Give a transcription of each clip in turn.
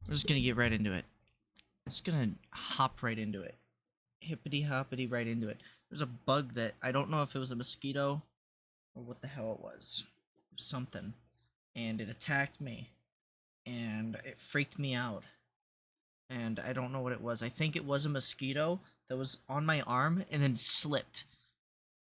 I'm just gonna get right into it. I'm just gonna hop right into it. Hippity hoppity right into it. There's a bug that I don't know if it was a mosquito or what the hell it was. It was something. And it attacked me. And it freaked me out. And I don't know what it was. I think it was a mosquito that was on my arm and then slipped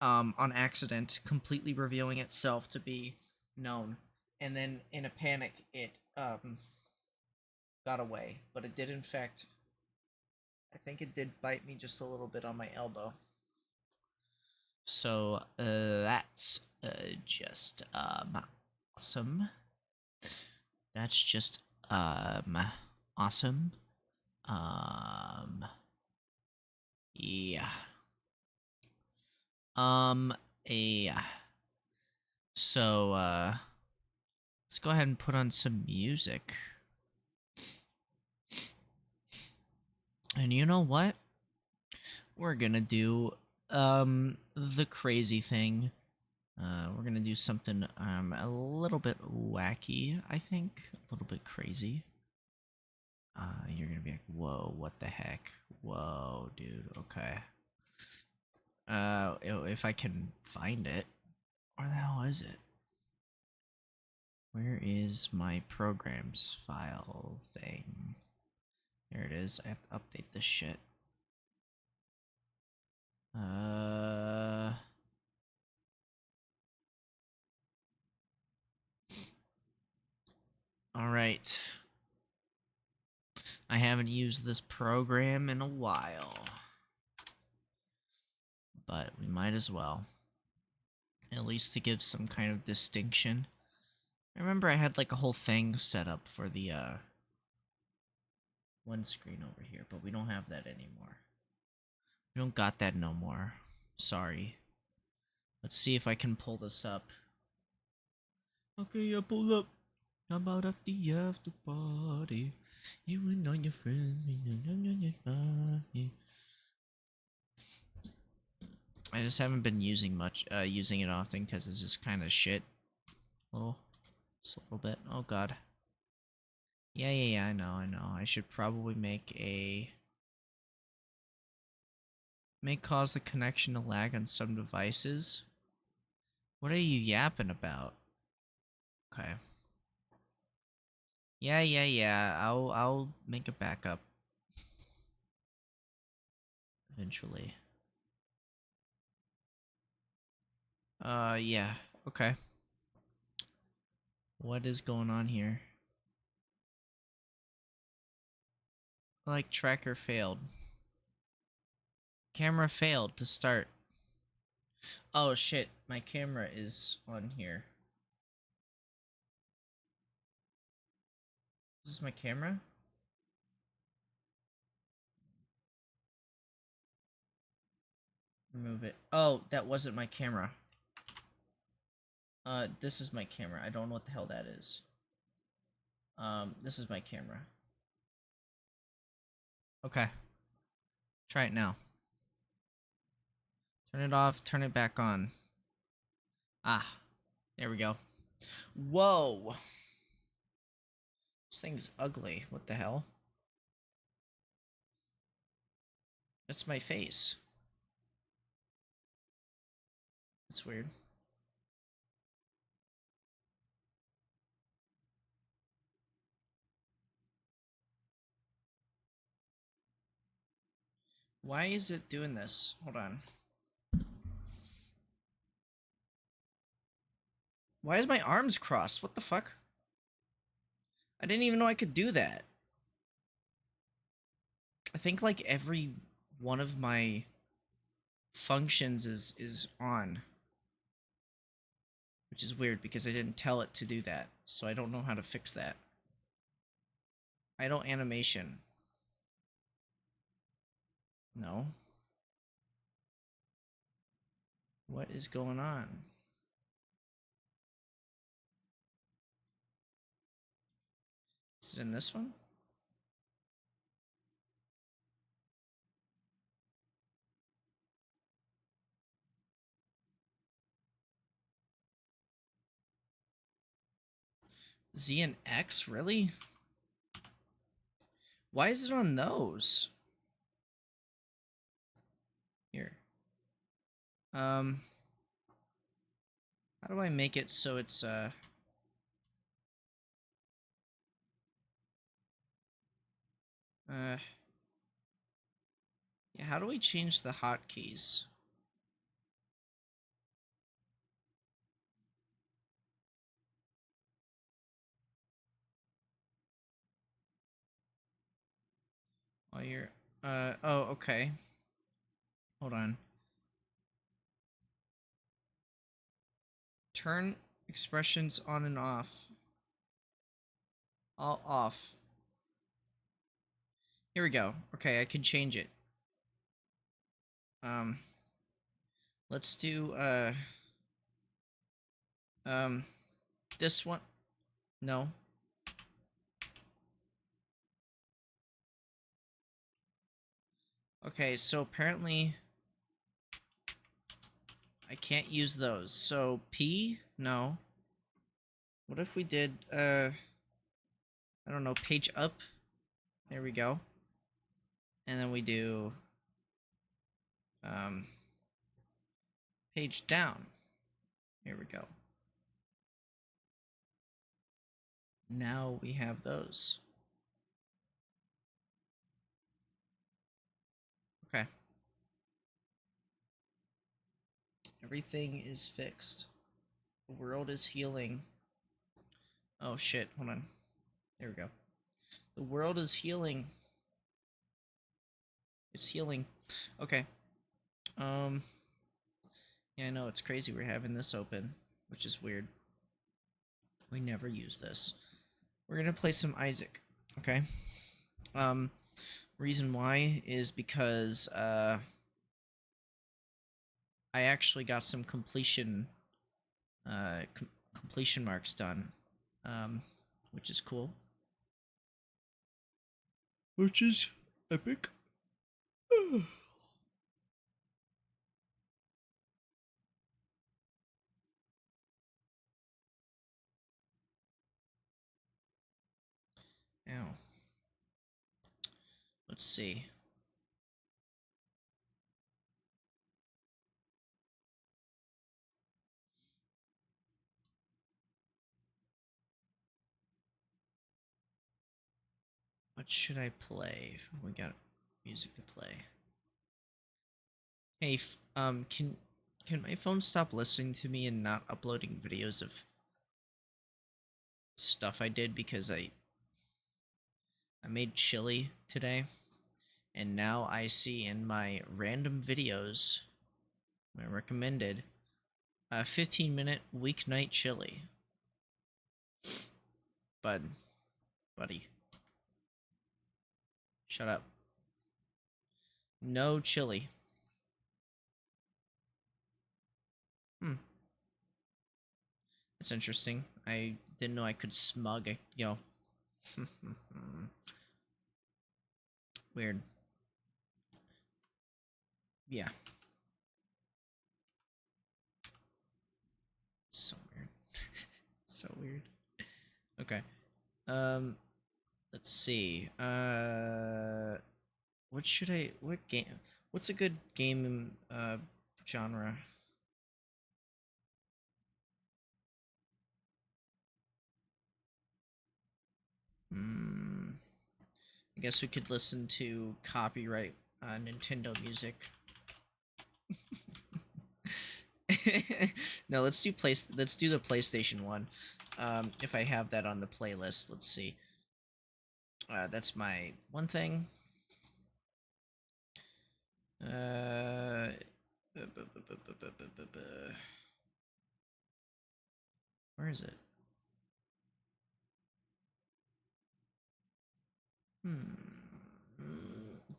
on accident, completely revealing itself to be known. And then in a panic, it got away. But it did, in fact, I think it did bite me just a little bit on my elbow. So that's just awesome. That's just awesome. Yeah. Um yeah. So let's go ahead and put on some music. And you know what? We're gonna do the crazy thing. We're gonna do something a little bit wacky, I think. A little bit crazy. You're gonna be like, whoa, what the heck? Whoa, dude, okay. If I can find it. Where the hell is it? Where is my programs file thing? There it is. I have to update this shit. Alright. I haven't used this program in a while. But we might as well. At least to give some kind of distinction. I remember I had like a whole thing set up for the one screen over here, but we don't have that anymore. We don't got that no more. Sorry. Let's see if I can pull this up. Okay, I pull up. How about at the after party? You and all your friends. I just haven't been using it often because it's just kind of shit. Just a little bit. Oh god. Yeah. I know. I should probably may cause the connection to lag on some devices. What are you yapping about? Okay. Yeah. I'll make a backup eventually. Yeah. Okay. What is going on here? Like tracker failed. Camera failed to start. Oh shit, my camera is on here. Is this my camera? Remove it. Oh, that wasn't my camera. This is my camera. I don't know what the hell that is. This is my camera. Okay. Try it now. Turn it off, turn it back on. Ah, there we go. Whoa! This thing's ugly. What the hell? That's my face. That's weird. Why is it doing this? Hold on. Why is my arms crossed? What the fuck? I didn't even know I could do that. I think like every one of my functions is on. Which is weird because I didn't tell it to do that. So I don't know how to fix that. Idle animation. No. What is going on? Is it in this one? Z and X? Really? Why is it on those? Here. How do I make it so it's yeah, how do we change the hotkeys? While you're oh, okay. Hold on. Turn expressions on and off. All off. Here we go. Okay, I can change it. Um let's do this one. No. Okay, so apparently I can't use those. So P? No. What if we did I don't know, page up? There we go. And then we do page down. Here we go. Now we have those. Okay. Everything is fixed. The world is healing. Oh shit, hold on. There we go. The world is healing. It's healing. Okay. Yeah, I know, it's crazy we're having this open, which is weird. We never use this. We're gonna play some Isaac, okay? Reason why is because, I actually got some completion marks done, which is cool. Which is epic. Ow. Let's see. What should I play? We got music to play. Hey, can my phone stop listening to me and not uploading videos of stuff I did because I made chili today, and now I see in my random videos, my recommended, 15-minute weeknight chili. Buddy, shut up. No chili. That's interesting. I didn't know I could smug a, Weird. Yeah. So weird. So weird. Okay. Let's see. What game, what's a good game genre? I guess we could listen to copyright Nintendo music. No, let's do the PlayStation one. If I have that on the playlist, let's see. That's my one thing. Where is it?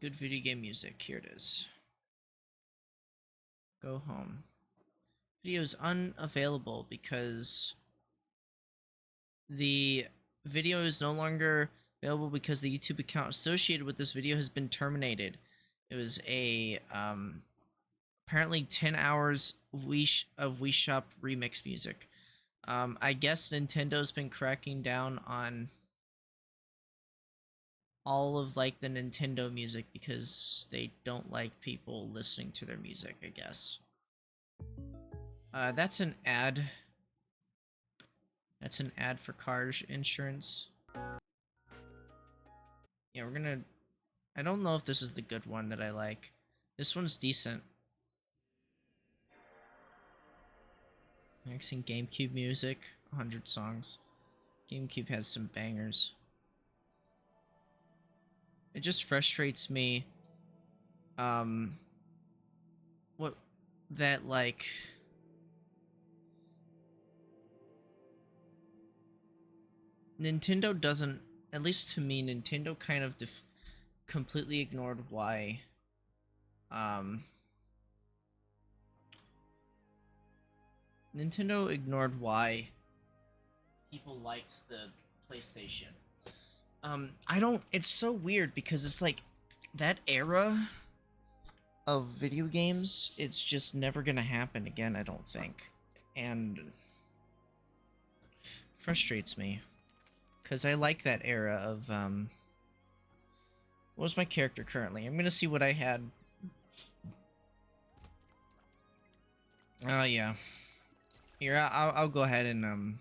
Good video game music. Here it is. Go home. Video is unavailable because the video is no longer available because the YouTube account associated with this video has been terminated. It was a apparently 10 hours of Wii Shop remix music. I guess Nintendo's been cracking down on all of like the Nintendo music because they don't like people listening to their music, I guess. That's an ad. That's an ad for car insurance. Yeah, we're gonna... I don't know if this is the good one that I like. This one's decent. Mixing GameCube music, 100 songs. GameCube has some bangers. It just frustrates me, what, that, like... Nintendo doesn't, at least to me, Nintendo kind of completely ignored why, Nintendo ignored why people liked the PlayStation. I don't, it's so weird because it's like, that era of video games, it's just never gonna happen again, I don't think. And frustrates me. Because I like that era of, what was my character currently? I'm gonna see what I had. Yeah. Here, I'll go ahead and,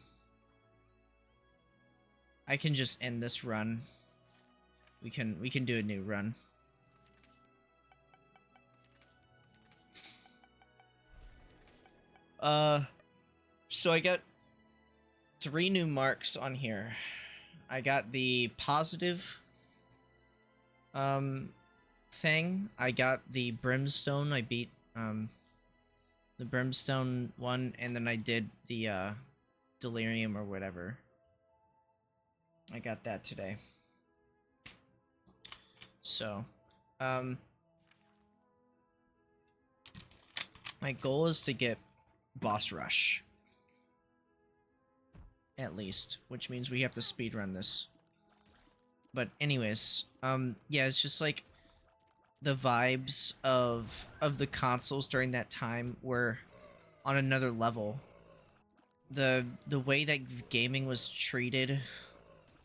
I can just end this run. We can do a new run. So I got 3 new marks on here. I got the positive thing. I got the brimstone. I beat the brimstone one, and then I did the delirium or whatever. I got that today. So, my goal is to get boss rush. At least, which means we have to speedrun this. But anyways, yeah, it's just like the vibes of the consoles during that time were on another level. The way that gaming was treated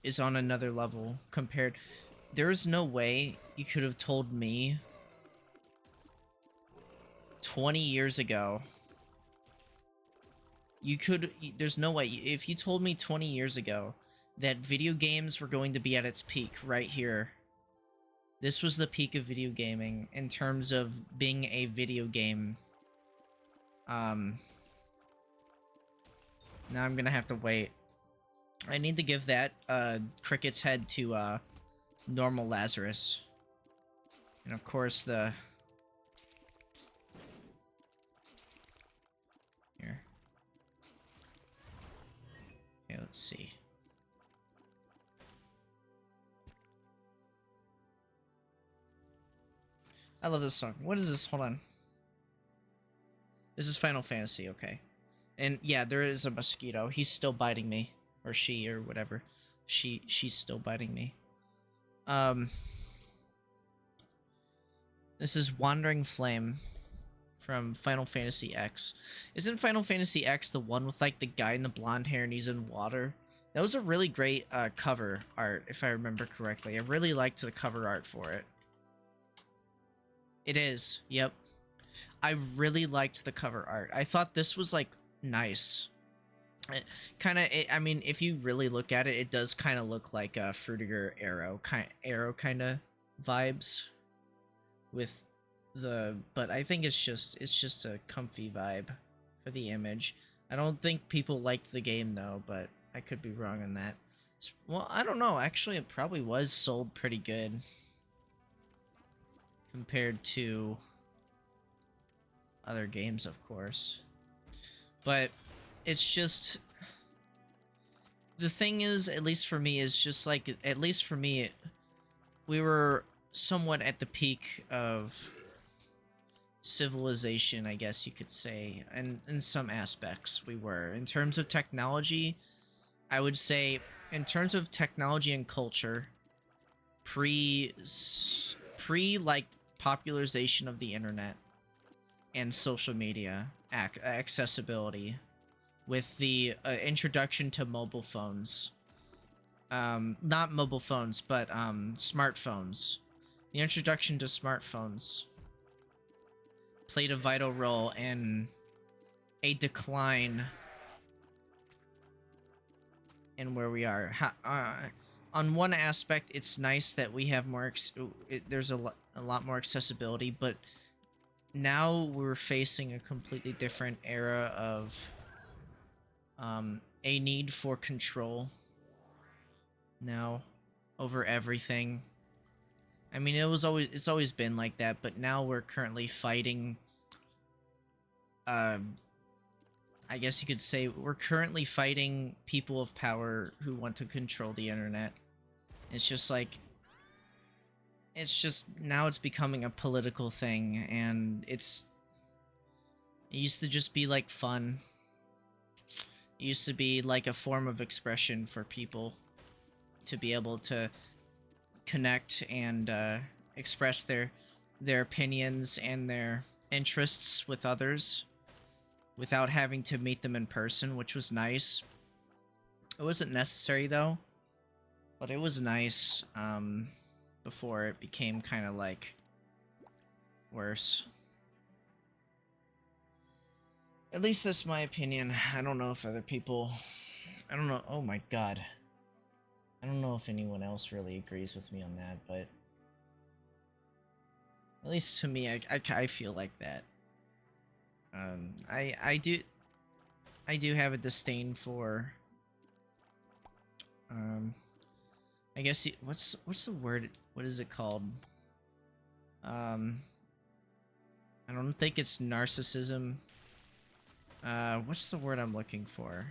is on another level compared. There's no way you could have told me 20 years ago. There's no way. If you told me 20 years ago that video games were going to be at its peak right here, this was the peak of video gaming in terms of being a video game. Now I'm gonna have to wait. I need to give that Cricket's head to normal Lazarus. And of course the... Here. Okay, let's see. I love this song. What is this? Hold on. This is Final Fantasy, okay. And yeah, there is a mosquito. He's still biting me. Or she, or whatever. She's still biting me. This is Wandering Flame from Final Fantasy X. Isn't Final Fantasy X the one with like the guy in the blonde hair and he's in water? That was a really great cover art, if I remember correctly. I really liked the cover art for it. It is, yep. I really liked the cover art. I thought this was like nice. I mean, if you really look at it, it does kind of look like a Fruitiger Arrow kind of vibes with the, but I think it's just a comfy vibe for the image. I don't think people liked the game though, but I could be wrong on that. Well, I don't know. Actually, it probably was sold pretty good compared to other games, of course. But it's just, the thing is, at least for me, is just like, at least for me, we were somewhat at the peak of civilization, I guess you could say, and in some aspects we were. In terms of technology, I would say, in terms of technology and culture, pre like popularization of the internet and social media accessibility, with the introduction to mobile phones, not mobile phones, but smartphones. The introduction to smartphones played a vital role in a decline in where we are. On one aspect, it's nice that we have more. There's a lot more accessibility, but now we're facing a completely different era of a need for control now over everything. I mean, it's always been like that, but now we're currently fighting. I guess you could say we're currently fighting people of power who want to control the internet. It's just like, now it's becoming a political thing, and it used to just be like fun. It used to be like a form of expression for people to be able to connect and express their opinions and their interests with others without having to meet them in person, which was nice. It wasn't necessary though, but it was nice before it became kind of like worse. At least that's my opinion. I don't know if other people... I don't know. Oh my god. I don't know if anyone else really agrees with me on that, but... At least to me, I feel like that. I do have a disdain for... I guess... What's the word? What is it called? I don't think it's narcissism. What's the word I'm looking for?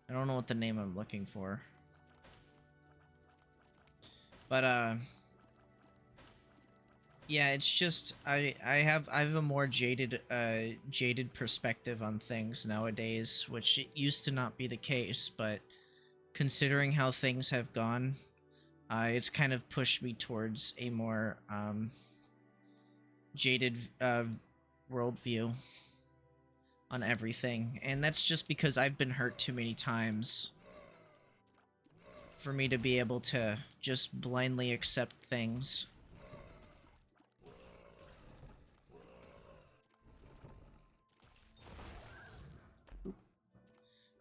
I don't know what the name I'm looking for. But, yeah, it's just, I have a more jaded perspective on things nowadays, which it used to not be the case, but considering how things have gone, it's kind of pushed me towards a more, jaded, worldview on everything. And that's just because I've been hurt too many times for me to be able to just blindly accept things.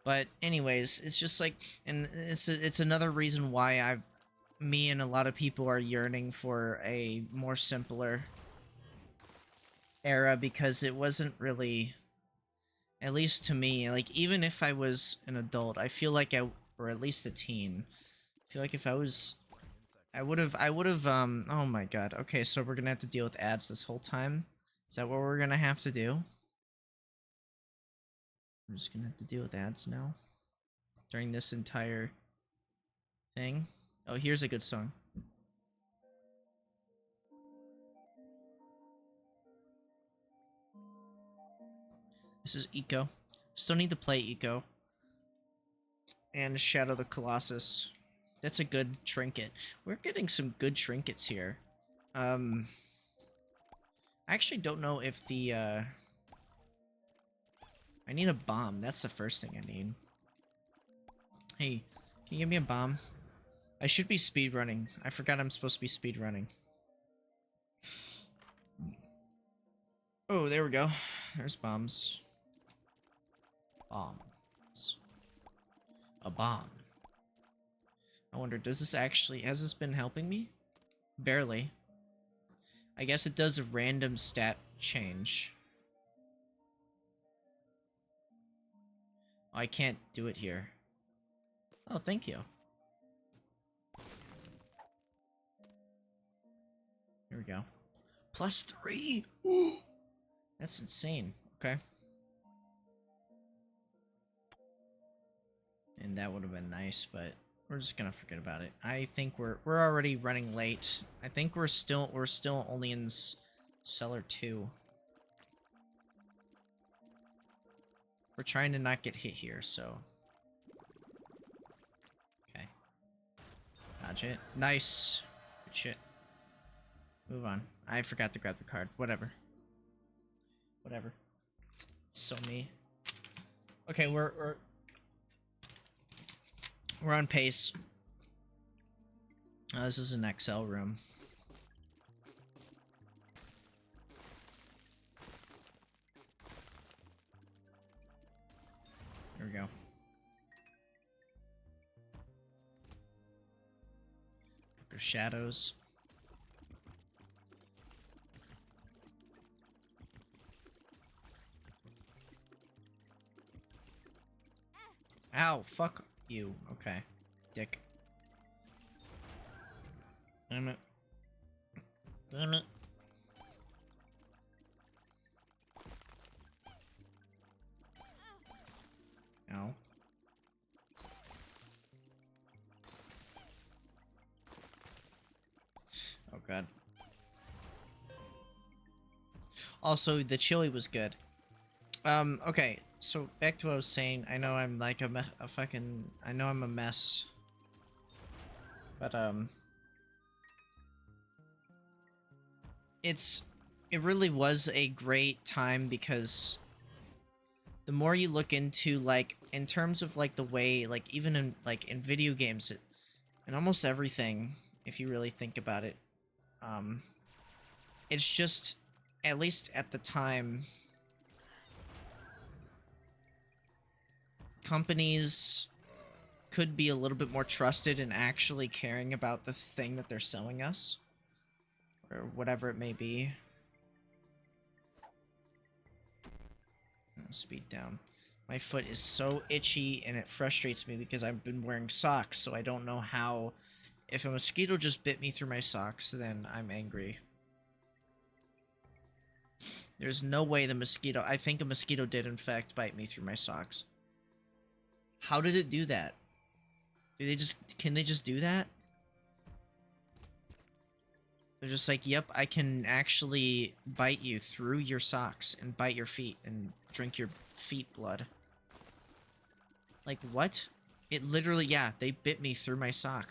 But anyways, it's just like, and it's another reason why me and a lot of people are yearning for a more simpler era, because it wasn't really, at least to me, like, even if I was an adult, I feel like or at least a teen, I feel like if I was, I would have, oh my god, okay, so we're gonna have to deal with ads this whole time? Is that what we're gonna have to do? We're just gonna have to deal with ads now? During this entire thing? Oh, here's a good song. This is Eco. Still need to play Eco. And Shadow the Colossus. That's a good trinket. We're getting some good trinkets here. I actually don't know if the, I need a bomb. That's the first thing I need. Hey, can you give me a bomb? I should be speedrunning. I forgot I'm supposed to be speedrunning. Oh, there we go. There's bombs. Bombs. A bomb. I wonder, does this actually... Has this been helping me? Barely. I guess it does a random stat change. Oh, I can't do it here. Oh, thank you. Here we go. +3! Ooh! That's insane. Okay. And that would have been nice, but we're just gonna forget about it. I think we're already running late. I think we're still only in cellar 2. We're trying to not get hit here, so. Okay. Dodge it. Nice. Good shit. Move on. I forgot to grab the card. Whatever. Whatever. So me. Okay, we're on pace. This is an XL room. There we go. Book of Shadows. Ow, fuck you. Okay. Dick. Damn it. Damn it. Ow. Oh god. Also, the chili was good. Okay, so back to what I was saying. I know I'm like a fucking... I know I'm a mess. But, it really was a great time because the more you look into, like, in terms of, like, the way, like, even in, like, in video games, and almost everything, if you really think about it, it's just, at least at the time, companies could be a little bit more trusted in actually caring about the thing that they're selling us, or whatever it may be. Speed down. My foot is so itchy and it frustrates me because I've been wearing socks, so I don't know how... If a mosquito just bit me through my socks, then I'm angry. There's no way the mosquito... I think a mosquito did, in fact, bite me through my socks. How did it do that? Do they just... Can they just do that? They're just like, yep, I can actually bite you through your socks and bite your feet and drink your feet blood. Like, what? It literally, yeah, they bit me through my sock.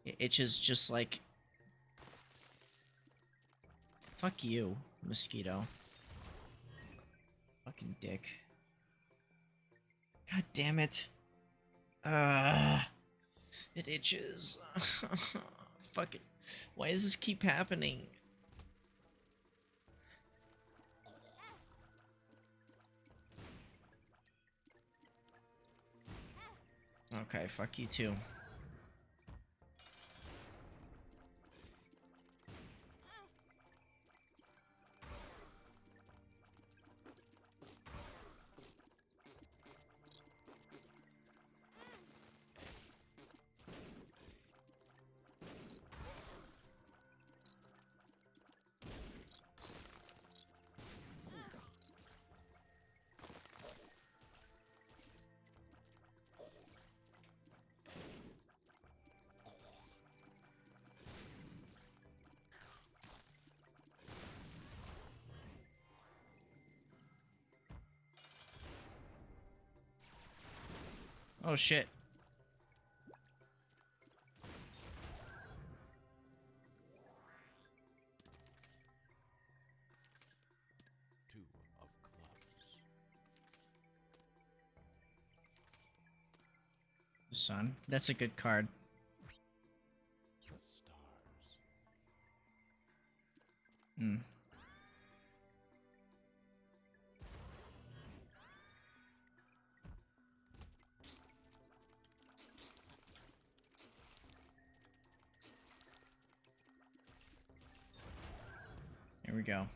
It itches just like... Fuck you, mosquito. Fucking dick. God damn it. It itches. Fuck it. Why does this keep happening? Okay, fuck you too. Oh shit. Two of clubs. Sun. That's a good card. The stars. Hmm. Here we go.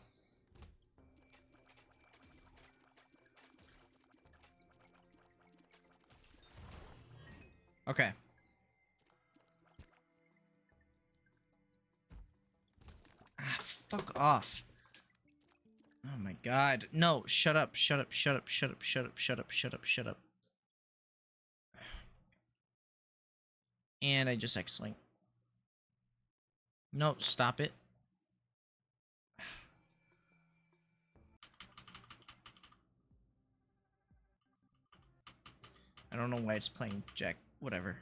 Okay. Ah, fuck off. Oh my god. No, shut up, shut up, shut up, shut up, shut up, shut up, shut up, shut up. And I just X-Link. No, stop it. I don't know why it's playing Jack. Whatever.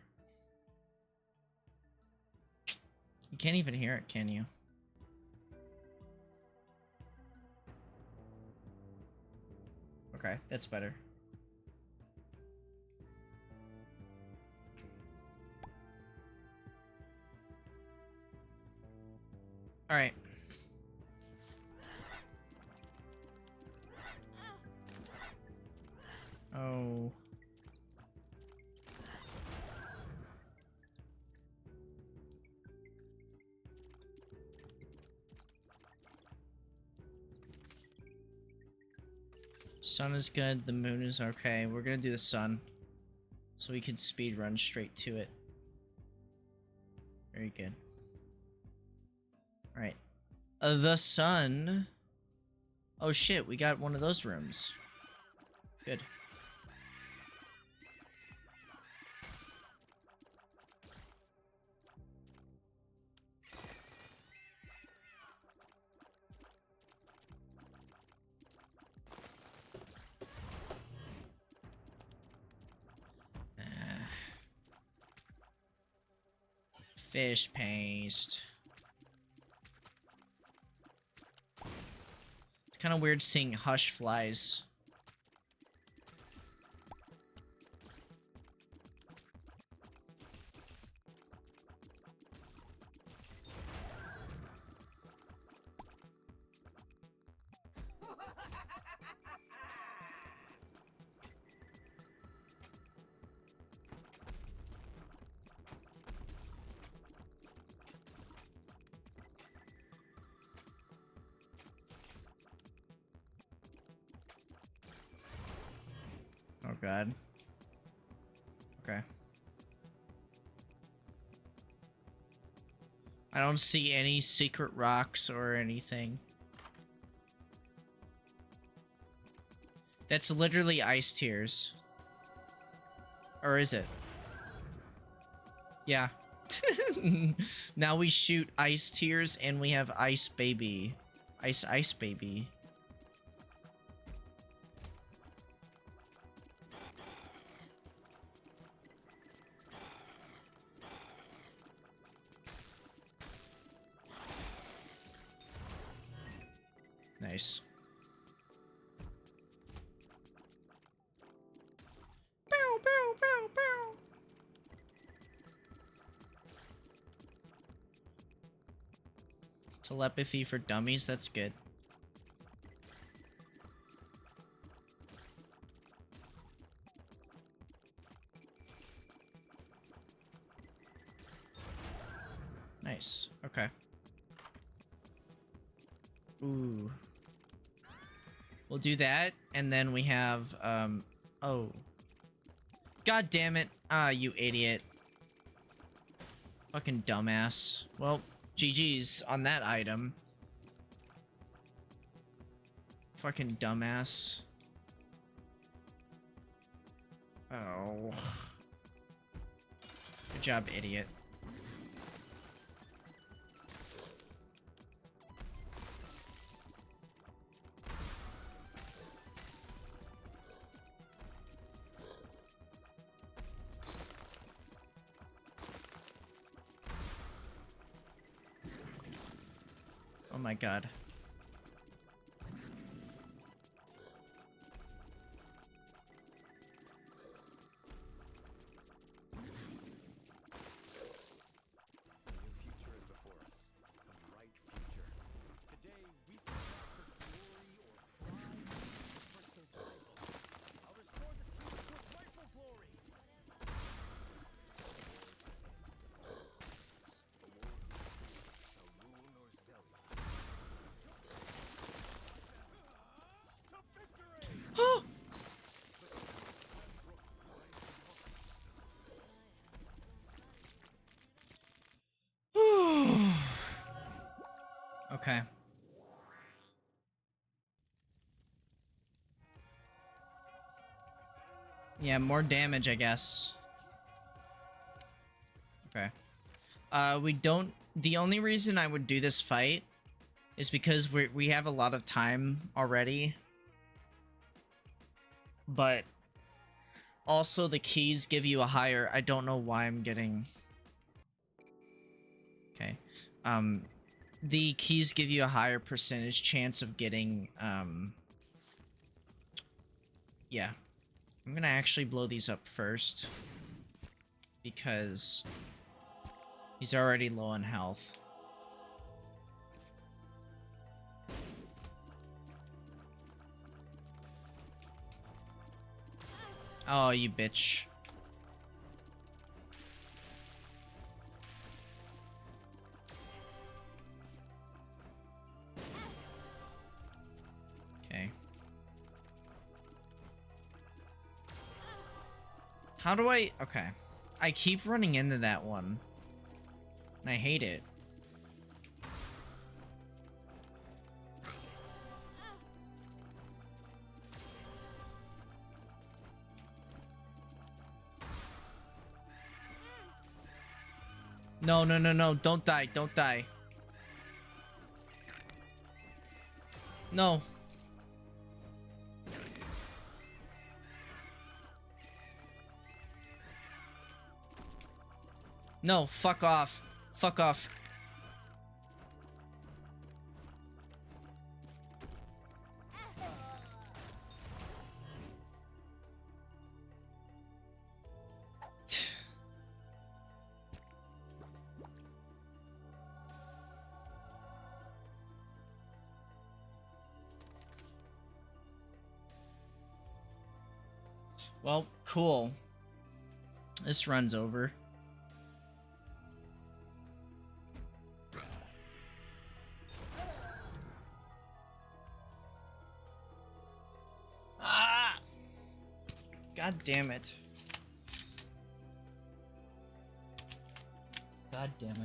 You can't even hear it, can you? Okay, that's better. Alright. Oh. Sun is good, the moon is okay. We're gonna do the sun. So we can speed run straight to it. Very good. Alright. The sun. Oh shit, we got one of those rooms. Good. Fish paste. It's kind of weird seeing hush flies. Oh god. Okay. I don't see any secret rocks or anything. That's literally ice tears. Or is it? Yeah. Now we shoot ice tears and we have ice baby. Ice baby. Nice. Bow, bow, bow, bow. Telepathy for dummies, that's good. Nice. Okay. Ooh. We'll do that, and then we have, oh. God damn it. Ah, you idiot. Fucking dumbass. Well, GG's on that item. Fucking dumbass. Oh. Good job, idiot. Oh my god. Okay. Yeah, more damage, I guess. Okay. We don't... The only reason I would do this fight is because we have a lot of time already. But also the keys give you a higher... I don't know why I'm getting... Okay. The keys give you a higher percentage chance of getting, yeah. I'm gonna actually blow these up first. Because he's already low on health. Oh, you bitch. Okay. How do I... Okay. I keep running into that one. And I hate it. No, no, no, no. Don't die. Don't die. No. No, fuck off. Fuck off. Well, cool. This run's over. Ah! God damn it. God damn it.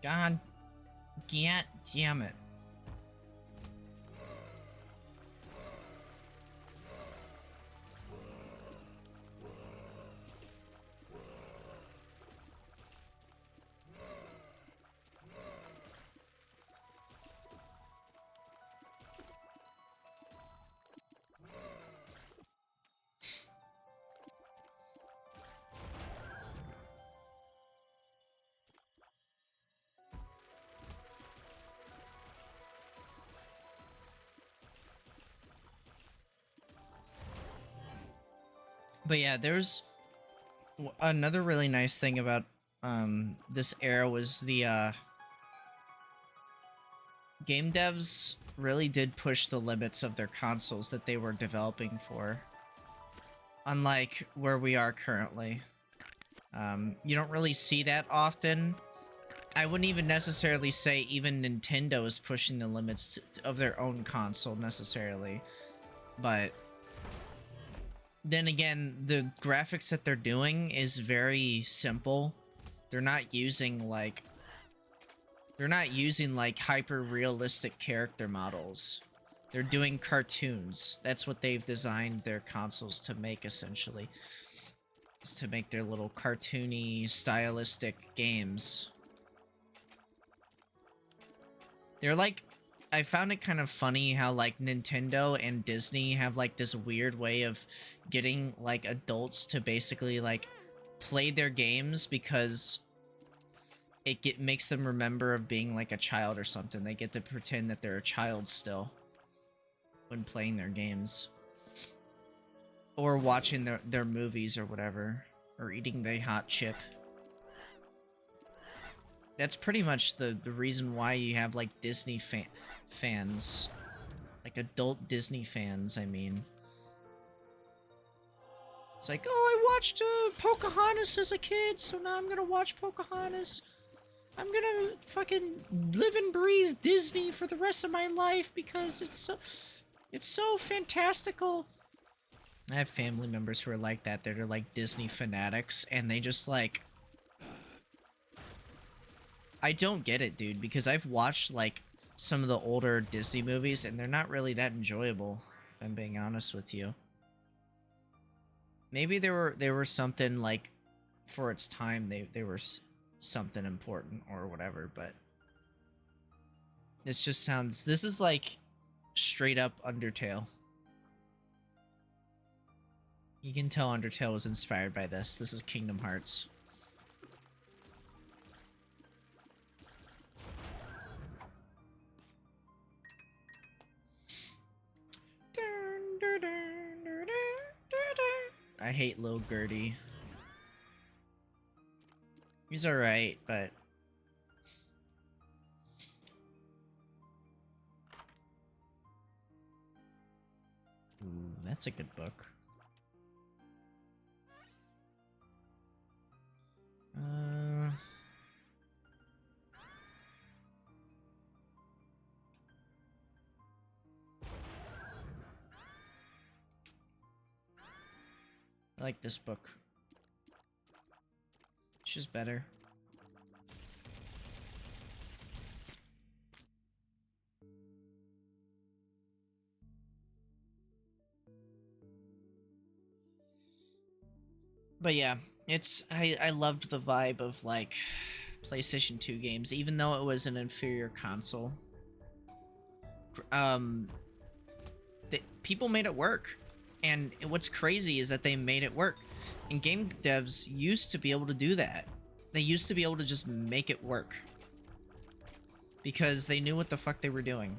God damn it. But yeah, there's another really nice thing about this era was the game devs really did push the limits of their consoles that they were developing for. Unlike where we are currently. You don't really see that often. I wouldn't even necessarily say even Nintendo is pushing the limits of their own console necessarily. But then again, the graphics that they're doing is very simple. They're not using like hyper realistic character models. They're doing cartoons. That's what they've designed their consoles to make essentially. Is to make their little cartoony, stylistic games. They're like, I found it kind of funny how like Nintendo and Disney have like this weird way of getting like adults to basically like play their games because it makes them remember of being like a child or something. They get to pretend that they're a child still when playing their games. Or watching their movies or whatever. Or eating the hot chip. That's pretty much the reason why you have like Disney fans. Like adult Disney fans, I mean. It's like, oh, I watched Pocahontas as a kid, so now I'm gonna watch Pocahontas. I'm gonna fucking live and breathe Disney for the rest of my life because it's so fantastical. I have family members who are like that. They're like Disney fanatics, and they just like... I don't get it, dude, because I've watched like some of the older Disney movies, and they're not really that enjoyable, if I'm being honest with you. Maybe they were something like, for its time, they were something important or whatever, but this just sounds... This is like straight up Undertale. You can tell Undertale was inspired by this. This is Kingdom Hearts. I hate Lil Gertie. He's alright, but... Ooh, that's a good book. I like this book. It's just better. But yeah, I loved the vibe of like PlayStation 2 games, even though it was an inferior console. Um, people made it work, and what's crazy is that they made it work. And game devs used to be able to do that. They used to be able to just make it work because they knew what the fuck they were doing.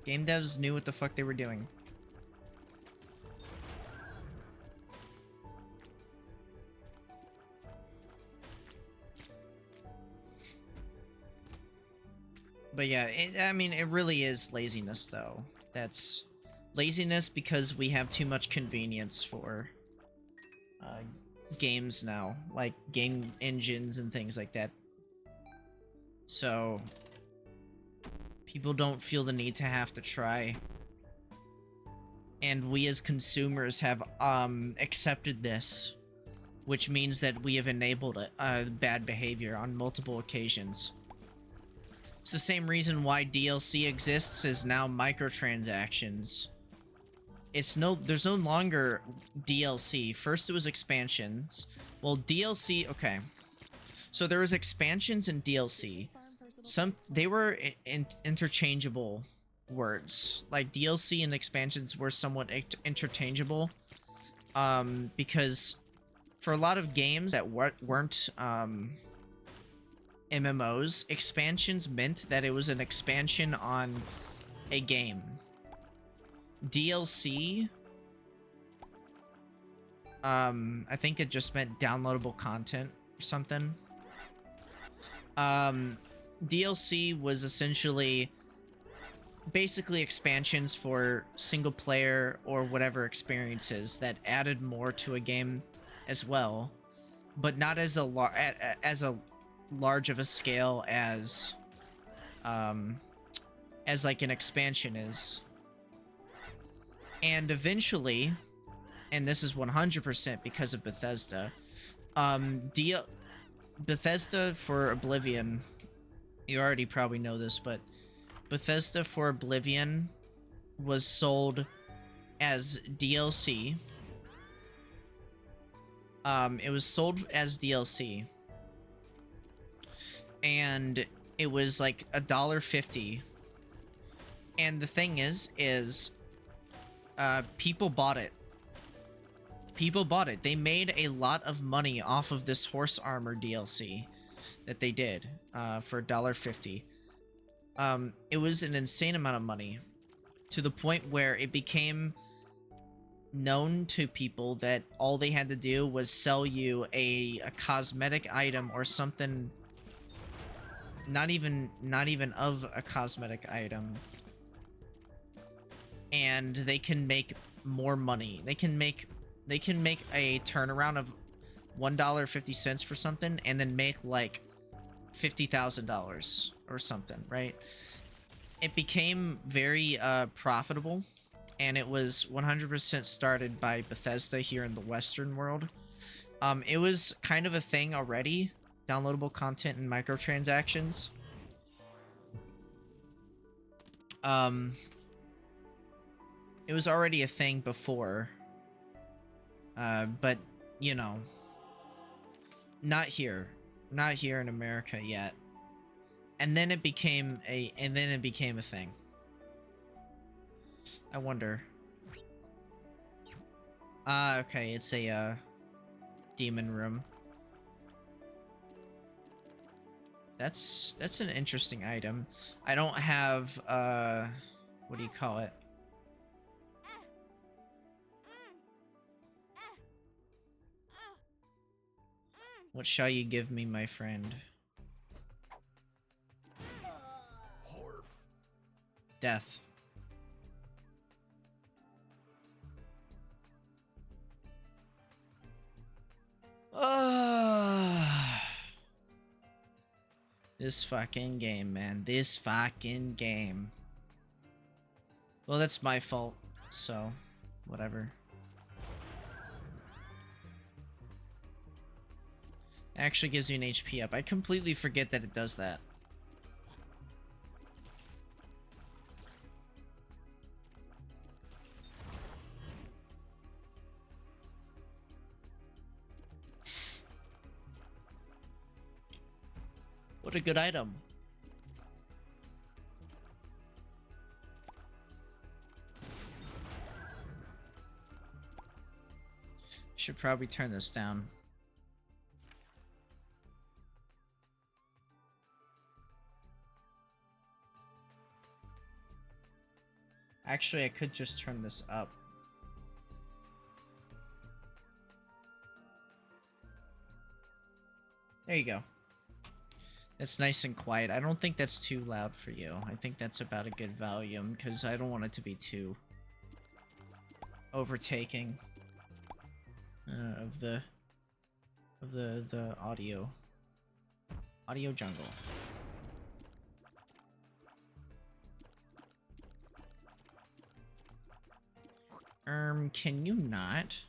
Game devs knew what the fuck they were doing. But yeah, I mean, it really is laziness, though. That's laziness because we have too much convenience for games now, like game engines and things like that. So people don't feel the need to have to try. And we as consumers have accepted this, which means that we have enabled bad behavior on multiple occasions. It's the same reason why DLC exists is now microtransactions. There's no longer DLC. First it was expansions. Well, DLC, okay. So there was expansions and DLC. They were interchangeable words. Like DLC and expansions were somewhat interchangeable. Because for a lot of games that weren't MMOs, expansions meant that it was an expansion on a game. DLC, I think it just meant downloadable content or something. DLC was essentially basically expansions for single player or whatever experiences that added more to a game as well, but not as a large of a scale as like an expansion is. And eventually, and this is 100% because of Bethesda, Bethesda for Oblivion, you already probably know this, but Bethesda for Oblivion was sold as DLC. It was sold as DLC. And it was like $1.50. And the thing is people bought it. People bought it. They made a lot of money off of this horse armor DLC that they did for $1.50. It was an insane amount of money to the point where it became known to people that all they had to do was sell you a cosmetic item or something, not even of a cosmetic item, and they can make more money. They can make a turnaround of $1.50 for something and then make like $50,000 or something, right? It became very profitable, and it was 100% started by Bethesda here in the Western world. It was kind of a thing already, downloadable content and microtransactions. It was already a thing before, but you know, not here in America yet. And then it became a thing. I wonder. Okay, it's a demon room. That's an interesting item. I don't have what do you call it? What shall you give me, my friend? Death. This fucking game, man. This fucking game. Well, that's my fault, so whatever. Actually gives you an HP up. I completely forget that it does that. What a good item. Should probably turn this down. Actually, I could just turn this up. There you go. It's nice and quiet. I don't think that's too loud for you. I think that's about a good volume, because I don't want it to be too overtaking of the audio jungle. Can you not?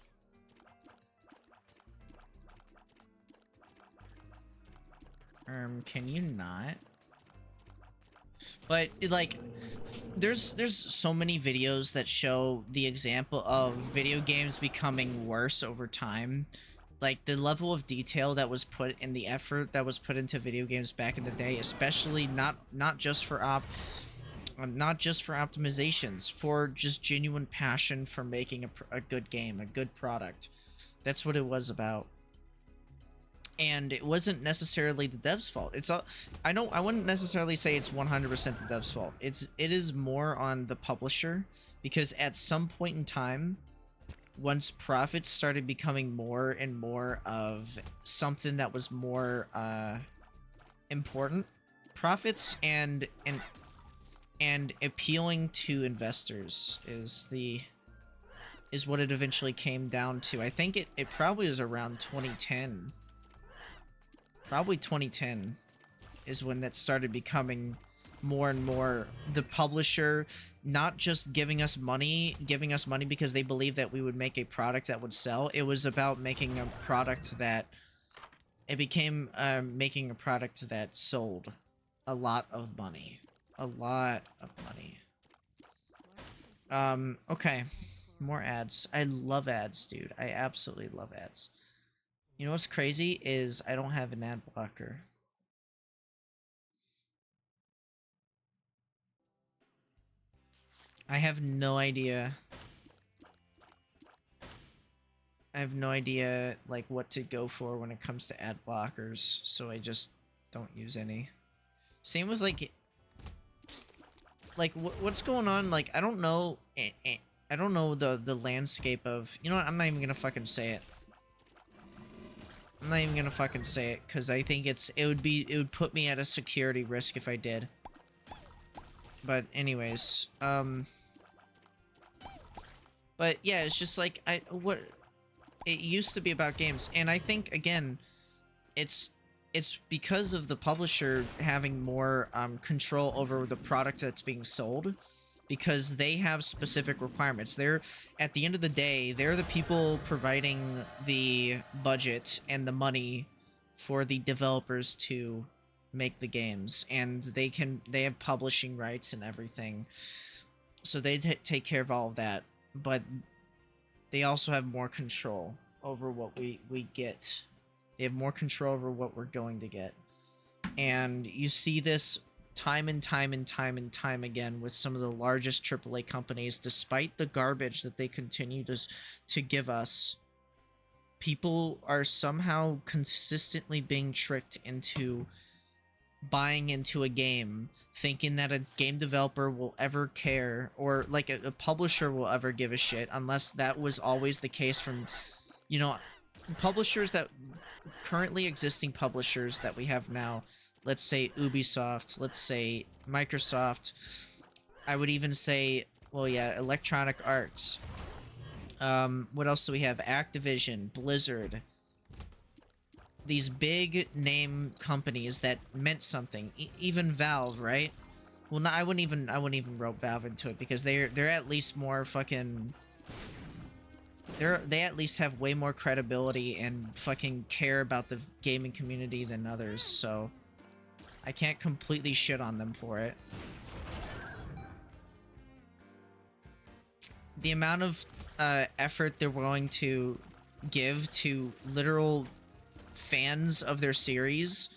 Can you not? But like, there's so many videos that show the example of video games becoming worse over time. Like the level of detail that was put in, the effort that was put into video games back in the day, especially not just for optimizations, for just genuine passion for making a good game, a good product. That's what it was about. And it wasn't necessarily the devs' fault. I wouldn't necessarily say it's 100% the devs' fault. It is more on the publisher, because at some point in time, once profits started becoming more and more of something that was more important, profits and appealing to investors is what it eventually came down to. I think it probably was around 2010. Probably 2010 is when that started becoming more and more the publisher not just giving us money because they believed that we would make a product that would sell. It was about making a product that making a product that sold a lot of money. A lot of money. Okay. More ads. I love ads, dude. I absolutely love ads. You know what's crazy is I don't have an ad blocker. I have no idea. I have no idea, like, what to go for when it comes to ad blockers, so I just don't use any. Same with, like what's going on, like, I don't know, I don't know the landscape of, you know what, I'm not even gonna fucking say it. I'm not even gonna fucking say it, because I think it would put me at a security risk if I did. But anyways, but yeah, it's just like, it used to be about games, and I think, again, it's because of the publisher having more control over the product that's being sold, because they have specific requirements. At the end of the day, they're the people providing the budget and the money for the developers to make the games, and they have publishing rights and everything, so they take care of all of that. But they also have more control over what we get. They have more control over what we're going to get. And you see this time and time again with some of the largest AAA companies. Despite the garbage that they continue to give us, people are somehow consistently being tricked into buying into a game, thinking that a game developer will ever care, or like a publisher will ever give a shit, unless that was always the case from, you know, publishers that currently existing publishers that we have now. Let's say Ubisoft, let's say Microsoft. I would even say, well, yeah, Electronic Arts. What else do we have? Activision, Blizzard. These big name companies that meant something. Even Valve, right? Well, no, I wouldn't even rope Valve into it because they're at least more fucking. They at least have way more credibility and fucking care about the gaming community than others. So I can't completely shit on them for it. The amount of effort they're willing to give to literal fans of their series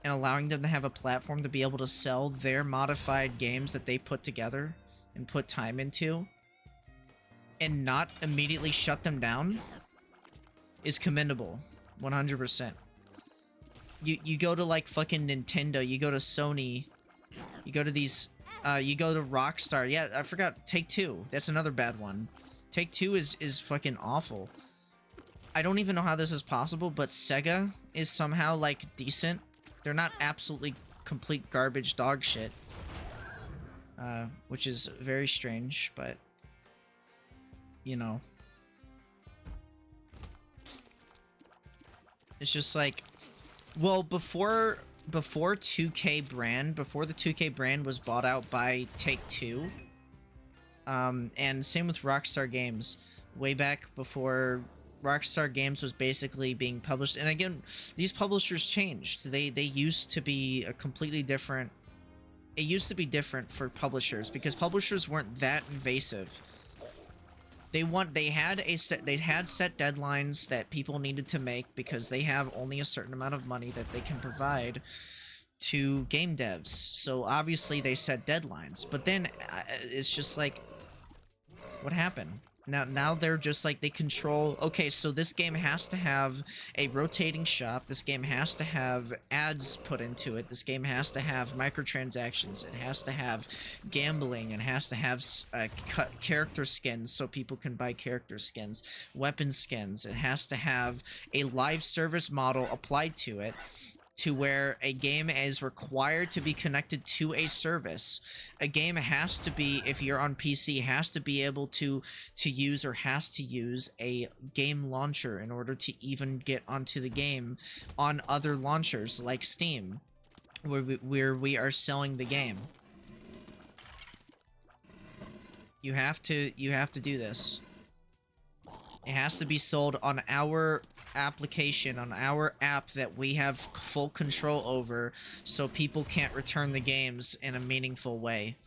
and allowing them to have a platform to be able to sell their modified games that they put together and put time into and not immediately shut them down is commendable. 100%. You go to like fucking Nintendo, you go to Sony, you go to these you go to Rockstar. Yeah, I forgot Take-Two. That's another bad one. Take-Two is fucking awful. I don't even know how this is possible, but Sega is somehow like decent. They're not absolutely complete garbage dog shit. Which is very strange, but you know. It's just like, well, before 2K brand, before the 2K brand was bought out by Take-Two, and same with Rockstar Games, way back before Rockstar Games was basically being published. And again, these publishers changed. They used to be a completely different. It used to be different for publishers because publishers weren't that invasive. They had set deadlines that people needed to make because they have only a certain amount of money that they can provide to game devs. So obviously they set deadlines. But then it's just like, what happened? Now they're just like, they control, okay, so this game has to have a rotating shop, this game has to have ads put into it, this game has to have microtransactions, it has to have gambling, it has to have character skins so people can buy character skins, weapon skins, it has to have a live service model applied to it, to where a game is required to be connected to a service. A game has to be, if you're on PC, has to be able to use or has to use a game launcher in order to even get onto the game on other launchers like Steam, where we are selling the game. You have to do this. It has to be sold on our application, on our app that we have full control over, so people can't return the games in a meaningful way.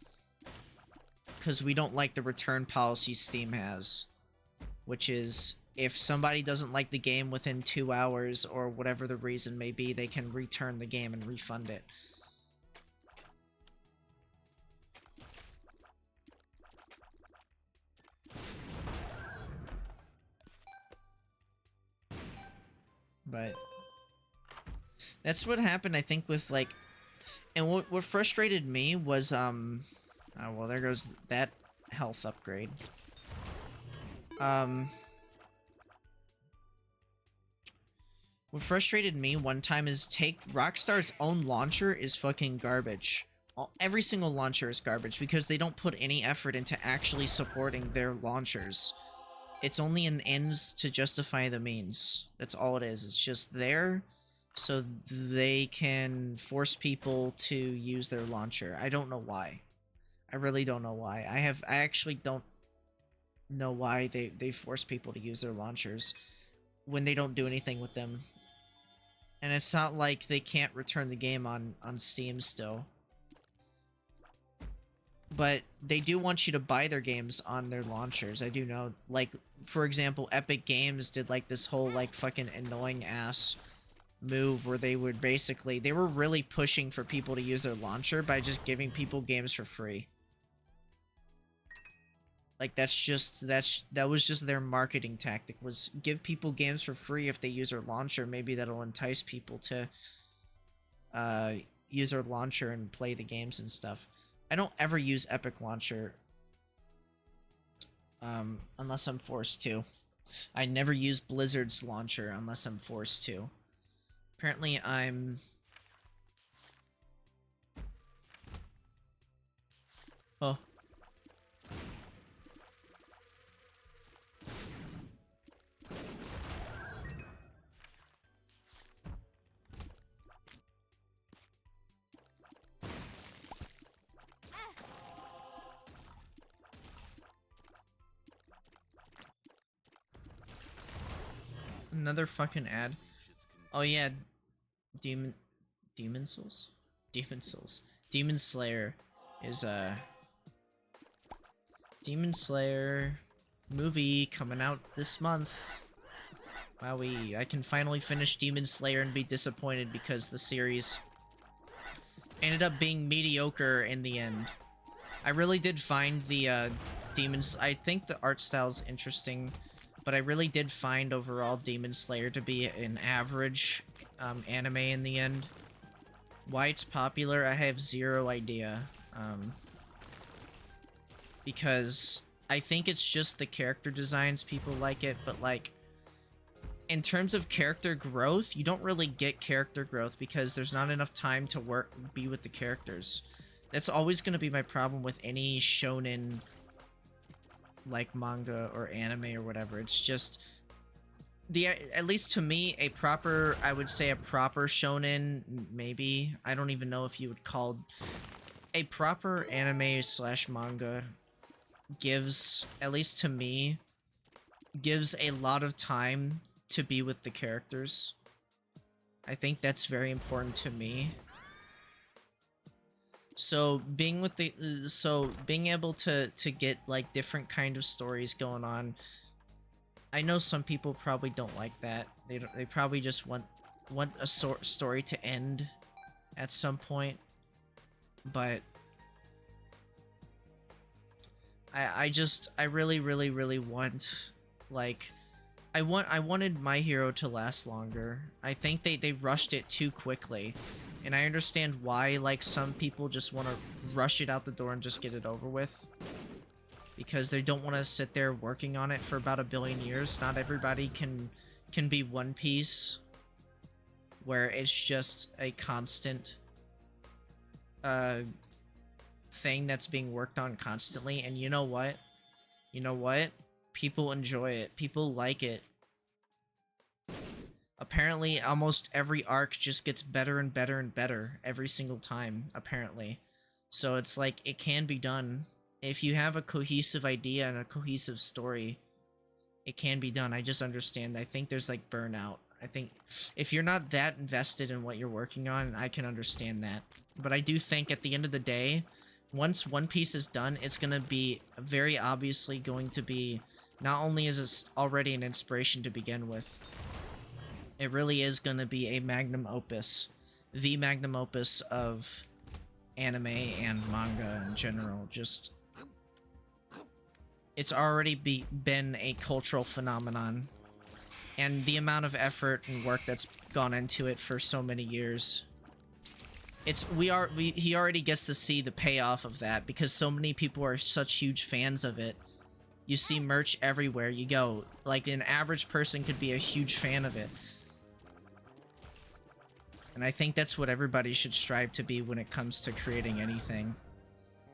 Because we don't like the return policy Steam has. Which is, if somebody doesn't like the game within 2 hours, or whatever the reason may be, they can return the game and refund it. But that's what happened, I think, with like, and what frustrated me was oh, well, there goes that health upgrade. What frustrated me one time is Rockstar's own launcher is fucking garbage. Every single launcher is garbage because they don't put any effort into actually supporting their launchers. It's only an ends to justify the means. That's all it is. It's just there so they can force people to use their launcher. I don't know why. I really don't know why. I actually don't know why they force people to use their launchers when they don't do anything with them. And it's not like they can't return the game on Steam still. But they do want you to buy their games on their launchers. I do know, like, for example, Epic Games did, like, this whole, like, fucking annoying-ass move where they would basically... They were really pushing for people to use their launcher by just giving people games for free. Like, that was just their marketing tactic, was give people games for free if they use their launcher. Maybe that'll entice people to use their launcher and play the games and stuff. I don't ever use Epic Launcher unless I'm forced to. I never use Blizzard's launcher unless I'm forced to. Apparently I'm... Oh. Another fucking ad. Oh yeah, Demon Demon Souls? Demon Souls. Demon Slayer is Demon Slayer movie coming out this month. Wowie, I can finally finish Demon Slayer and be disappointed because the series ended up being mediocre in the end. I really did find the Demons. I think the art style's interesting, but I really did find overall Demon Slayer to be an average anime in the end. Why it's popular, I have zero idea. Because I think it's just the character designs, people like it, but like in terms of character growth, you don't really get character growth because there's not enough time to be with the characters. That's always going to be my problem with any shonen like manga or anime or whatever. It's just at least to me, I would say a proper shonen, maybe. I don't even know if you would call a proper anime slash manga gives, at least to me, gives a lot of time to be with the characters. I think that's very important to me. So being able to get like different kind of stories going on. I know some people probably don't like that. They probably just want a story to end at some point. But I really want, like, I wanted My Hero to last longer. I think they rushed it too quickly. And I understand why, like, some people just want to rush it out the door and just get it over with. Because they don't want to sit there working on it for about 1 billion years. Not everybody can be One Piece, where it's just a constant thing that's being worked on constantly. And you know what? You know what? People enjoy it. People like it. Apparently, almost every arc just gets better and better and better every single time, apparently. So it's like, it can be done. If you have a cohesive idea and a cohesive story, it can be done. I just understand. I think there's like burnout. I think if you're not that invested in what you're working on, I can understand that. But I do think at the end of the day, once One Piece is done, it's going to be very obviously going to be, not only is it already an inspiration to begin with, it really is going to be a magnum opus. The magnum opus of anime and manga in general. Just, it's already been a cultural phenomenon. And the amount of effort and work that's gone into it for so many years. He already gets to see the payoff of that because so many people are such huge fans of it. You see merch everywhere you go. Like, an average person could be a huge fan of it. And I think that's what everybody should strive to be when it comes to creating anything.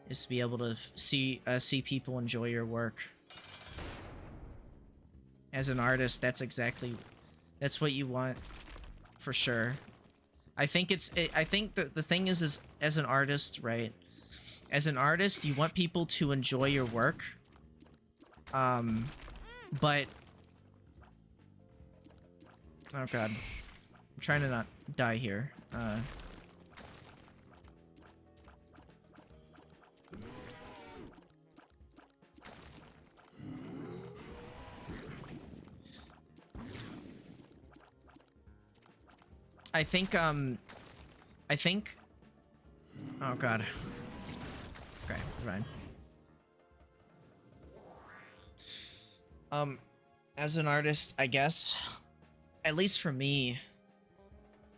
Is to be able to see people enjoy your work. As an artist, that's what you want, for sure. I think the thing is as an artist, right? As an artist, you want people to enjoy your work. But oh god. I'm trying to not die here. I think oh god. Okay, fine. As an artist, I guess, at least for me,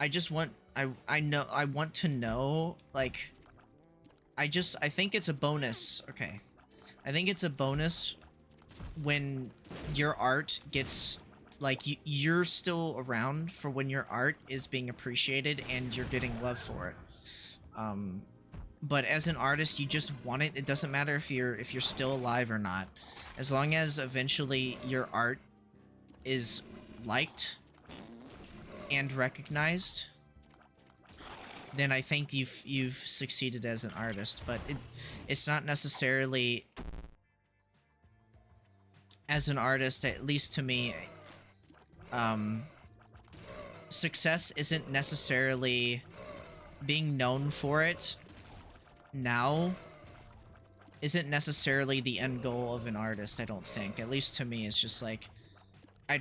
I just want, I want to know, like, I think it's a bonus, okay. I think it's a bonus when your art gets, like, you're still around for when your art is being appreciated and you're getting love for it. But as an artist, you just want it. It doesn't matter if you're still alive or not. As long as eventually your art is liked and recognized, then I think you've succeeded as an artist. But it's not necessarily, as an artist, at least to me, um, success isn't necessarily being known for it now isn't necessarily the end goal of an artist, I don't think. At least to me, it's just like, I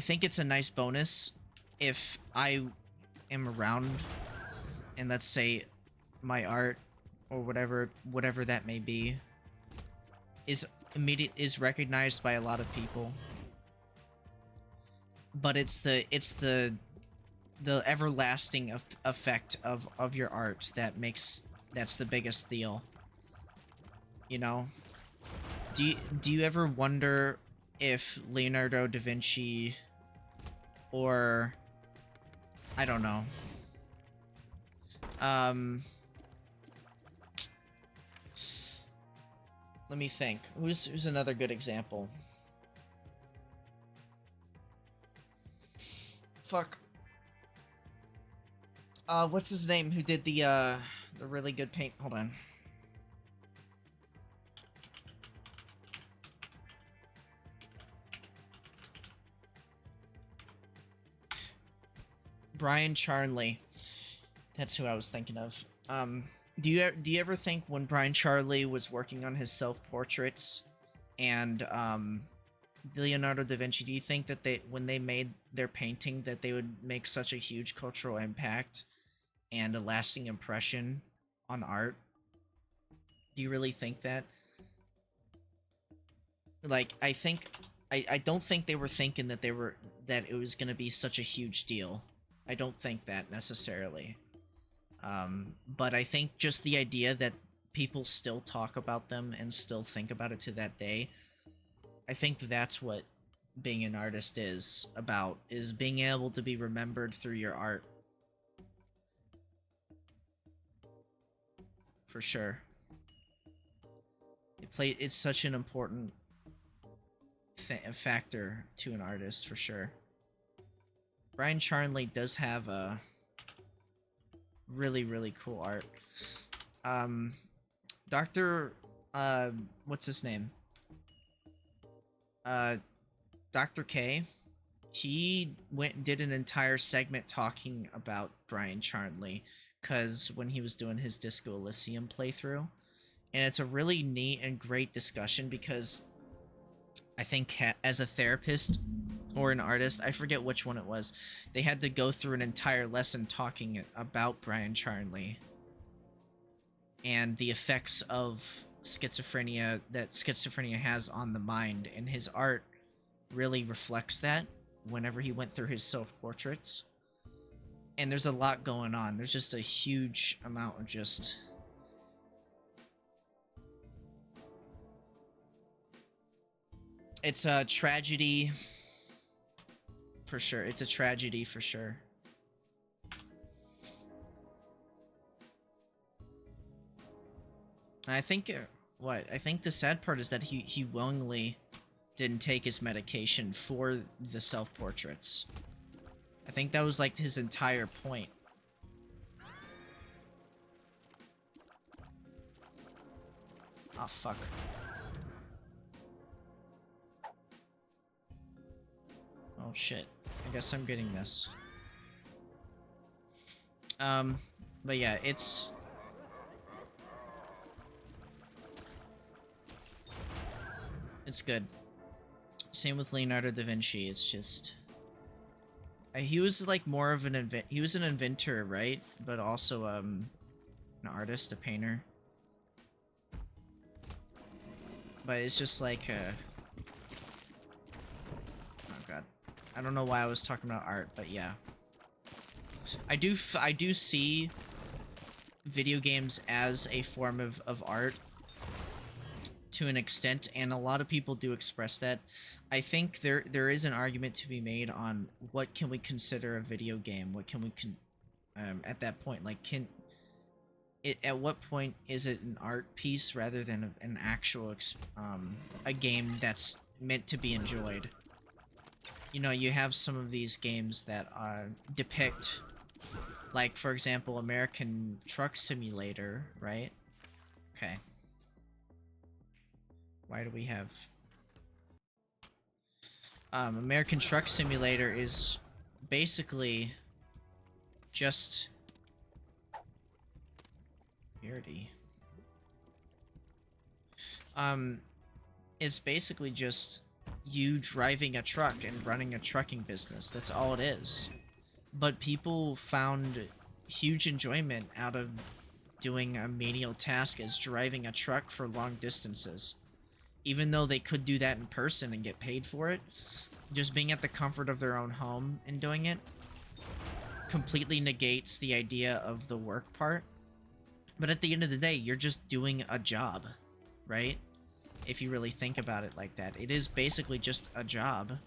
think it's a nice bonus if I am around and let's say my art or whatever that may be is recognized by a lot of people. But it's the everlasting effect of your art that's the biggest deal. You know? Do you ever wonder if Leonardo da Vinci or I don't know. Let me think. Who's another good example? Fuck. What's his name? Who did the really good paint? Hold on. Brian Charnley. That's who I was thinking of. Do you ever think when Brian Charnley was working on his self-portraits and Leonardo da Vinci, do you think that when they made their painting that they would make such a huge cultural impact and a lasting impression on art? Do you really think that? Like, I don't think they were thinking that it was gonna be such a huge deal. I don't think that necessarily. But I think just the idea that people still talk about them and still think about it to that day, I think that's what being an artist is about, is being able to be remembered through your art. For sure. It's such an important factor to an artist, for sure. Brian Charnley does have a really, really cool art. Dr. What's his name? Dr. K. He did an entire segment talking about Brian Charnley, because when he was doing his Disco Elysium playthrough. And it's a really neat and great discussion because I think as a therapist or an artist, I forget which one it was, they had to go through an entire lesson talking about Brian Charnley and the effects of schizophrenia that schizophrenia has on the mind, and his art really reflects that whenever he went through his self-portraits. And there's a lot going on. There's just a huge amount of just... It's a tragedy, for sure. It's a tragedy, for sure. I think, I think the sad part is that he willingly didn't take his medication for the self-portraits. I think that was, like, his entire point. Oh, fuck. Oh, shit. I guess I'm getting this. But yeah, it's... It's good. Same with Leonardo da Vinci, it's just... he was, like, more of an he was an inventor, right? But also, an artist, a painter. But it's just like, oh god. I don't know why I was talking about art, but yeah. I do see video games as a form of art to an extent, and a lot of people do express that. I think there is an argument to be made on what can we consider a video game? What can we at that point, like, at what point is it an art piece rather than an actual a game that's meant to be enjoyed? You know, you have some of these games that depict, like, for example, American Truck Simulator, right? Okay. Why do we have... American Truck Simulator is basically just Purity. It's basically just you driving a truck and running a trucking business. That's all it is. But people found huge enjoyment out of doing a menial task as driving a truck for long distances. Even though they could do that in person and get paid for it, just being at the comfort of their own home and doing it completely negates the idea of the work part. But at the end of the day, you're just doing a job, right? If you really think about it like that. It is basically just a job,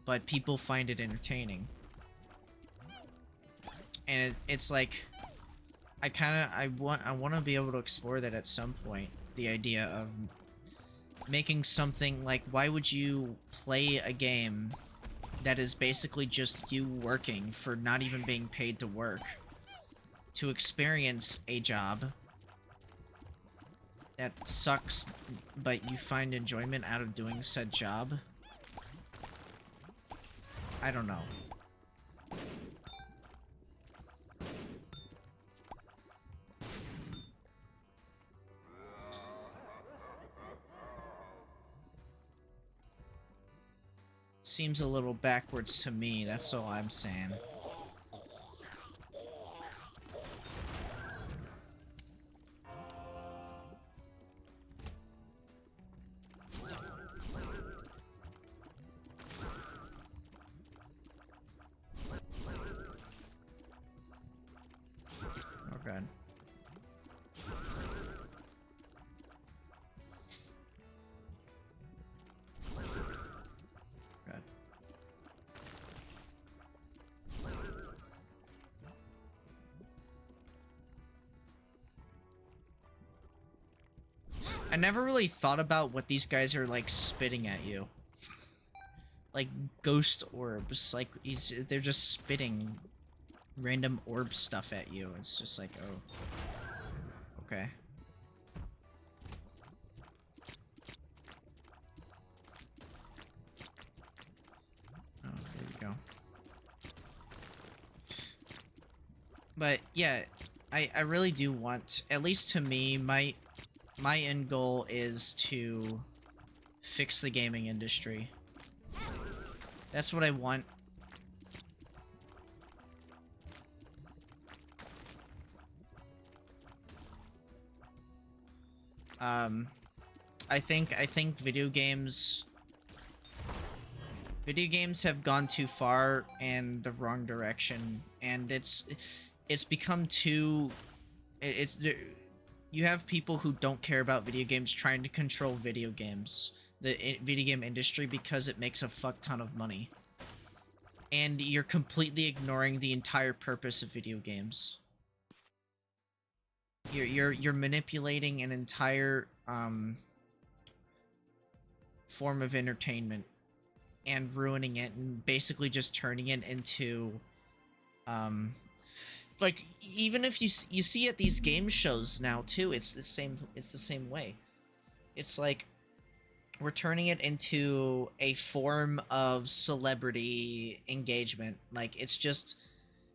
but people find it entertaining. And it's like, I want to be able to explore that at some point. The idea of making something like, why would you play a game that is basically just you working for not even being paid to work, to experience a job that sucks, but you find enjoyment out of doing said job? I don't know. Seems a little backwards to me, that's all I'm saying. Okay. Good. I never really thought about what these guys are like spitting at you. Like ghost orbs, like they're just spitting random orb stuff at you. It's just like, oh, okay. Oh, there we go. But yeah, I really do want, at least to me, my end goal is to fix the gaming industry. That's what I want. I think video games have gone too far in the wrong direction, and it's become too, you have people who don't care about video games trying to control video games, the video game industry, because it makes a fuck ton of money. And you're completely ignoring the entire purpose of video games. You're manipulating an entire form of entertainment and ruining it, and basically just turning it into like, even if you see at these game shows now too, it's the same way. It's like we're turning it into a form of celebrity engagement. Like, it's just,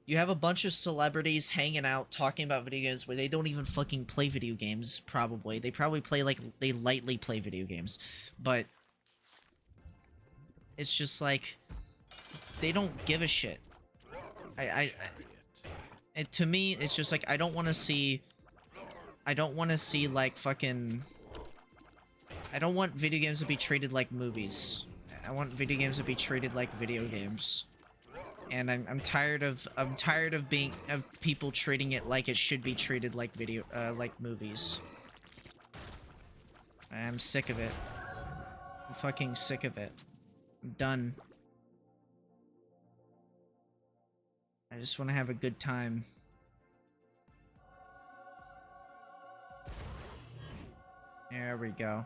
you have a bunch of celebrities hanging out talking about video games where they don't even fucking play video games, probably. They probably play, like, they lightly play video games. But it's just like, they don't give a shit. To me, it's just like, I don't want to see, like, fucking, I don't want video games to be treated like movies. I want video games to be treated like video games. And I'm tired of people treating it like it should be treated like like movies. I'm sick of it. I'm fucking sick of it. I'm done. I just want to have a good time. There we go.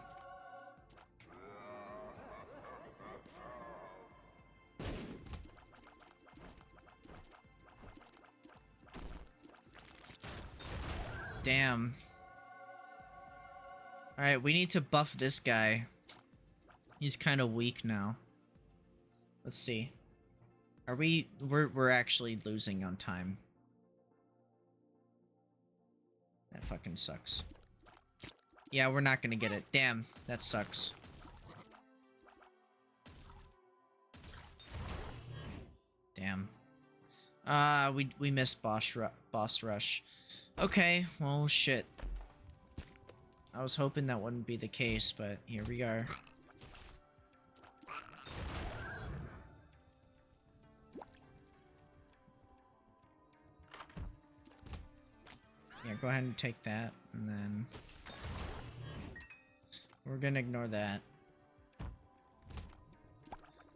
Damn. Alright, we need to buff this guy. He's kind of weak now. Let's see. Are we... We're actually losing on time. That fucking sucks. Yeah, we're not gonna get it. Damn, that sucks. Damn. We missed boss rush. Okay, well, shit. I was hoping that wouldn't be the case, but here we are. Yeah, go ahead and take that, and then... We're gonna ignore that.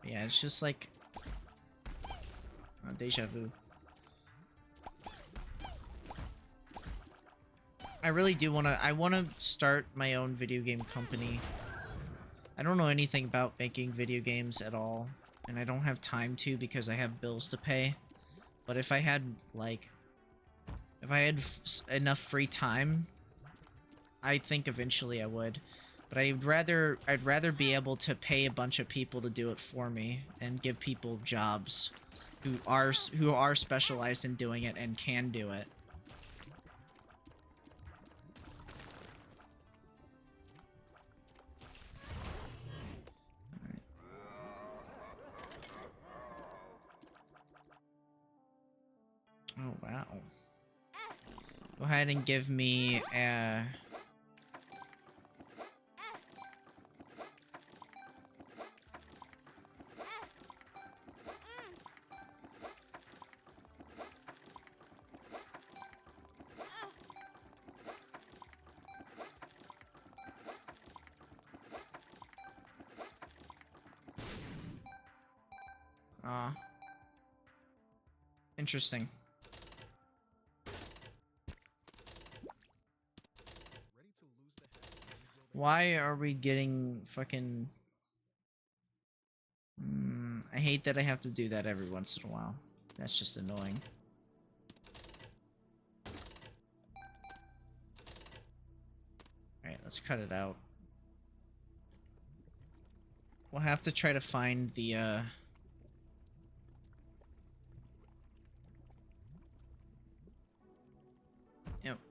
Yeah, it's just like... deja vu. I really do wanna... I wanna start my own video game company. I don't know anything about making video games at all. And I don't have time to because I have bills to pay. But if I had, like... If I had enough free time, I think eventually I would. But I'd rather be able to pay a bunch of people to do it for me and give people jobs who are specialized in doing it and can do it. Oh wow. Go ahead and give me a... Interesting. Why are we getting fucking... I hate that I have to do that every once in a while. That's just annoying. Alright, let's cut it out. We'll have to try to find the,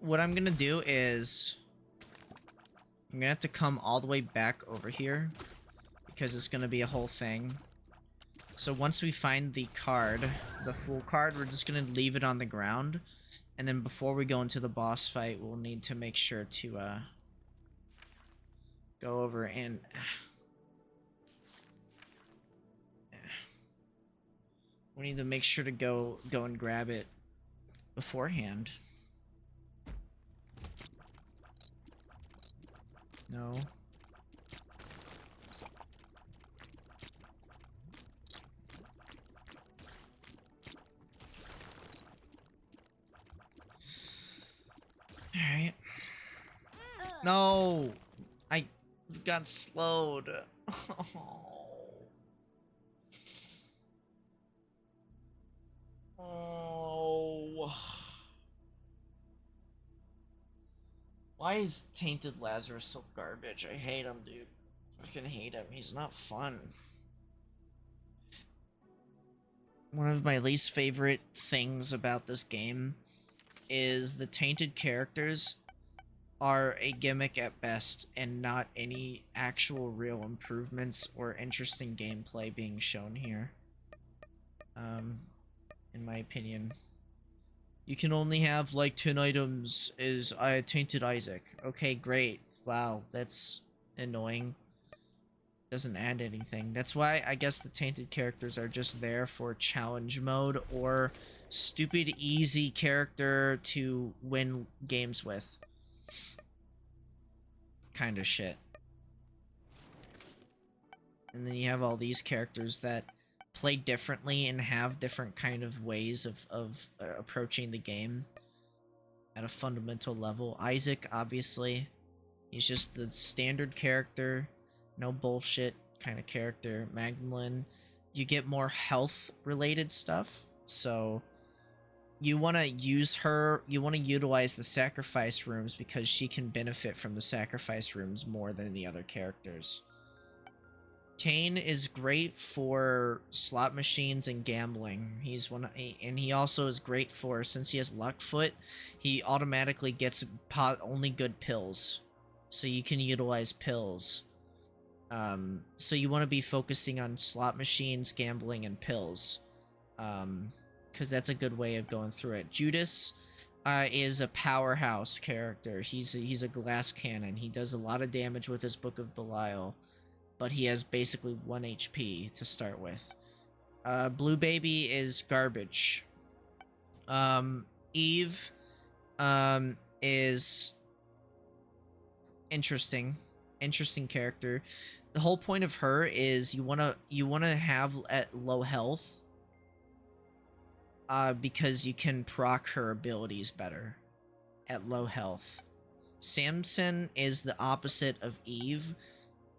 what I'm gonna do is... I'm gonna have to come all the way back over here. Because it's gonna be a whole thing. So once we find the card, the full card, we're just gonna leave it on the ground. And then before we go into the boss fight, we'll need to make sure to, go over and... We need to make sure to go and grab it beforehand. No. Alright. No! I got slowed. Oh. Why is Tainted Lazarus so garbage? I hate him, dude. Fucking hate him. He's not fun. One of my least favorite things about this game is the tainted characters are a gimmick at best and not any actual real improvements or interesting gameplay being shown here. In my opinion. You can only have like 10 items is Tainted Isaac. Okay, great. Wow, that's annoying. Doesn't add anything. That's why I guess the tainted characters are just there for challenge mode or stupid easy character to win games with. Kind of shit. And then you have all these characters that play differently and have different kind of ways of approaching the game at a fundamental level. Isaac, obviously, he's just the standard character, no bullshit kind of character. Magdalene, you get more health related stuff, so you want to use her, you want to utilize the sacrifice rooms because she can benefit from the sacrifice rooms more than the other characters. Kane is great for slot machines and gambling. And he also is great for, since he has luck foot, he automatically gets only good pills, so you can utilize pills. So you want to be focusing on slot machines, gambling, and pills, because that's a good way of going through it. Judas is a powerhouse character. He's a glass cannon. He does a lot of damage with his Book of Belial, but he has basically 1 HP to start with. Blue Baby is garbage. Eve is interesting character. The whole point of her is you want to have at low health, because you can proc her abilities better at low health. Samson is the opposite of Eve,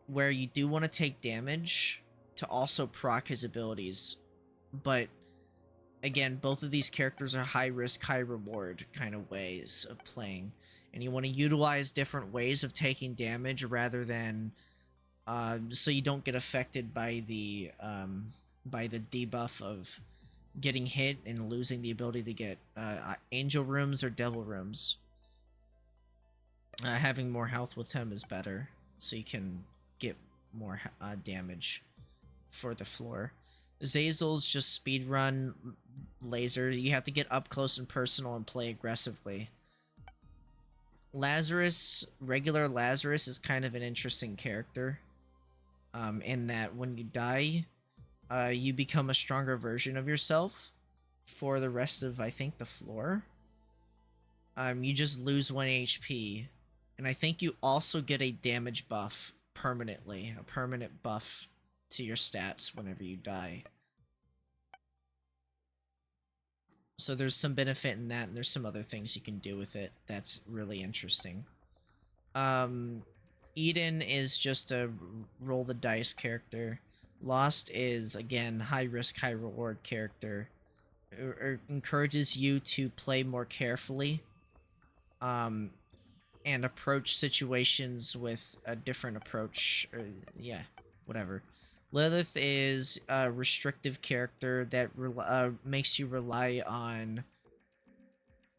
where you do want to take damage to also proc his abilities. But again, both of these characters are high risk, high reward kind of ways of playing. And you want to utilize different ways of taking damage rather than so you don't get affected by the debuff of getting hit and losing the ability to get angel rooms or devil rooms. Having more health with him is better, so you can get more damage for the floor. Zazel's just speedrun laser. You have to get up close and personal and play aggressively. Lazarus, regular Lazarus, is kind of an interesting character. In that when you die, you become a stronger version of yourself for the rest of, I think, the floor. You just lose 1 HP. And I think you also get a damage buff permanently. A permanent buff to your stats whenever you die. So there's some benefit in that, and there's some other things you can do with it that's really interesting. Eden is just a roll the dice character. Lost is, again, high risk, high reward character. It encourages you to play more carefully. And approach situations with a different approach. Yeah, whatever. Lilith is a restrictive character that makes you rely on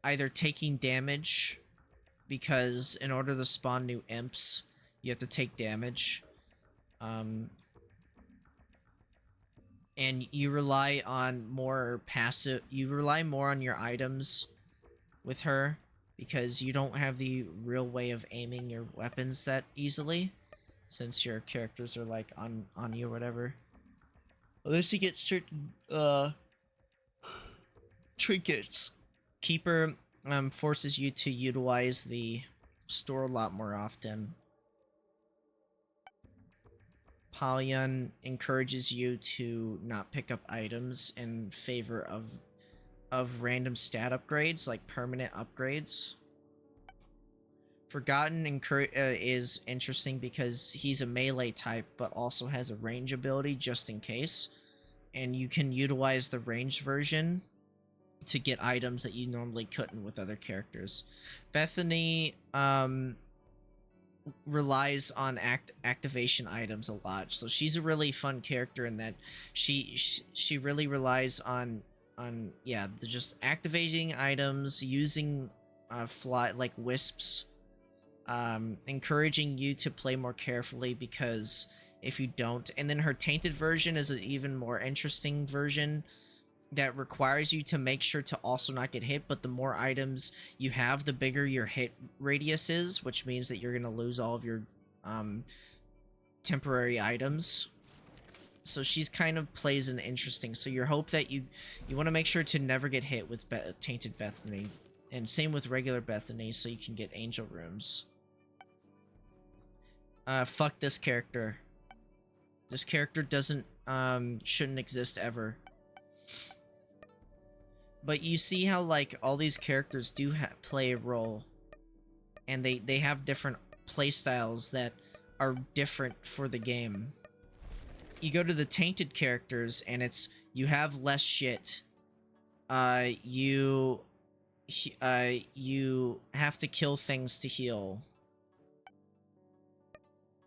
either taking damage, because in order to spawn new imps, you have to take damage. And you rely on more passive. You rely more on your items with her, because you don't have the real way of aiming your weapons that easily, since your characters are like on you or whatever. Unless you get certain trinkets. Keeper forces you to utilize the store a lot more often. Pallion encourages you to not pick up items in favor of random stat upgrades, like permanent upgrades. Forgotten is interesting because he's a melee type, but also has a range ability just in case. And you can utilize the ranged version to get items that you normally couldn't with other characters. Bethany relies on activation items a lot, so she's a really fun character in that she really relies on yeah, just activating items, using fly like wisps, encouraging you to play more carefully, because if you don't. And then her tainted version is an even more interesting version that requires you to make sure to also not get hit, but the more items you have, the bigger your hit radius is, which means that you're going to lose all of your temporary items. So she's kind of plays an interesting, so your hope that you want to make sure to never get hit with tainted Bethany, and same with regular Bethany, so you can get angel rooms. Fuck this character. This character doesn't shouldn't exist ever. But you see how, like, all these characters do play a role, and they have different play styles that are different for the game. You go to the tainted characters, and it's you have less shit. You have to kill things to heal.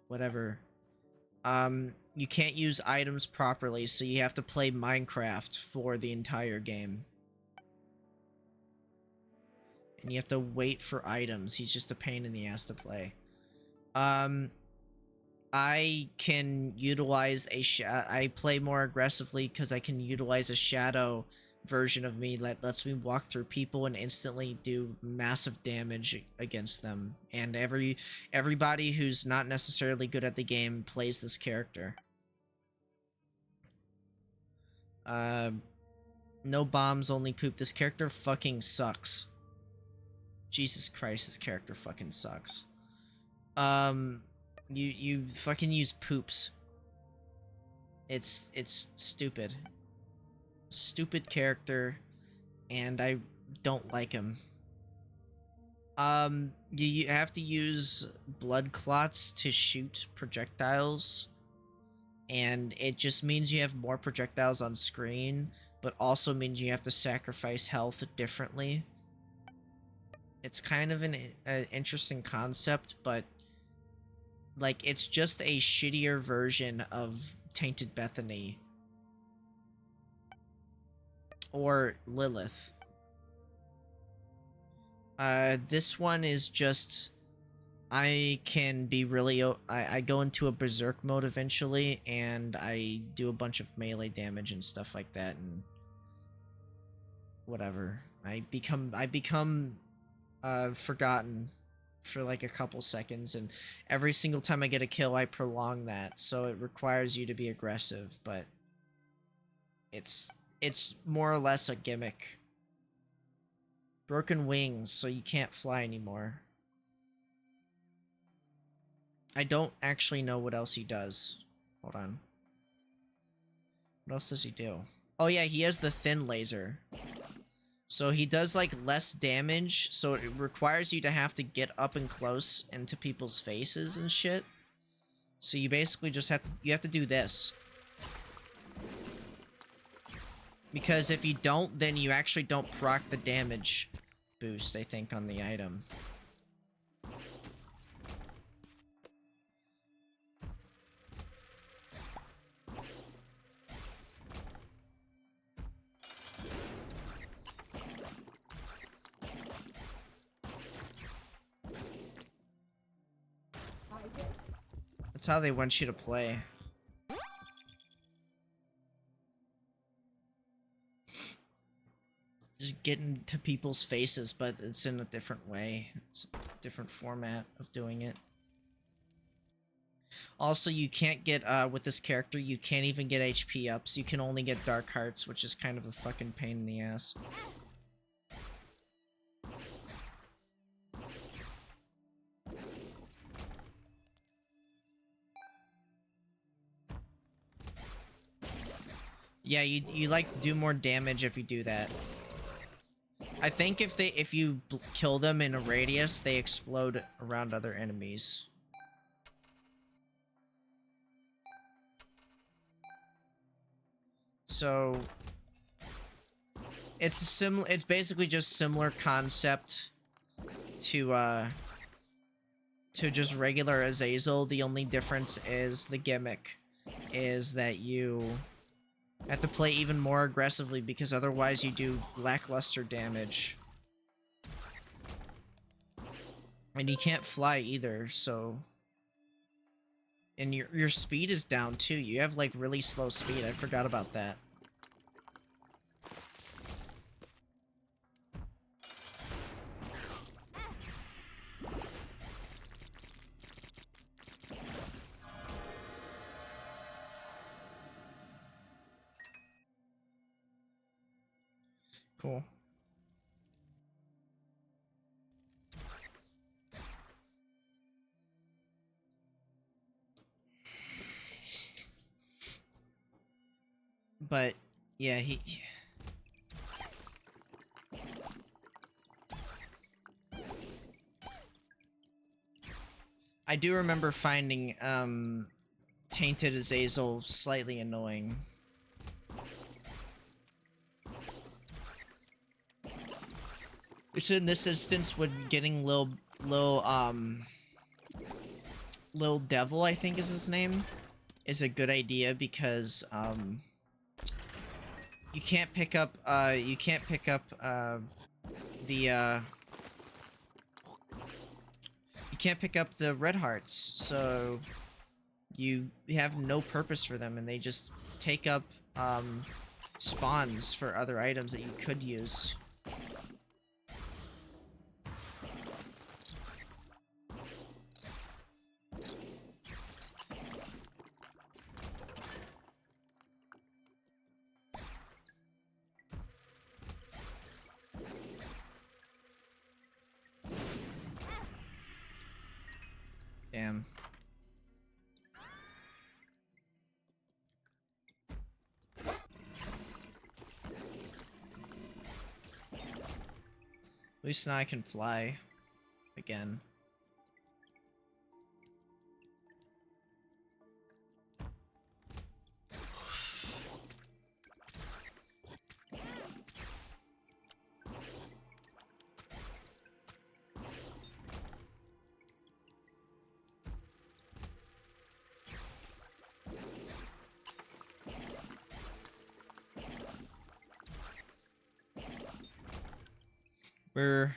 Whatever. You can't use items properly, so you have to play Minecraft for the entire game. And you have to wait for items. He's just a pain in the ass to play. I can utilize I play more aggressively because I can utilize a shadow version of me that lets me walk through people and instantly do massive damage against them. And everybody who's not necessarily good at the game plays this character. No bombs, only poop. This character fucking sucks. Jesus Christ, this character fucking sucks. You fucking use poops. It's stupid. Stupid character, and I don't like him. You have to use blood clots to shoot projectiles, and it just means you have more projectiles on screen, but also means you have to sacrifice health differently. It's kind of an interesting concept, but like it's just a shittier version of Tainted Bethany or Lilith. This one is just I can be really I go into a berserk mode eventually, and I do a bunch of melee damage and stuff like that, and whatever. I become forgotten for like a couple seconds, and every single time I get a kill I prolong that, so it requires you to be aggressive, but it's more or less a gimmick. Broken wings, so you can't fly anymore. I don't actually know what else he does. Hold on. What else does he do? Oh yeah, he has the thin laser. So he does like less damage, so it requires you to have to get up and close into people's faces and shit. So you basically just have to do this. Because if you don't, then you actually don't proc the damage boost, I think, on the item. That's how they want you to play. Just get into people's faces, but it's in a different way. It's a different format of doing it. Also, you can't get, with this character, you can't even get HP ups. You can only get Dark Hearts, which is kind of a fucking pain in the ass. Yeah, you like do more damage if you do that. I think if you kill them in a radius, they explode around other enemies. So it's basically just similar concept to just regular Azazel. The only difference is the gimmick is that you have to play even more aggressively, because otherwise you do lackluster damage. And you can't fly either, so... And your speed is down too. You have like really slow speed. I forgot about that. Cool. But yeah, I do remember finding Tainted Azazel slightly annoying. Which in this instance would getting Lil Devil, I think is his name. is a good idea because you can't pick up the you can't pick up the red hearts, so you have no purpose for them, and they just take up spawns for other items that you could use. Damn. At least now I can fly again. We're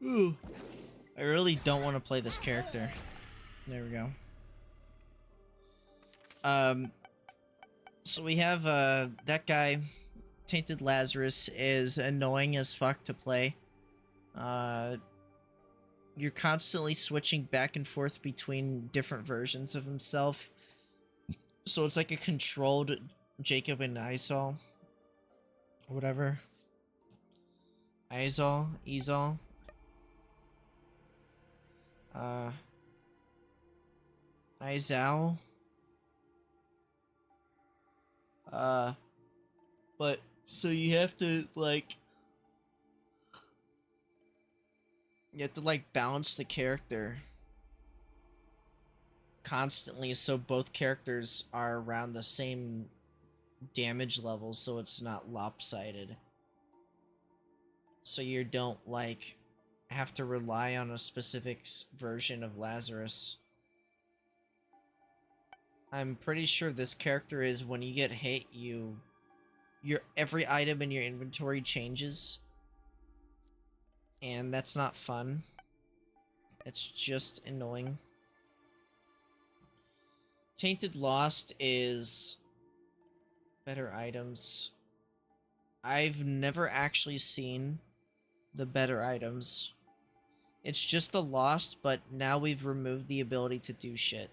Ooh. I really don't want to play this character. There we go. So we have that guy, Tainted Lazarus, is annoying as fuck to play. You're constantly switching back and forth between different versions of himself. So it's like a controlled Jacob and Isol. Whatever. Isol. Izal. But so you have to like balance the character constantly so both characters are around the same damage level, so it's not lopsided. So you don't like have to rely on a specific version of Lazarus. I'm pretty sure this character is when you get hit, your every item in your inventory changes. And that's not fun. It's just annoying. Tainted Lost is better items. I've never actually seen the better items. It's just the Lost, but now we've removed the ability to do shit.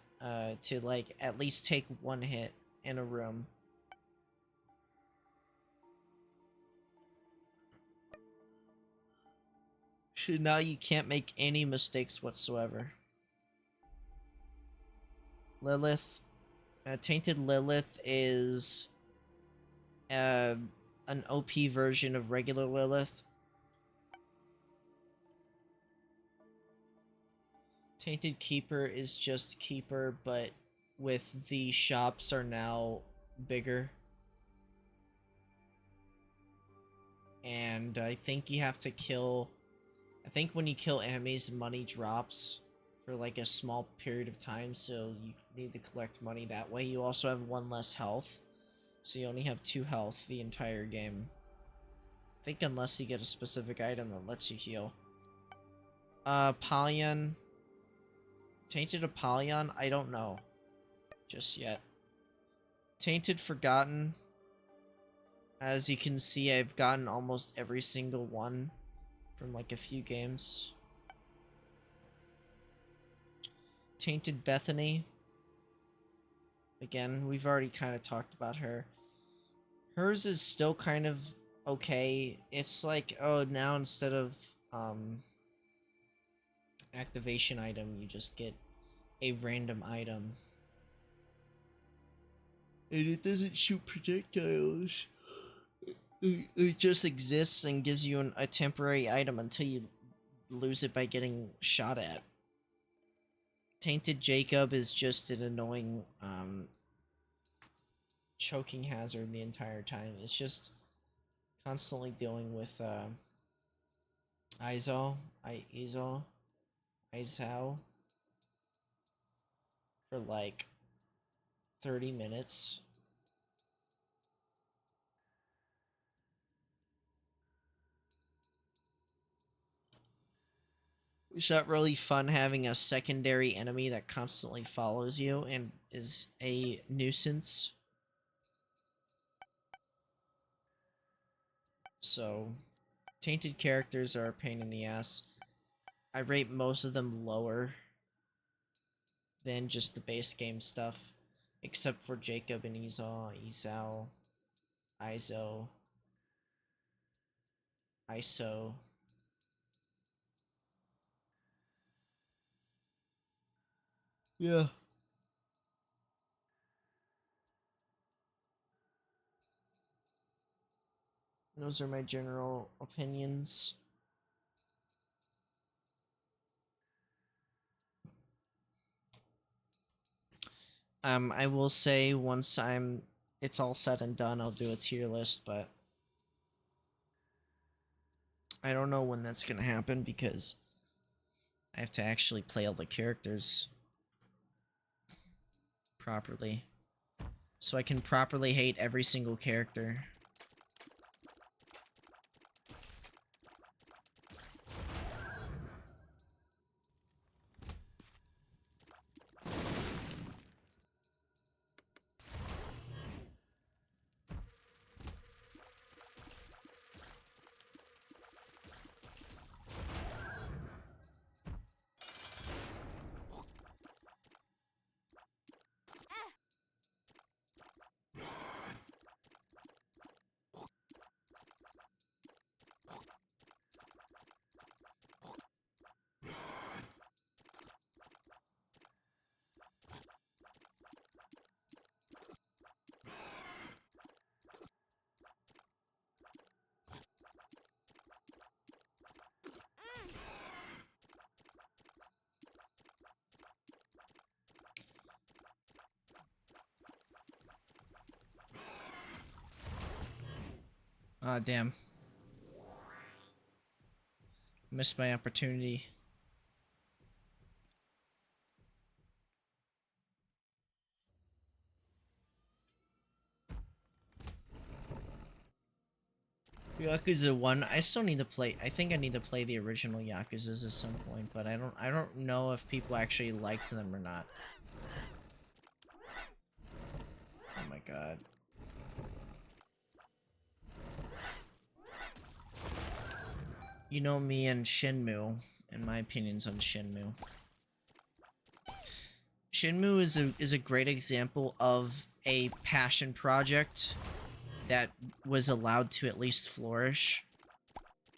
To like at least take one hit in a room. So now you can't make any mistakes whatsoever. Lilith. Tainted Lilith is an OP version of regular Lilith. Tainted Keeper is just Keeper, but with the shops are now bigger. And I think you have to kill... I think when you kill enemies, money drops for like a small period of time, so you need to collect money that way. You also have one less health, so you only have 2 health the entire game. I think unless you get a specific item that lets you heal. Pallion... Tainted Apollyon? I don't know. Just yet. Tainted Forgotten. As you can see, I've gotten almost every single one from like a few games. Tainted Bethany. Again, we've already kind of talked about her. Hers is still kind of okay. It's like, oh, now instead of activation item, you just get a random item. And it doesn't shoot projectiles. It just exists and gives you a temporary item until you lose it by getting shot at. Tainted Jacob is just an annoying choking hazard the entire time. It's just constantly dealing with Izo for like 30 minutes. It's not really fun having a secondary enemy that constantly follows you and is a nuisance. So, tainted characters are a pain in the ass. I rate most of them lower than just the base game stuff, except for Jacob and Izo, ISO. Yeah. Those are my general opinions. I will say once it's all said and done, I'll do a tier list, but I don't know when that's gonna happen because I have to actually play all the characters properly. So I can properly hate every single character. Ah, damn. Missed my opportunity. Yakuza 1, I still need to play. I think I need to play the original Yakuzas at some point, but I don't know if people actually liked them or not. Oh my god. You know me and Shenmue, and my opinions on Shenmue. Shenmue is a great example of a passion project that was allowed to at least flourish,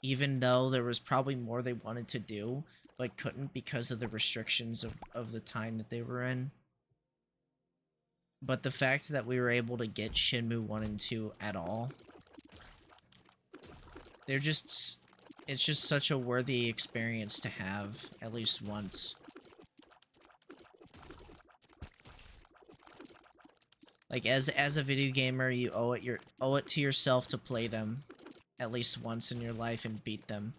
even though there was probably more they wanted to do, but couldn't because of the restrictions of the time that they were in. But the fact that we were able to get Shenmue 1 and 2 at all, it's just such a worthy experience to have at least once. Like as a video gamer, you owe it to yourself to play them at least once in your life and beat them.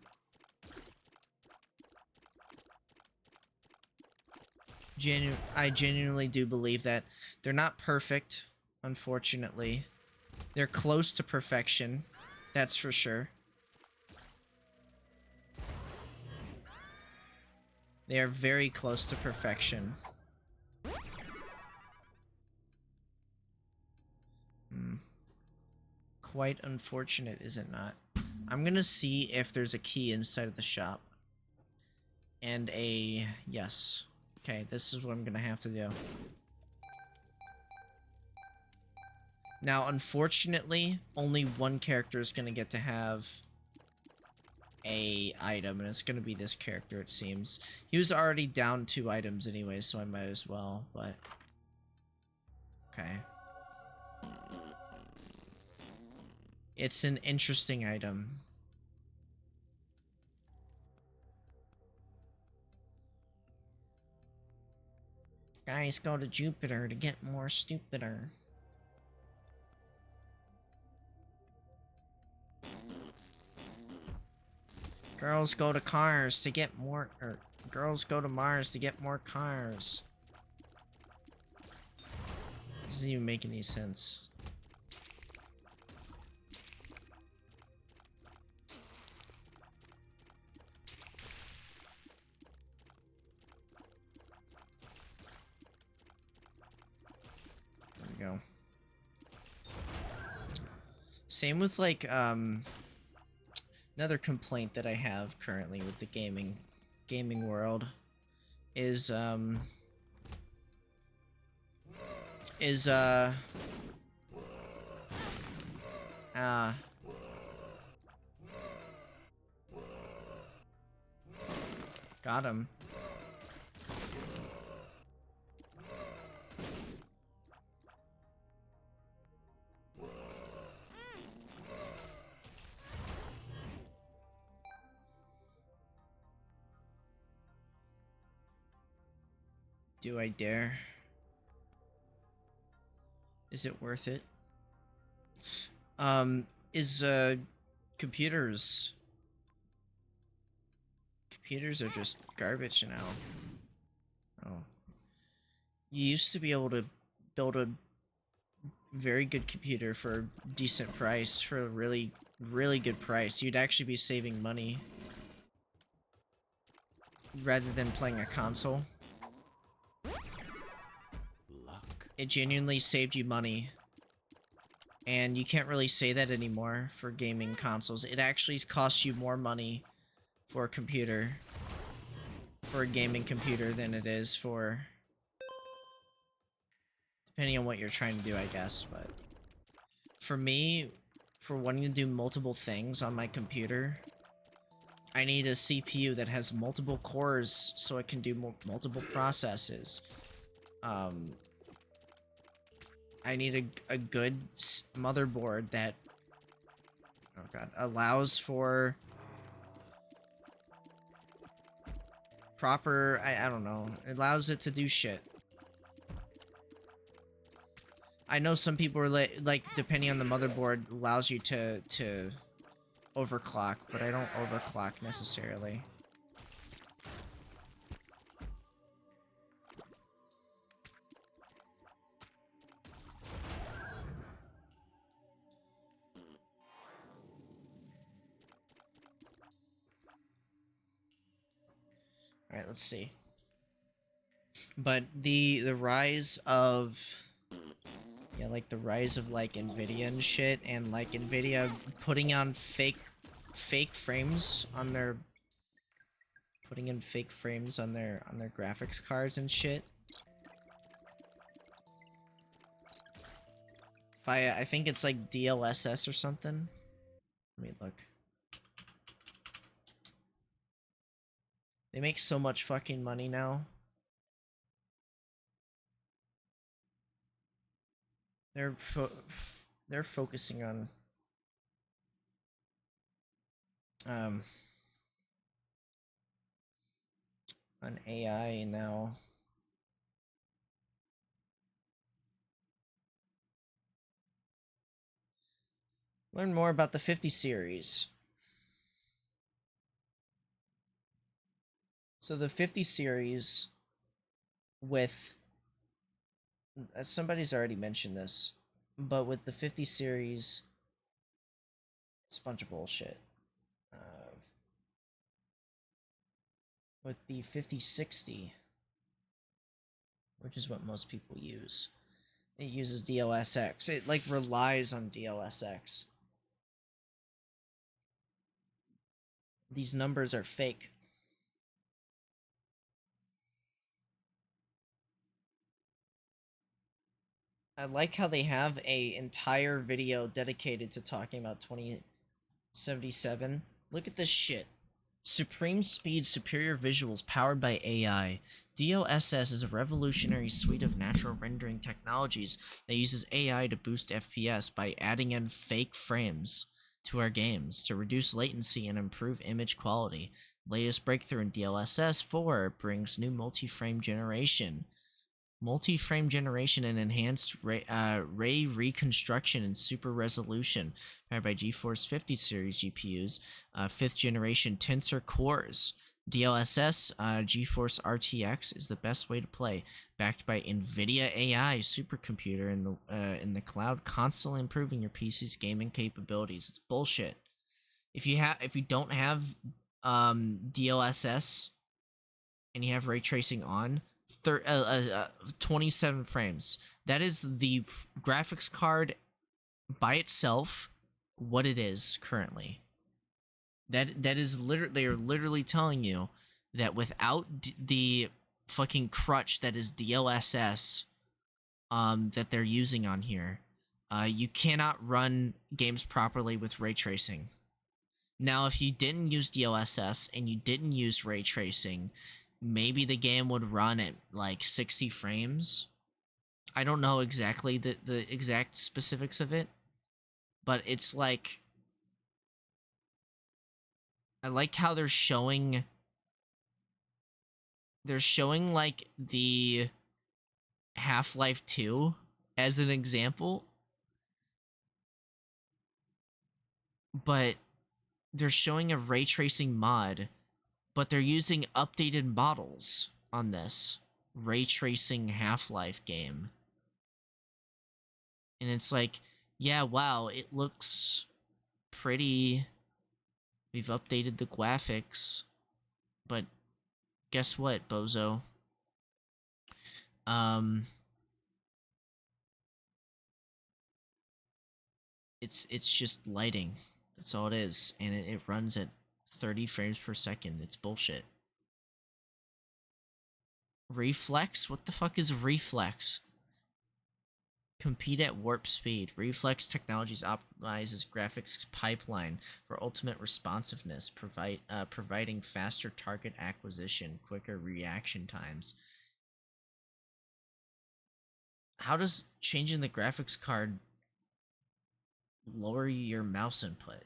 I genuinely do believe that they're not perfect, unfortunately. They're close to perfection, that's for sure. They are very close to perfection. Quite unfortunate, is it not? I'm gonna see if there's a key inside of the shop. And a... yes. Okay, this is what I'm gonna have to do. Now, unfortunately, only one character is gonna get to have a item, and it's gonna be this character, it seems. He was already down 2 items anyway, so I might as well, but... okay. It's an interesting item. Guys go to Jupiter to get more stupider. Girls go to cars to get more, or girls go to Mars to get more cars. Doesn't even make any sense. There we go. Same with like another complaint that I have currently with the gaming world is got him. Do I dare? Is it worth it? Is computers are just garbage now. Oh. You used to be able to build a very good computer for a decent price, for a really good price. You'd actually be saving money rather than playing a console. It genuinely saved you money. And you can't really say that anymore for gaming consoles. It actually costs you more money for a computer, for a gaming computer, than it is for, depending on what you're trying to do, I guess. But for me, for wanting to do multiple things on my computer, I need a CPU that has multiple cores so it can do multiple processes. I need a good motherboard that, oh god, allows for proper, I don't know, it allows it to do shit. I know some people are like, depending on the motherboard, allows you to overclock, but I don't overclock necessarily. Alright, let's see. But the rise of, yeah, like the rise of like Nvidia and shit, and like Nvidia putting on fake frames on their, putting in fake frames on their graphics cards and shit. By I think it's like DLSS or something. Let me look. They make so much fucking money now. They're focusing on AI now. Learn more about the 50 series. So the 50 series with, somebody's already mentioned this, but with the 50 series, it's a bunch of bullshit. With the 5060, which is what most people use, it uses DLSX. It like relies on DLSX. These numbers are fake. I like how they have a entire video dedicated to talking about 2077. Look at this shit. Supreme speed, superior visuals, powered by AI. DLSS is a revolutionary suite of natural rendering technologies that uses AI to boost FPS by adding in fake frames to our games to reduce latency and improve image quality. Latest breakthrough in DLSS 4 brings new multi-frame generation and enhanced ray reconstruction and super resolution, powered by GeForce 50 series GPUs, 5th generation tensor cores. DLSS GeForce RTX is the best way to play, backed by NVIDIA AI supercomputer in the cloud, constantly improving your PC's gaming capabilities. It's bullshit. If you don't have DLSS and you have ray tracing on, 27 frames. That is the graphics card by itself, what it is currently. That is literally, they are literally telling you that without the fucking crutch that is DLSS, that they're using on here, you cannot run games properly with ray tracing. Now, if you didn't use DLSS and you didn't use ray tracing, maybe the game would run at like 60 frames. I don't know exactly the exact specifics of it, but it's like, I like how they're showing like the Half-Life 2 as an example, but they're showing a ray tracing mod, but they're using updated models on this ray tracing Half-Life game. And it's like, yeah, wow, it looks pretty. We've updated the graphics, but guess what, bozo? Um, it's just lighting. That's all it is, and it runs at 30 frames per second. It's bullshit. Reflex? What the fuck is reflex? Compete at warp speed. Reflex Technologies optimizes graphics pipeline for ultimate responsiveness, providing faster target acquisition, quicker reaction times. How does changing the graphics card lower your mouse input?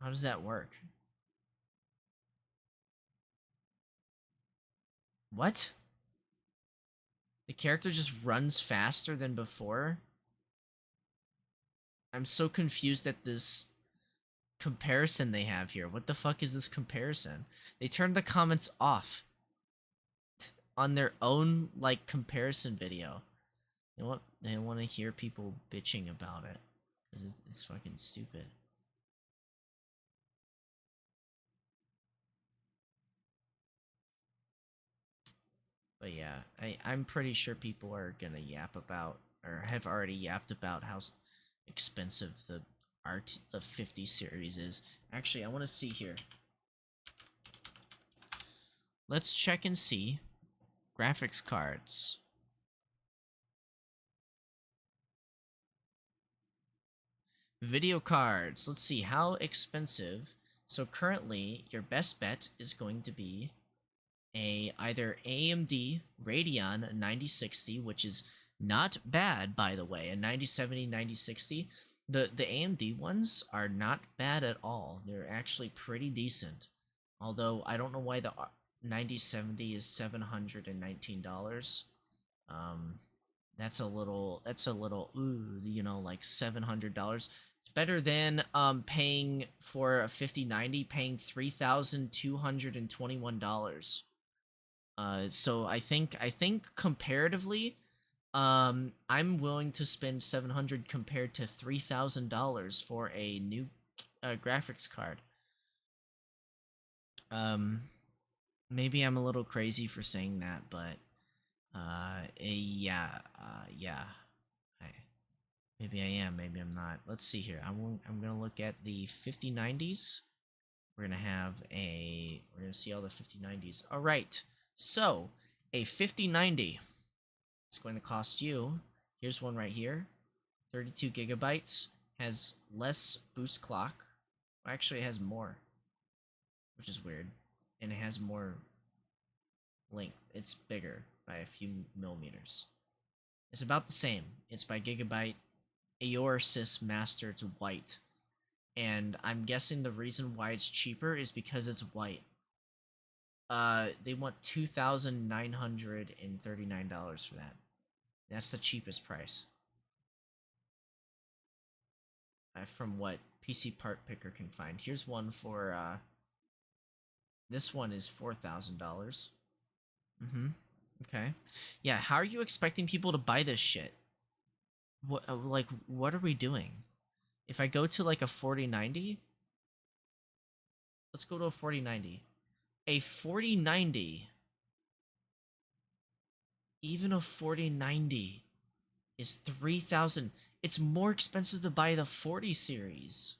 How does that work? What? The character just runs faster than before? I'm so confused at this comparison they have here. What the fuck is this comparison? They turned the comments off on their own like comparison video. They want to hear people bitching about it because it's fucking stupid. But yeah, I'm pretty sure people are gonna yap about, or have already yapped about, how expensive the 50 series is. Actually, I want to see here. Let's check and see graphics cards. Video cards. Let's see how expensive. So currently, your best bet is going to be either AMD Radeon 9060, which is not bad, by the way. A 9070, 9060. The AMD ones are not bad at all. They're actually pretty decent. Although I don't know why the 9070 is $719. That's a little ooh, you know, like $700. It's better than paying for a 5090, paying $3,221. So I think comparatively, I'm willing to spend 700 compared to $3,000 for a new graphics card. Maybe I'm a little crazy for saying that, but yeah, maybe I am, maybe I'm not. Let's see here. I'm gonna look at the 5090s. We're gonna see all the 5090s. All right. So, a 5090 is going to cost you, here's one right here, 32 gigabytes, has less boost clock, Well, actually, it has more, which is weird, and it has more length. It's bigger by a few millimeters. It's about the same. It's by Gigabyte. Aorsis Master. It's white, and I'm guessing the reason why it's cheaper is because it's white. They want $2,939 for that. That's the cheapest price. From what PC Part Picker can find. Here's one for this one is $4,000. Mm-hmm. Okay. Yeah, how are you expecting people to buy this shit? What like what are we doing? If I go to like a 4090, let's go to a 4090. A 4090, even a 4090 is 3,000. It's more expensive to buy the 40 series.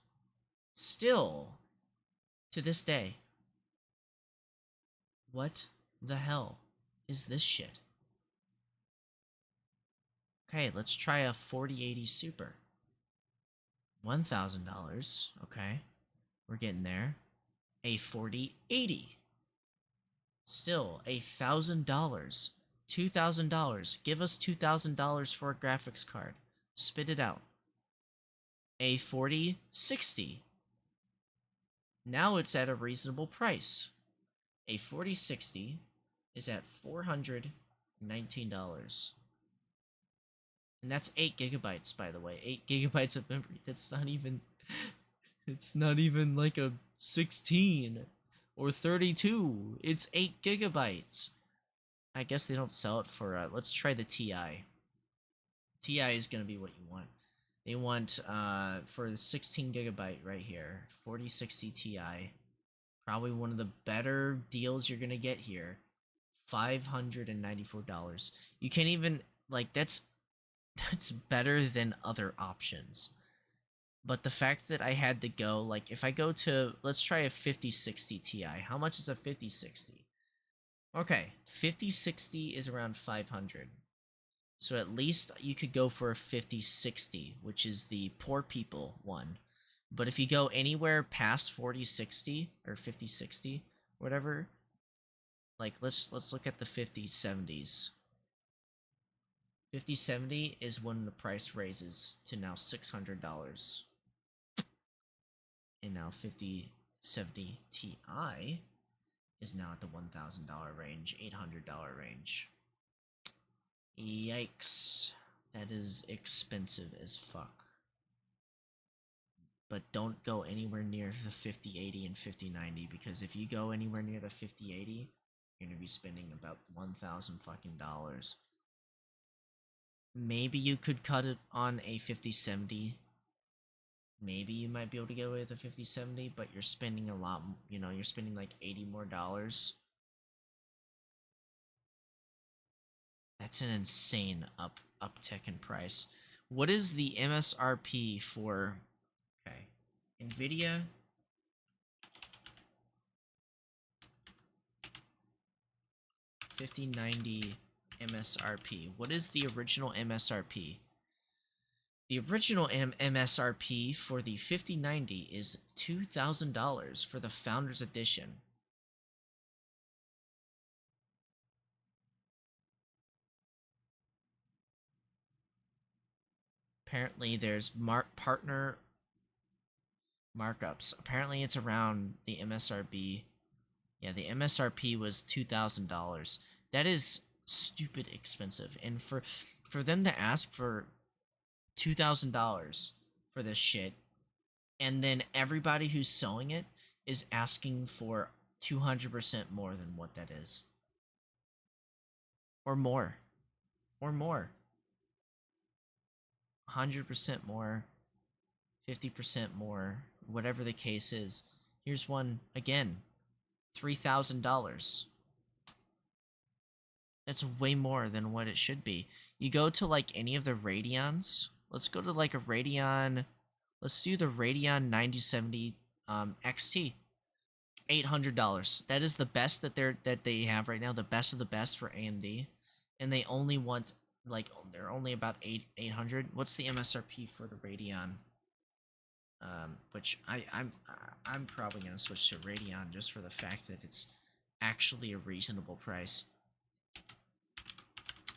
Still, to this day. What the hell is this shit? Okay, let's try a 4080 Super. $1,000. Okay, we're getting there. A 4080. Still $1,000. $2,000. Give us $2,000 for a graphics card. Spit it out. A 4060. Now it's at a reasonable price. A 4060 is at $419. And that's 8 gigabytes, by the way. 8 gigabytes of memory. That's not even... It's not even like a 16 or 32. It's 8 gigabytes. I guess they don't sell it for... let's try the TI. TI is going to be what you want. They want, for the 16 gigabyte right here, 4060 Ti. Probably one of the better deals you're going to get here. $594. You can't even... Like, that's better than other options. But the fact that I had to go, like, if I go to, let's try a 5060 Ti. How much is a 5060? Okay, 5060 is around 500. So at least you could go for a 5060, which is the poor people one. But if you go anywhere past 4060 or 5060, whatever, like let's look at the 5070s. 5070 is when the price raises to now $600. And now 5070 Ti is now at the $1,000 range, $800 range. Yikes. That is expensive as fuck. But don't go anywhere near the 5080 and 5090, because if you go anywhere near the 5080, you're gonna be spending about $1,000 fucking dollars. Maybe you could cut it on a 5070. Maybe you might be able to get away with a 5070, but you're spending a lot, you know, you're spending like $80 more. That's an insane uptick in price. What is the MSRP for, okay, Nvidia 5090 MSRP? What is the original MSRP? The original MSRP for the 5090 is $2,000 for the Founders Edition. Apparently, there's partner markups. Apparently, it's around the MSRP. Yeah, the MSRP was $2,000. That is stupid expensive, and for them to ask for $2,000 for this shit, and then everybody who's selling it is asking for 200% more than what that is, or more, or more, 100% more, 50% more, whatever the case is. Here's one again, $3,000. That's way more than what it should be. You go to like any of the Radeons. Let's go to like a Radeon. Let's do the Radeon 9070 XT. $800. That is the best that they have right now. The best of the best for AMD, and they only want like they're only about 800. What's the MSRP for the Radeon Which I'm probably gonna switch to Radeon just for the fact that it's actually a reasonable price.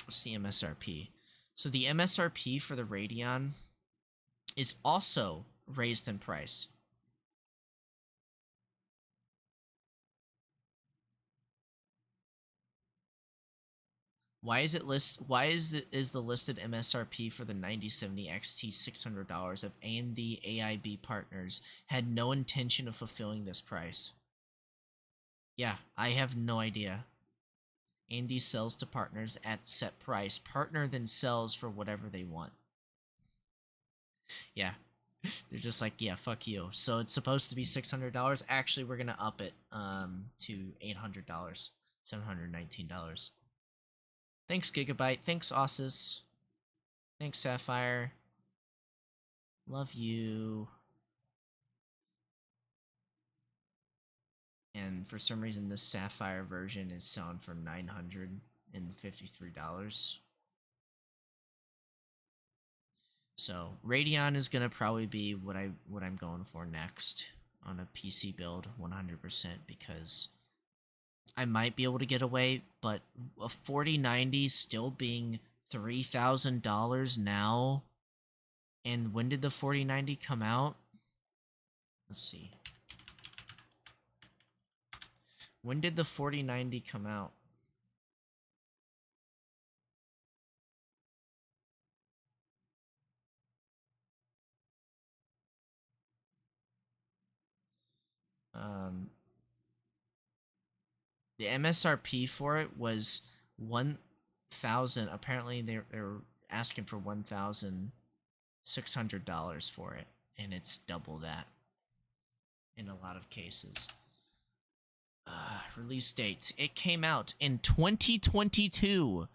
What's the MSRP? So the MSRP for the Radeon is also raised in price. Why is it is the listed MSRP for the 9070 XT $600 if AMD AIB partners had no intention of fulfilling this price? Yeah, I have no idea. AMD sells to partners at set price. Partner then sells for whatever they want. Yeah. They're just like, yeah, fuck you. So it's supposed to be $600. Actually, we're gonna up it to $800, $719. Thanks, Gigabyte. Thanks, Osus. Thanks, Sapphire. Love you. And for some reason, this Sapphire version is selling for $953. So Radeon is gonna probably be what I'm going for next on a PC build, 100%, because I might be able to get away, but a 4090 still being $3,000 now. And when did the 4090 come out? Let's see. When did the 4090 come out? Um, the MSRP for it was 1,000. Apparently, they're asking for $1,600 for it, and it's double that in a lot of cases. Release dates. It came out in 2022.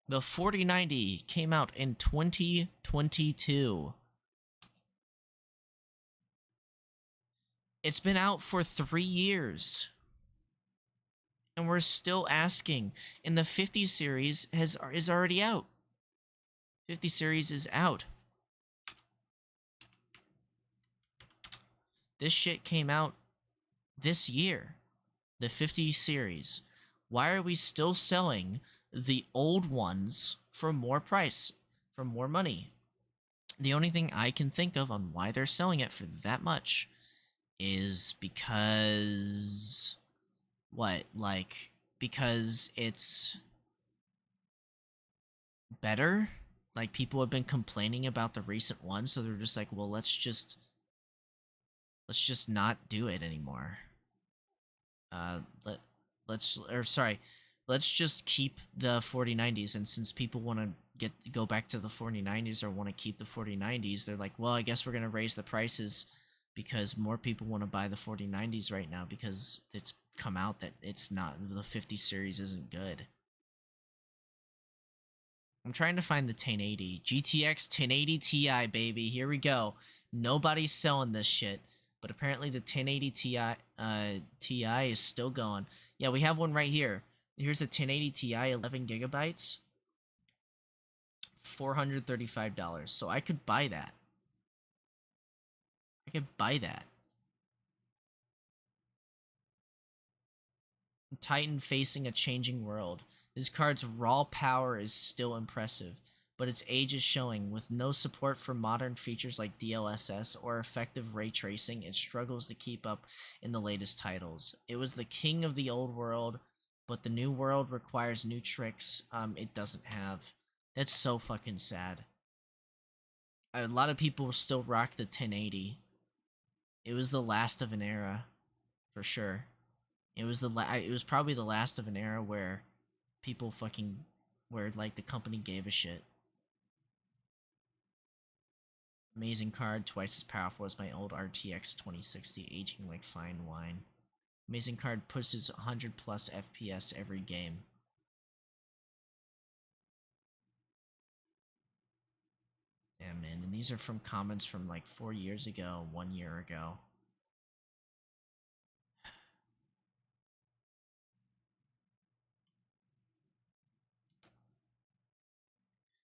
The 4090 came out in 2022. It's been out for 3 years. And we're still asking. And the 50 series is already out. 50 series is out. This shit came out this year. The 50 series. Why are we still selling the old ones for more price, for more money? The only thing I can think of on why they're selling it for that much is because what? Like because it's better? Like people have been complaining about the recent one, so they're just like, "Well, let's just not do it anymore." Uh let let's or sorry, let's just keep the 4090s, and since people want to go back to the 4090s or want to keep the 4090s, they're like, well, I guess we're going to raise the prices because more people want to buy the 4090s right now because it's come out that it's not, the 50 series isn't good. I'm trying to find the 1080 GTX 1080 Ti, baby. Here we go. Nobody's selling this shit, but apparently the 1080 Ti is still going. Yeah, we have one right here. Here's a 1080 Ti, 11 gigabytes, $435. So I could buy that. I could buy that. Titan facing a changing world. This card's raw power is still impressive, but its age is showing. With no support for modern features like DLSS or effective ray tracing, it struggles to keep up in the latest titles. It was the king of the old world, but the new world requires new tricks it doesn't have. That's so fucking sad. A lot of people still rock the 1080. It was the last of an era, for sure. It was probably the last of an era where people fucking where like the company gave a shit. Amazing card, twice as powerful as my old RTX 2060, aging like fine wine. Amazing card pushes 100 plus FPS every game. Yeah, man, and these are from comments from like 4 years ago, 1 year ago.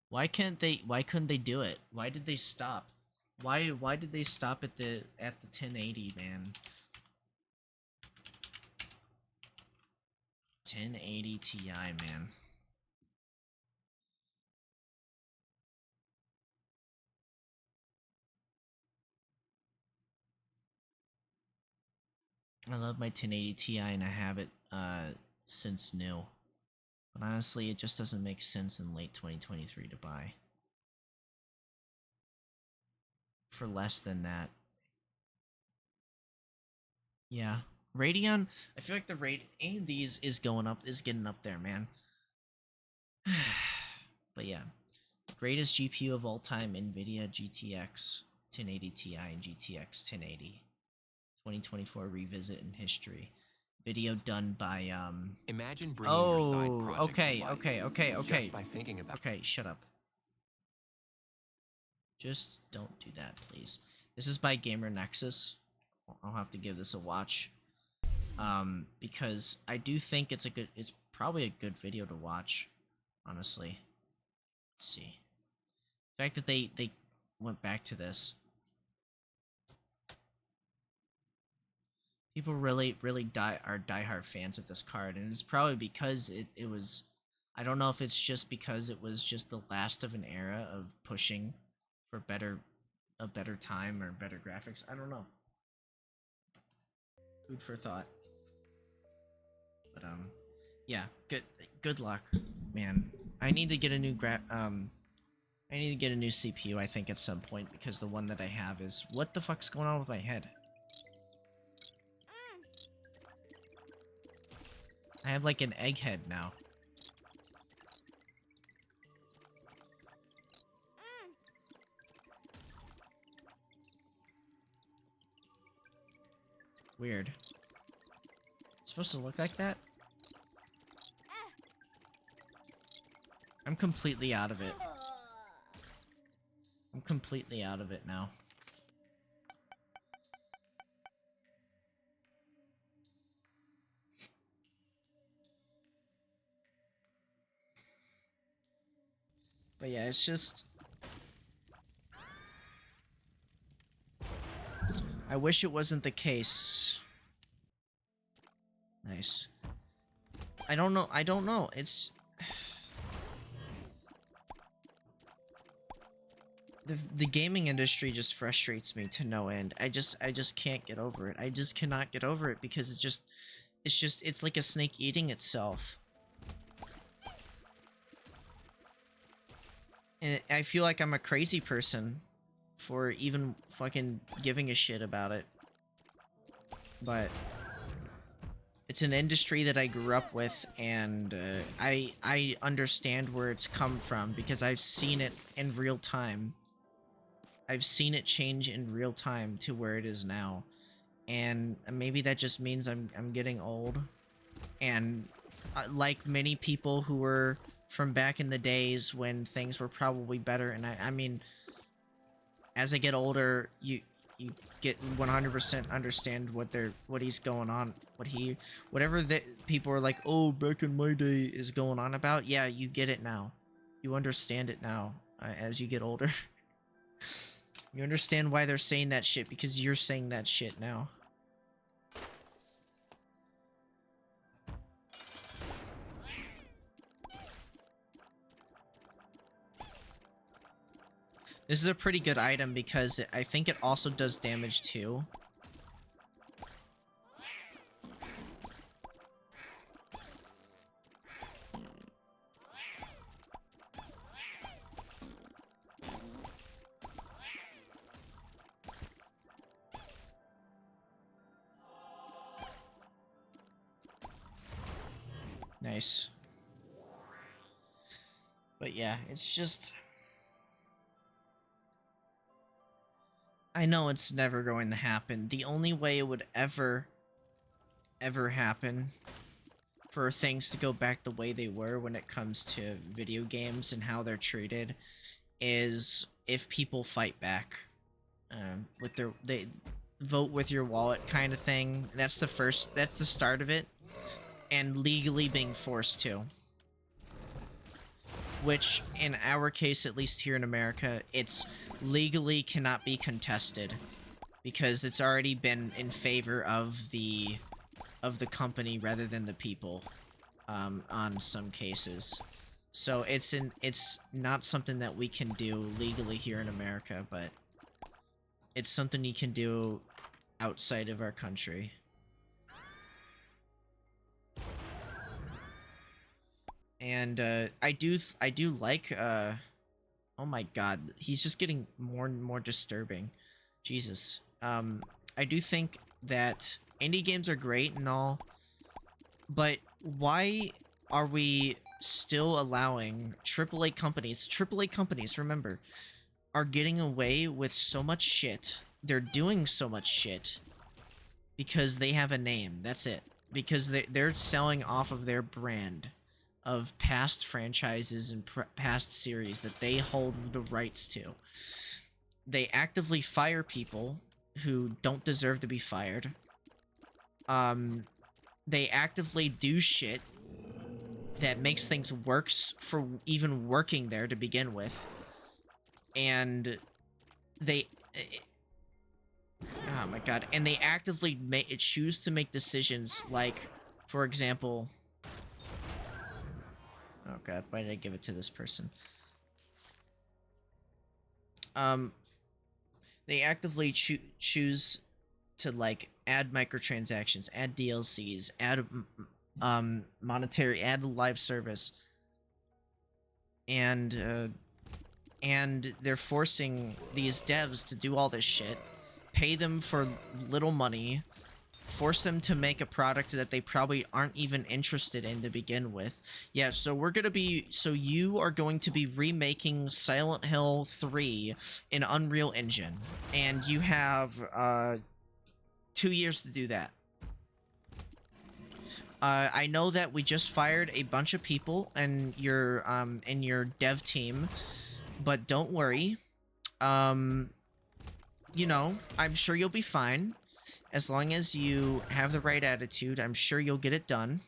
Why couldn't they do it? Why did they stop? Why did they stop at the 1080, man? 1080 Ti, man. I love my 1080 Ti and I have it since new. But honestly, it just doesn't make sense in late 2023 to buy. For less than that. Yeah. Radeon, I feel like the rate AMD's is getting up there, man. But yeah. Greatest GPU of all time, NVIDIA GTX 1080 Ti and GTX 1080. 2024 revisit in history. Video done by Imagine bringing your side project okay, to life okay. just by thinking about Okay, shut up. Just don't do that, please. This is by Gamer Nexus. I'll have to give this a watch. Because I do think it's probably a good video to watch, honestly. Let's see. The fact that they went back to this. People really are diehard fans of this card, and it's probably because it was, I don't know if it's just because it was just the last of an era of pushing for a better time or better graphics. I don't know. Food for thought. But yeah, good luck, man. I need to get a new I need to get a new CPU, I think, at some point, because the one that I have is... What the fuck's going on with my head? I have, like, an egghead now. Weird. It's supposed to look like that? I'm completely out of it. I'm completely out of it now. But yeah, it's just... I wish it wasn't the case. Nice. I don't know. It's... The gaming industry just frustrates me to no end. I just can't get over it. I just cannot get over it because it's like a snake eating itself. And I feel like I'm a crazy person for even fucking giving a shit about it. But it's an industry that I grew up with, and I understand where it's come from because I've seen it in real time. I've seen it change in real time to where it is now. And maybe that just means I'm getting old. And like many people who were from back in the days when things were probably better, and I mean, as I get older, you get 100% understand what he's going on, whatever that people are like, oh, back in my day is going on about. Yeah, you get it now. You understand it now as you get older. You understand why they're saying that shit because you're saying that shit now. This is a pretty good item because I think it also does damage too. Nice. But yeah, it's just... I know it's never going to happen. The only way it would ever happen for things to go back the way they were when it comes to video games and how they're treated is if people fight back with they vote with your wallet kind of thing. That's the start of it, and legally being forced to. which in our case, at least here in America, it's legally cannot be contested because it's already been in favor of the company rather than the people on some cases. So it's not something that we can do legally here in America, but it's something you can do outside of our country. And I do like oh my god, he's just getting more and more disturbing. Jesus. I do think that indie games are great and all, but why are we still allowing AAA companies, remember, are getting away with so much shit. They're doing so much shit because they have a name. That's it. Because they're selling off of their brand of past franchises and past series that they hold the rights to. They actively fire people who don't deserve to be fired. They actively do shit that makes things worse for even working there to begin with. And they... oh my god. And they actively choose to make decisions like, for example... oh god, why did I give it to this person? They actively choose to, like, add microtransactions, add DLCs, add monetary, add live service. And they're forcing these devs to do all this shit, pay them for little money, force them to make a product that they probably aren't even interested in to begin with. Yeah, so you are going to be remaking Silent Hill 3 in Unreal Engine, and you have 2 years to do that. I know that we just fired a bunch of people in your dev team, but don't worry. You know, I'm sure you'll be fine. As long as you have the right attitude, I'm sure you'll get it done.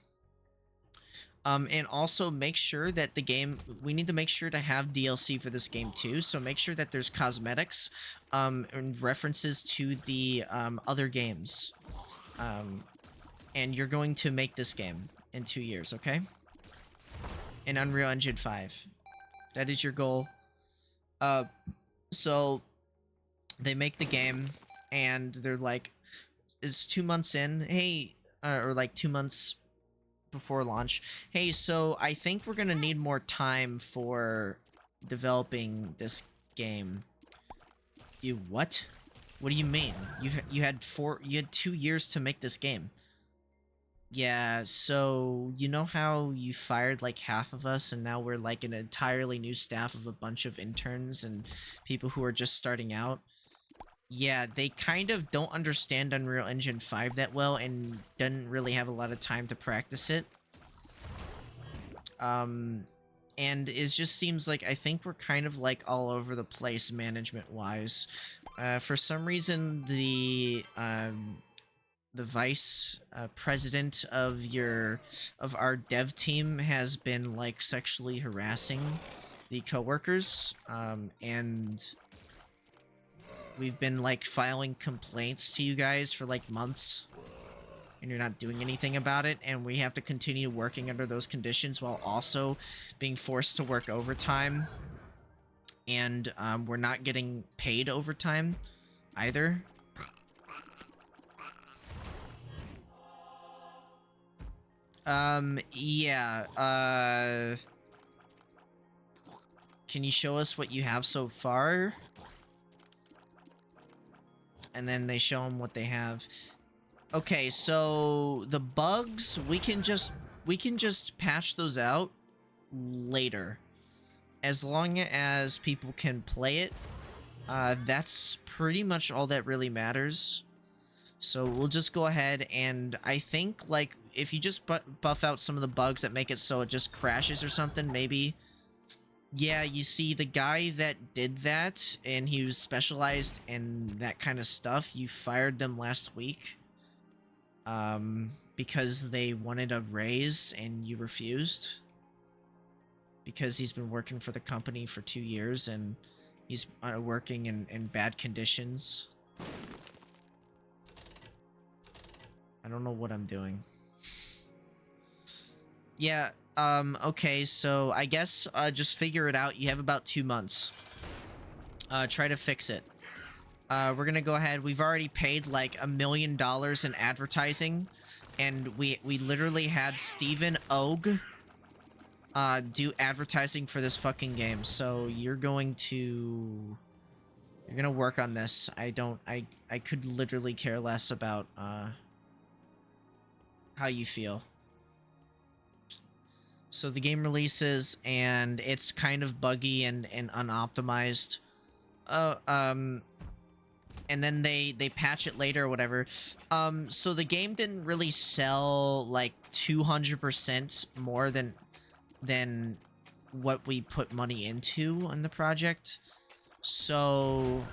And also make sure that the game... we need to make sure to have DLC for this game too, so make sure that there's cosmetics, and references to the, other games. And you're going to make this game in 2 years, okay? In Unreal Engine 5. That is your goal. So... they make the game, and they're like... it's 2 months in, hey, or like 2 months before launch. Hey, so I think we're gonna need more time for developing this game. You what? What do you mean? You had 2 years to make this game. Yeah, so you know how you fired like half of us and now we're like an entirely new staff of a bunch of interns and people who are just starting out? Yeah, they kind of don't understand Unreal Engine 5 that well and didn't really have a lot of time to practice it. And it just seems like I think we're kind of like all over the place management-wise. For some reason, the vice president of our dev team has been like sexually harassing the coworkers, and we've been like filing complaints to you guys for like months, and you're not doing anything about it, and we have to continue working under those conditions while also being forced to work overtime, and we're not getting paid overtime either. Yeah, can you show us what you have so far? And then they show them what they have. Okay, so the bugs, we can just patch those out later. As long as people can play it, that's pretty much all that really matters. So we'll just go ahead, and I think, like, if you just buff out some of the bugs that make it so it just crashes or something, maybe. Yeah, you see, the guy that did that, and he was specialized in that kind of stuff, you fired them last week. Because they wanted a raise, and you refused. because he's been working for the company for 2 years and he's working in bad conditions. I don't know what I'm doing. Yeah, okay, so I guess just figure it out. You have about 2 months. Try to fix it. We're gonna go ahead. We've already paid like $1 million in advertising, and we literally had Steven Ogg do advertising for this fucking game. So you're gonna work on this. I could literally care less about how you feel. So the game releases and it's kind of buggy and unoptimized. And then they patch it later or whatever. So the game didn't really sell like 200% more than what we put money into on the project. So,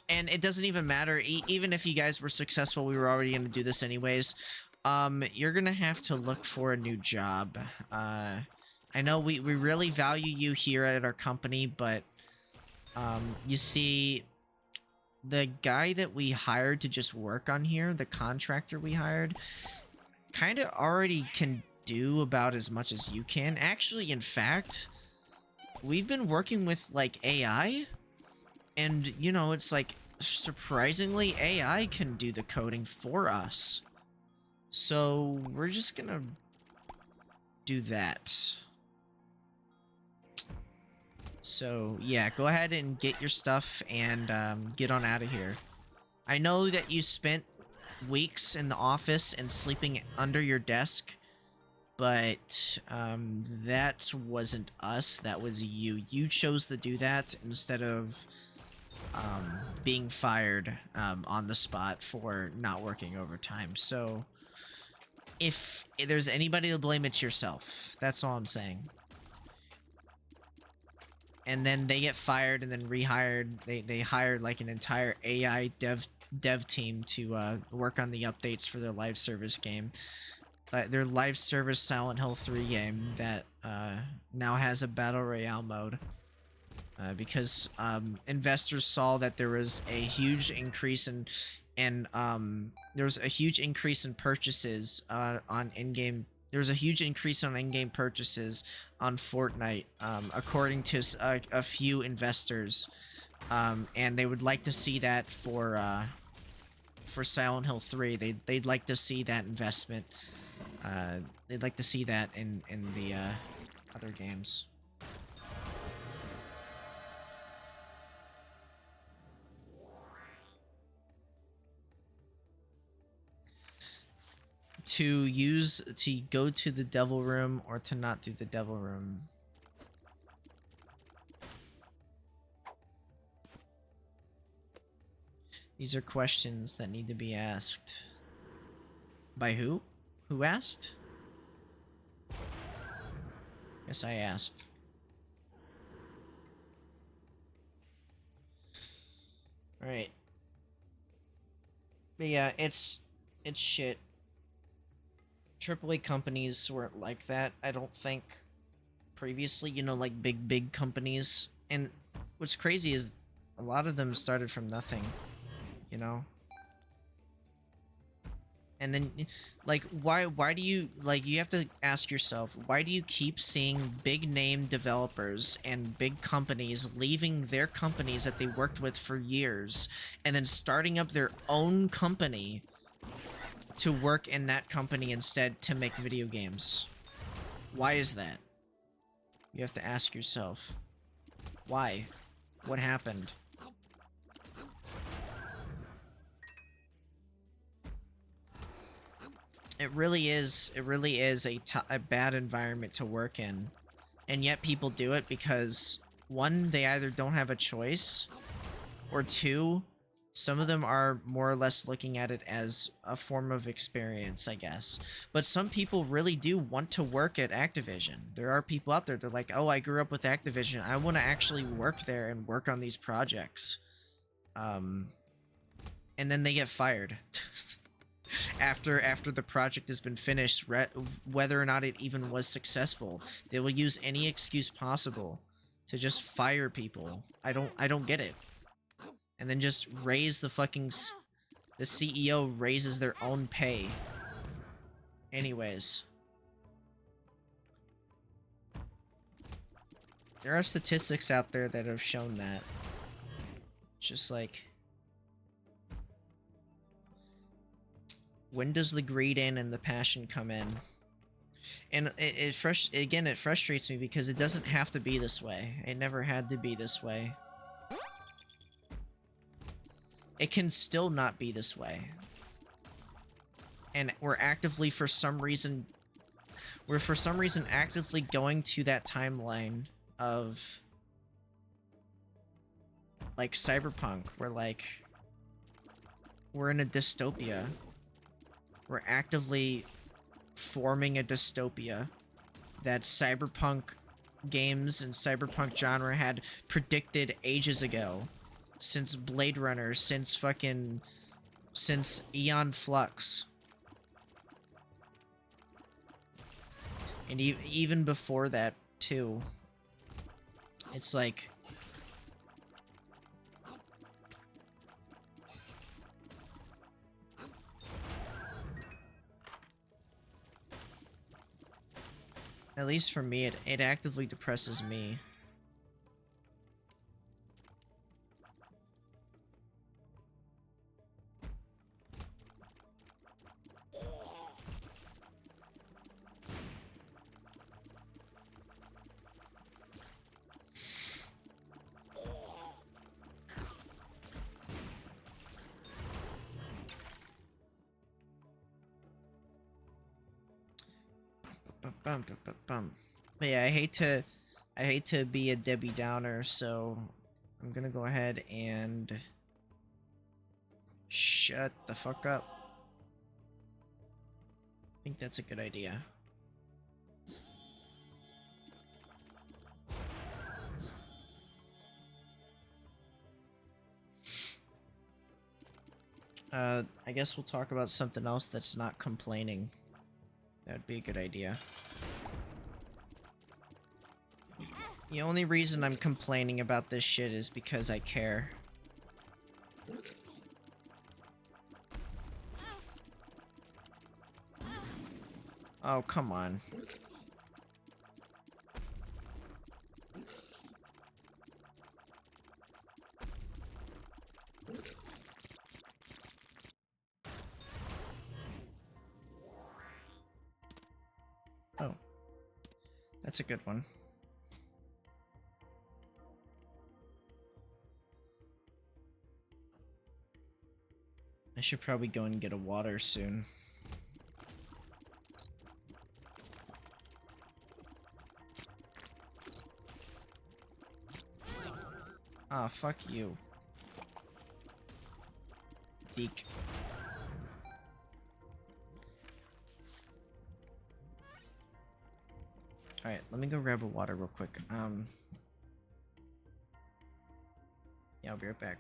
and it doesn't even matter. Even if you guys were successful, we were already going to do this anyways. You're going to have to look for a new job. I know we really value you here at our company, but you see, the guy that we hired to just work on here, the contractor we hired, kind of already can do about as much as you can. Actually, in fact, we've been working with like AI, and you know, it's like surprisingly AI can do the coding for us. So we're just gonna do that. So yeah, go ahead and get your stuff and get on out of here. I know that you spent weeks in the office and sleeping under your desk, but that wasn't us. That was you. You chose to do that instead of being fired on the spot for not working overtime. So if there's anybody to blame, it's yourself. That's all I'm saying. And then they get fired and then rehired. They hired like an entire AI dev team to work on the updates for their live service game. Their live service Silent Hill 3 game that now has a battle royale mode. Because investors saw that there was a huge increase in purchases on in-game. There was a huge increase on in-game purchases on Fortnite, according to a few investors, and they would like to see that for Silent Hill 3. They'd like to see that investment. They'd like to see that in the other games. To go to the devil room or to not do the devil room. These are questions that need to be asked. By who? Who asked? Yes, I asked. Alright. But yeah, it's shit. AAA companies weren't like that, I don't think, previously, you know, like big companies. And what's crazy is a lot of them started from nothing, you know? And then, like, why do you, like, you have to ask yourself, why do you keep seeing big name developers and big companies leaving their companies that they worked with for years and then starting up their own company to work in that company instead to make video games? Why is that? You have to ask yourself. Why? What happened? It really is a bad environment to work in. And yet people do it because, one, they either don't have a choice, or two, some of them are more or less looking at it as a form of experience, I guess. But some people really do want to work at Activision. There are people out there, they're like, oh, I grew up with Activision. I want to actually work there and work on these projects. And then they get fired. after the project has been finished, whether or not it even was successful. They will use any excuse possible to just fire people. I don't get it. And then just raise the fucking the CEO raises their own pay. Anyways, there are statistics out there that have shown that. Just like, when does the greed in and the passion come in? And it frustrates me because it doesn't have to be this way. It never had to be this way. It can still not be this way. And we're actively, for some reason actively going to that timeline of like cyberpunk, where like we're in a dystopia. We're actively forming a dystopia that cyberpunk games and cyberpunk genre had predicted ages ago. Since Blade Runner, since Eon Flux. And even before that, too. It's like, at least for me, it actively depresses me. But yeah, I hate to be a Debbie Downer, so I'm gonna go ahead and shut the fuck up. I think that's a good idea. I guess we'll talk about something else that's not complaining. That'd be a good idea. The only reason I'm complaining about this shit is because I care. Oh, come on. Oh. That's a good one. I should probably go and get a water soon. Ah, fuck you. Deek. Alright, let me go grab a water real quick. Yeah, I'll be right back.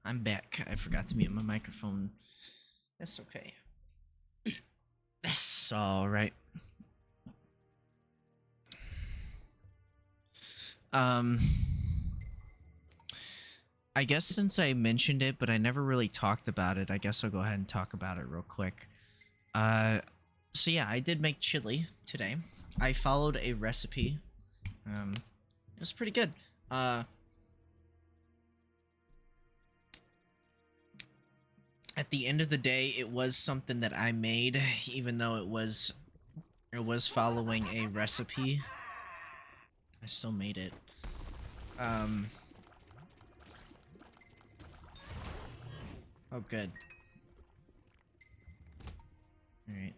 I'm back. I forgot to mute my microphone. That's okay. That's alright. I guess since I mentioned it, but I never really talked about it, I guess I'll go ahead and talk about it real quick. So yeah, I did make chili today. I followed a recipe. It was pretty good. At the end of the day, it was something that I made, even though it was following a recipe. I still made it. Oh, good. Alright.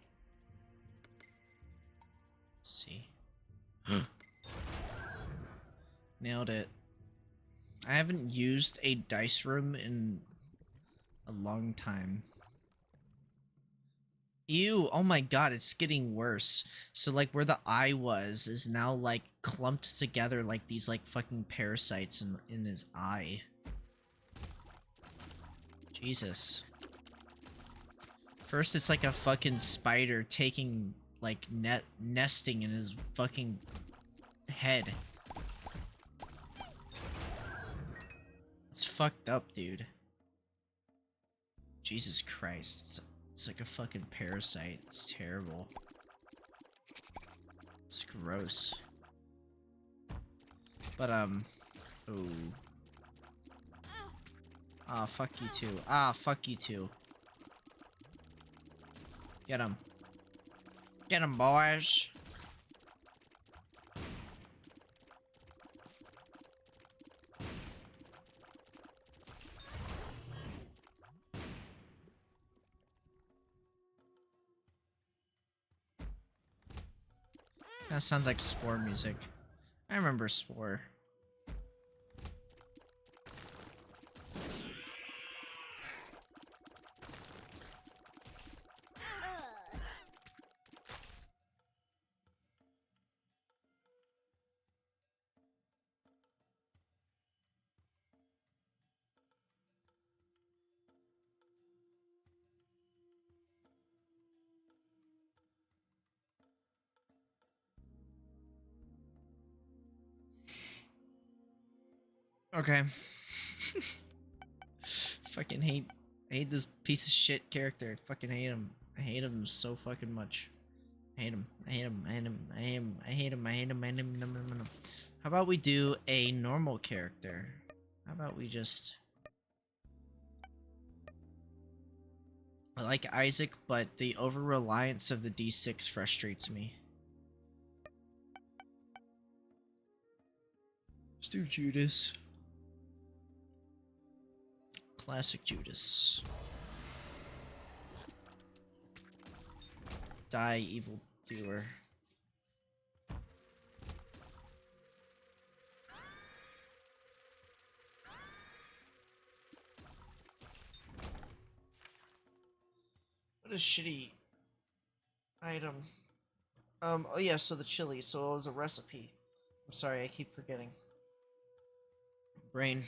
Let's see. Nailed it. I haven't used a dice room in a long time. Ew, oh my god, it's getting worse. So like where the eye was is now like clumped together like these like fucking parasites in his eye. Jesus. First it's like a fucking spider taking like nesting in his fucking head. It's fucked up, dude. Jesus Christ. It's like a fucking parasite. It's terrible. It's gross. But, oh. Ah, fuck you too. Ah, fuck you too. Get him. Get him, boys. That sounds like Spore music. I remember Spore. Okay. Fucking hate this piece of shit character. I fucking hate him. I hate him so fucking much. I hate him. I hate him. I hate him. I hate him. I hate him. I hate him. I hate him. No, no, no, no. How about we do a normal character? How about we just... I like Isaac, but the over-reliance of the D6 frustrates me. Let's do Judas. Classic Judas. Die, evil doer. What a shitty item. Oh yeah, so the chili, so it was a recipe. I'm sorry, I keep forgetting. Brain.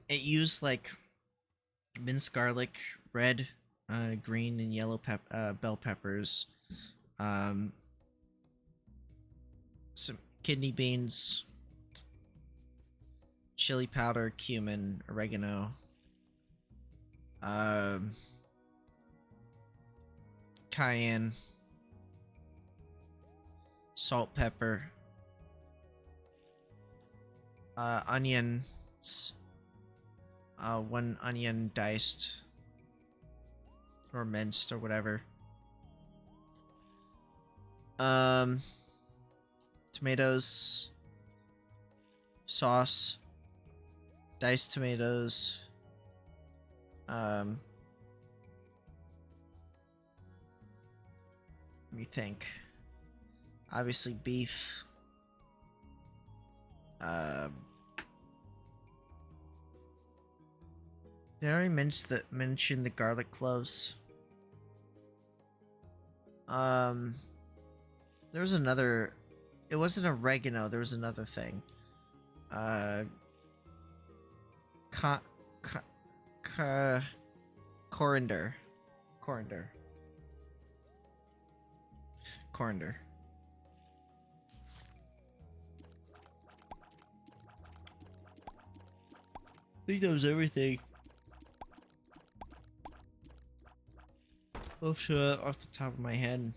It used like minced garlic, red, green, and yellow bell peppers, some kidney beans, chili powder, cumin, oregano, cayenne, salt, pepper, onions, one onion diced or minced or whatever, tomatoes, sauce, diced tomatoes, let me think. Obviously beef. Did I already mention the garlic cloves? There was another. It wasn't oregano. There was another thing. Co co co coriander. Coriander. Coriander. I think that was everything. Off the top of my head.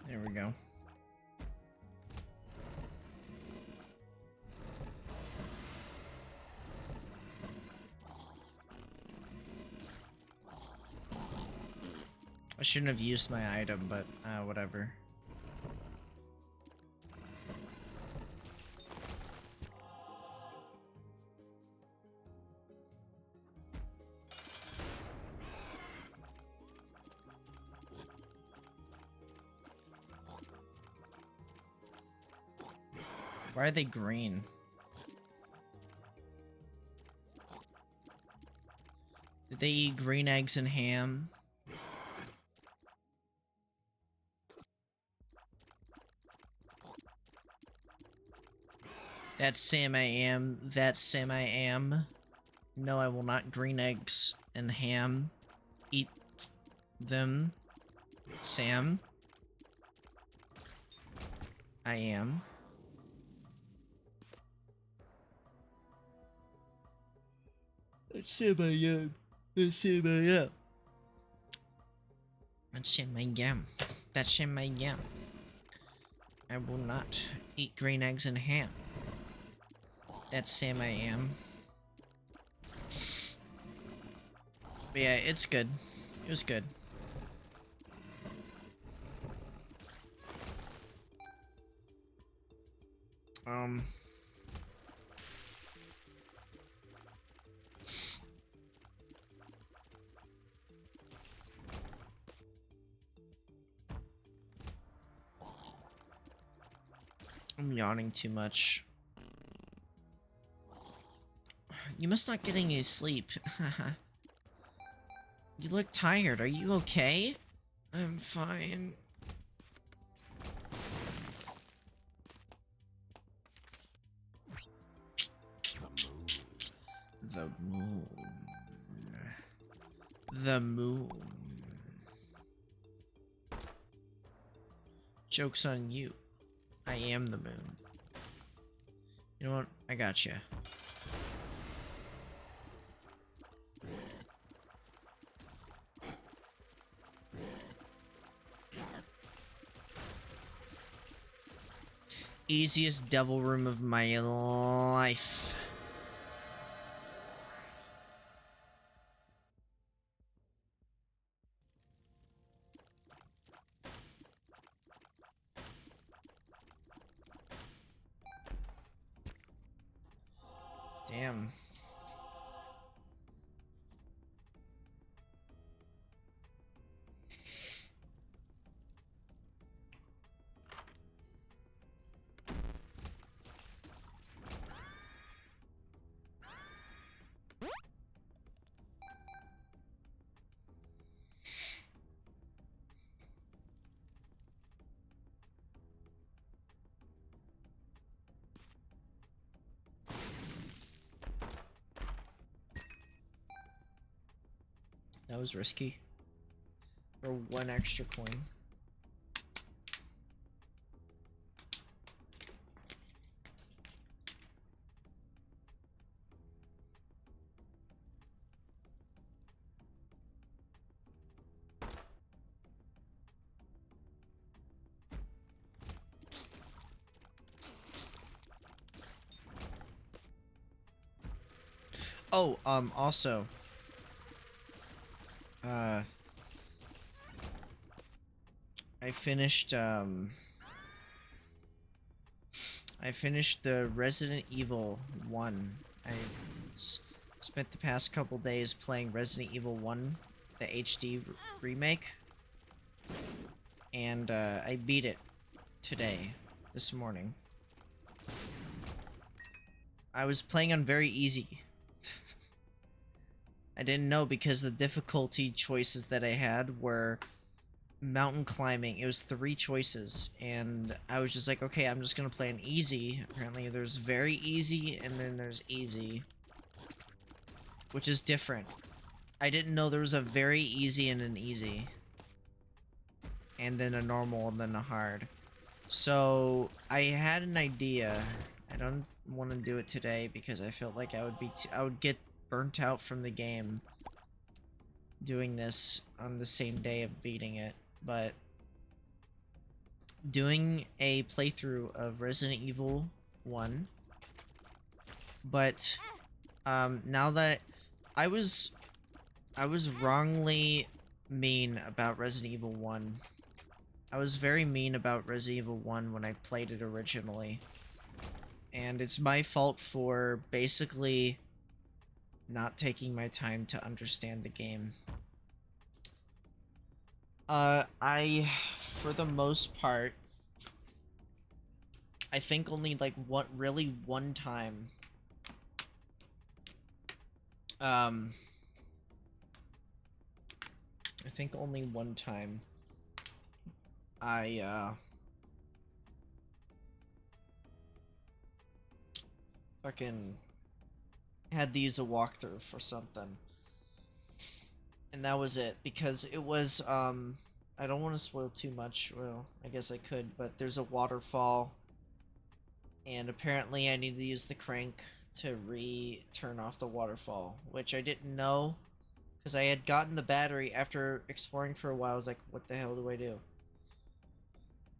There we go. I shouldn't have used my item, but whatever. Why are they green? Did they eat green eggs and ham? That's Sam I am. That's Sam I am. No, I will not green eggs and ham. Eat them. Sam. I am. That's Sam I am. That's Sam I am. That's Sam I am. That's Sam I am. I will not eat green eggs and ham. That's Sam I am. But yeah, it's good. It was good. I'm yawning too much. You must not get any sleep. You look tired. Are you okay? I'm fine. The moon. The moon. Joke's on you. I am the moon. You know what? I gotcha. Easiest devil room of my life. Damn. That was risky. For one extra coin. Oh, also, I finished, I finished the Resident Evil 1. I spent the past couple days playing Resident Evil 1, the HD remake. And I beat it today, this morning. I was playing on very easy. I didn't know because the difficulty choices that I had were mountain climbing. It was 3 choices, and I was just like, okay, I'm just gonna play an easy. Apparently there's very easy, and then there's easy, which is different. I didn't know there was a very easy and an easy, and then a normal, and then a hard. So I had an idea. I don't want to do it today because I felt like I would get burnt out from the game doing this on the same day of beating it. But doing a playthrough of Resident Evil 1. But now that I was wrongly mean about Resident Evil 1. I was very mean about Resident Evil 1 when I played it originally. And it's my fault for basically not taking my time to understand the game. For the most part, I think only like one time. I think only one time I fucking had to use a walkthrough for something. And that was it, because it was, I don't want to spoil too much. Well, I guess I could, but there's a waterfall, and apparently I need to use the crank to turn off the waterfall, which I didn't know, because I had gotten the battery after exploring for a while. I was like, what the hell do I do?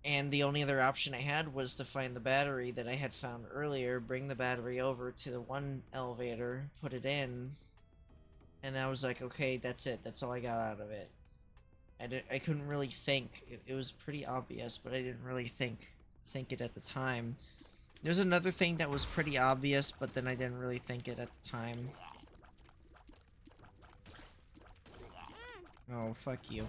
And the only other option I had was to find the battery that I had found earlier, bring the battery over to the one elevator, put it in, and I was like, okay, that's it. That's all I got out of it. I couldn't really think. It was pretty obvious, but I didn't really think it at the time. There's another thing that was pretty obvious, but then I didn't really think it at the time. Oh, fuck you.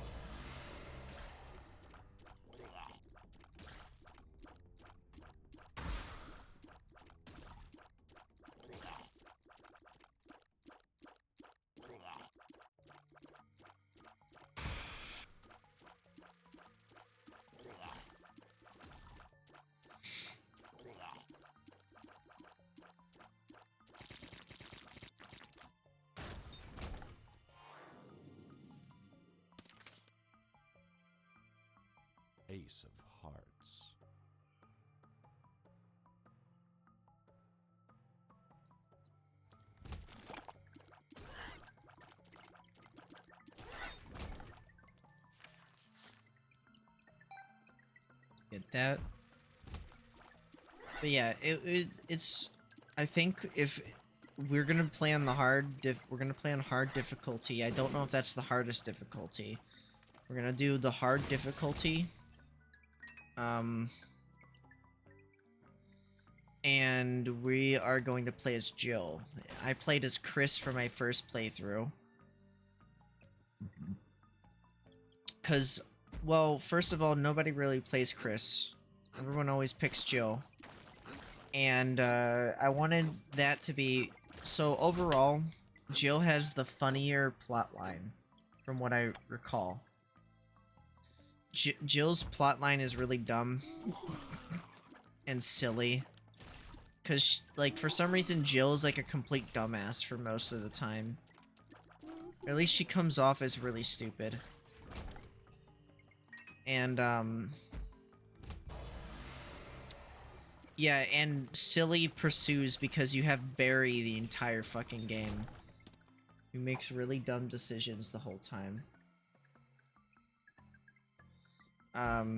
Ace of Hearts. Get that. But yeah, it's. I think if we're gonna play on the we're gonna play on hard difficulty. I don't know if that's the hardest difficulty. We're gonna do the hard difficulty. And we are going to play as Jill. I played as Chris for my first playthrough. Cause, well, first of all, nobody really plays Chris. Everyone always picks Jill. And, I wanted that to be... So, overall, Jill has the funnier plotline, from what I recall. Jill's plotline is really dumb and silly. Because, like, for some reason, Jill's like a complete dumbass for most of the time. Or at least she comes off as really stupid. And, yeah, and silly pursues because you have Barry the entire fucking game. He makes really dumb decisions the whole time. I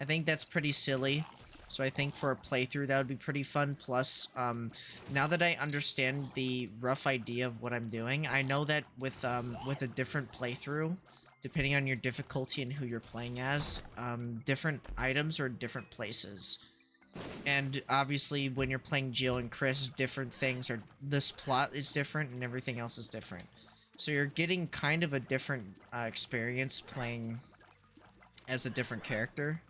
think that's pretty silly. So I think for a playthrough that would be pretty fun. Plus, now that I understand the rough idea of what I'm doing, I know that with a different playthrough, depending on your difficulty and who you're playing as, different items are in different places. And obviously, when you're playing Jill and Chris, different things are... This plot is different and everything else is different. So you're getting kind of a different experience playing as a different character.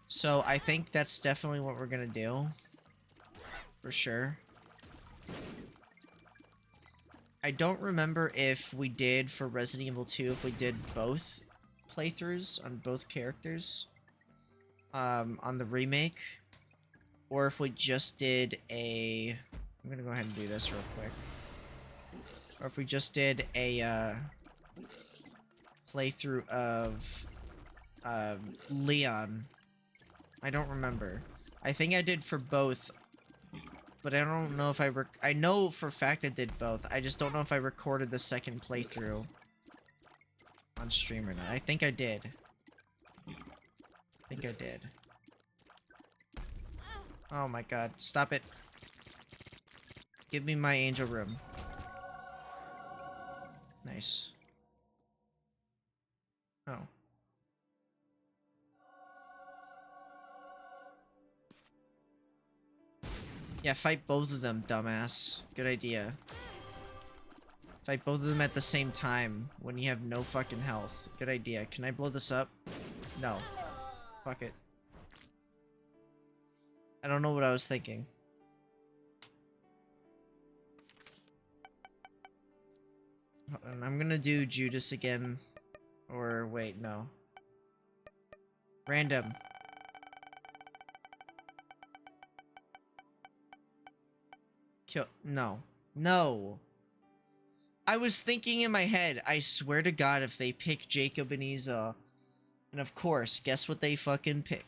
So I think that's definitely what we're gonna do. For sure. I don't remember if we did for Resident Evil 2, if we did both playthroughs on both characters. On the remake. Or if we just did a... I'm gonna go ahead and do this real quick. Or if we just did a playthrough of Leon. I don't remember. I think I did for both, but I don't know if I know for a fact I did both. I just don't know if I recorded the second playthrough on stream or not. I think I did. I think I did. Oh my god, stop it. Give me my angel room. Nice. Oh. Yeah, fight both of them, dumbass. Good idea. Fight both of them at the same time when you have no fucking health. Good idea. Can I blow this up? No. Fuck it. I don't know what I was thinking. And I'm gonna do Judas again. Or wait, no. Random. Kill. No. No. I was thinking in my head, I swear to God, if they pick Jacob and Isa. And of course, guess what they fucking pick?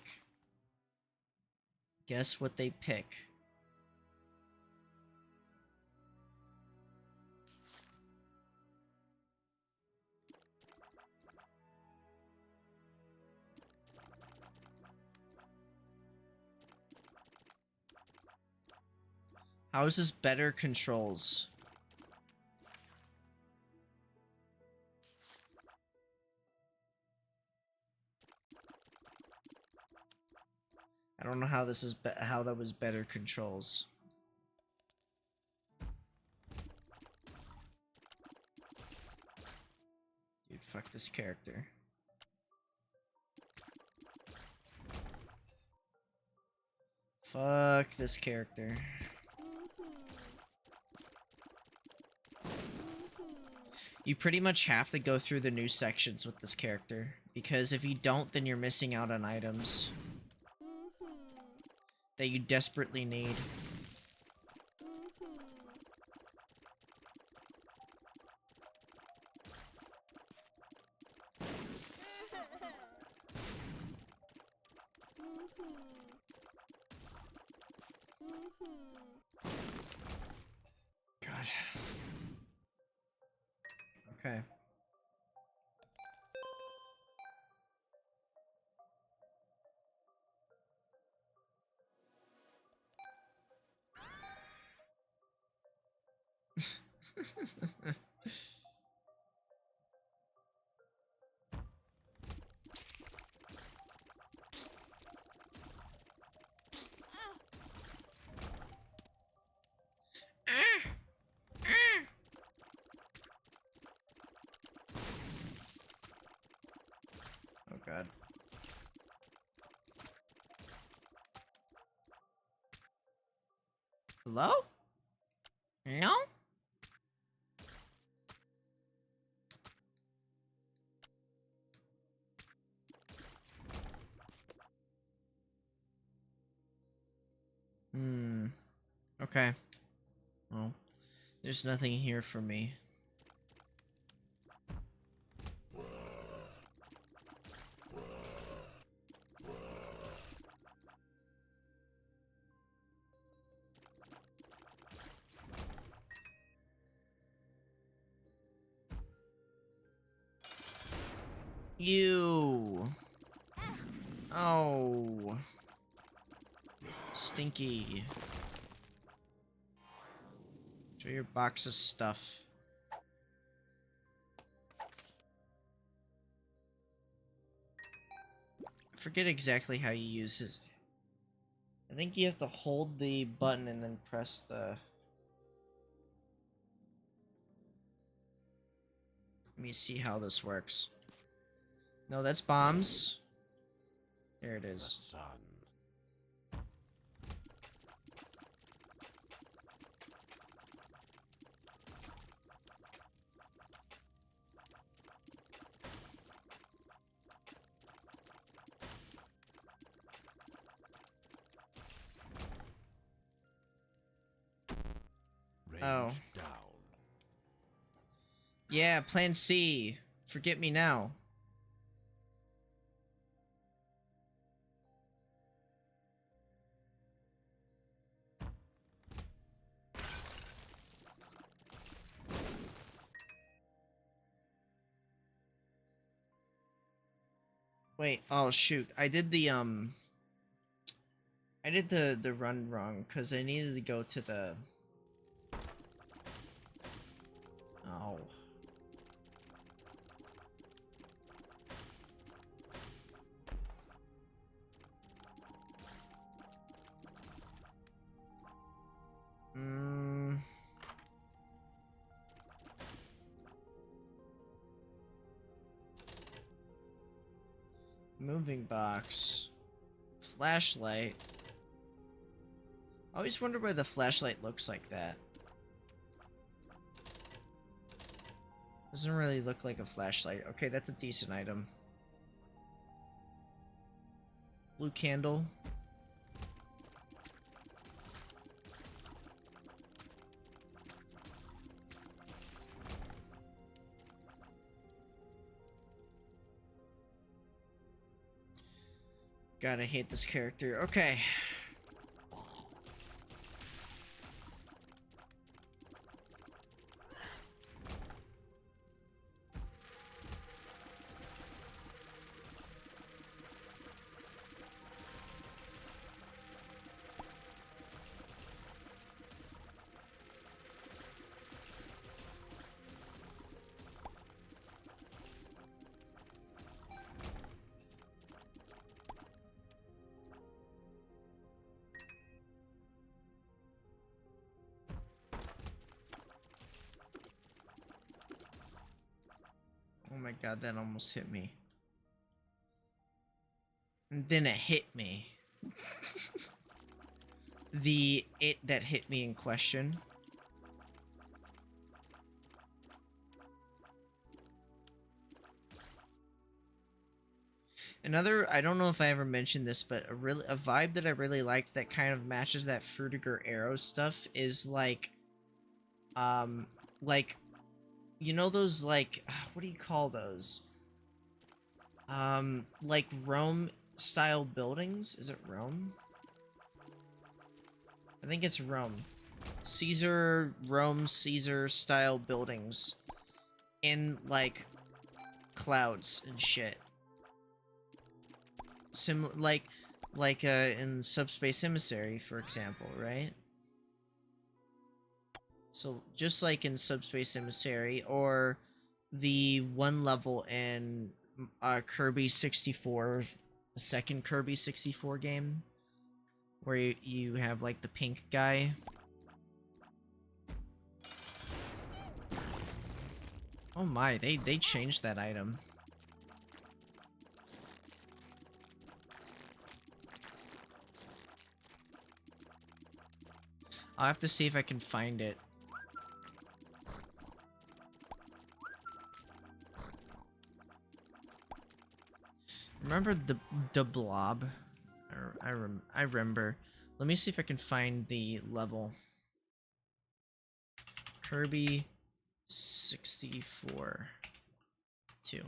Guess what they pick? How is this better controls? I don't know how this is how that was better controls. Dude, fuck this character. Fuck this character. You pretty much have to go through the new sections with this character, because if you don't, then you're missing out on items that you desperately need. God. Okay. Oh god. Hello? No? Okay. Well, there's nothing here for me. You. Oh. Stinky. Show your box of stuff. forget exactly how you use his. I think you have to hold the button and then press the. Let me see how this works. No, that's bombs. There it The is. sun. Range Oh. down. Yeah, plan C. Forget me now. Wait, oh shoot. I did the run wrong cuz I needed to go to the. Oh. Mm. Moving box. Flashlight. I always wonder why the flashlight looks like that. Doesn't really look like a flashlight. Okay, that's a decent item. Blue candle. God, I hate this character. Okay. Oh my god, that almost hit me. And then it hit me. It that hit me in question. Another, I don't know if I ever mentioned this, but a vibe that I really liked that kind of matches that Frutiger Arrow stuff is like, like, you know those, like, what do you call those? Like Rome style buildings? Is it Rome? I think it's Rome. Rome Caesar style buildings in like clouds and shit. In Subspace Emissary, for example, right? So just like in Subspace Emissary, or the one level in Kirby 64, the second Kirby 64 game, where you have like the pink guy. Oh my, they changed that item. I'll have to see if I can find it. Remember the blob? I remember. Let me see if I can find the level. Kirby 64 2.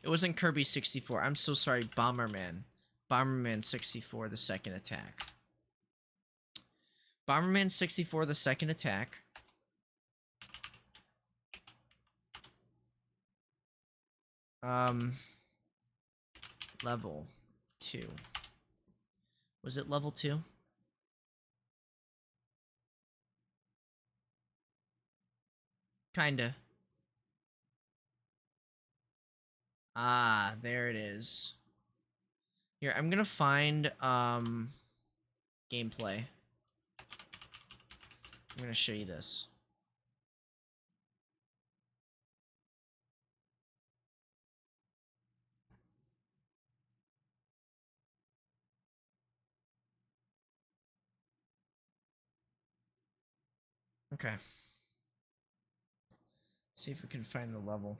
It wasn't Kirby 64. I'm so sorry, Bomberman. Bomberman 64, the second attack. Bomberman 64, the second attack. Level 2. Was it level 2? Kinda. Ah, there it is. Here, I'm gonna find gameplay. I'm gonna show you this. Okay. See if we can find the level.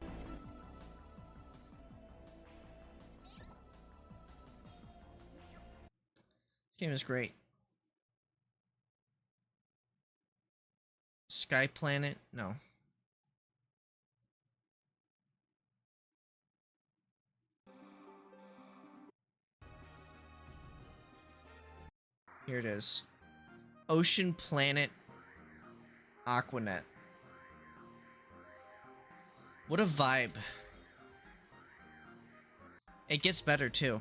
This game is great. Sky Planet? No. Here it is. Ocean Planet Aquanet. What a vibe. It gets better too.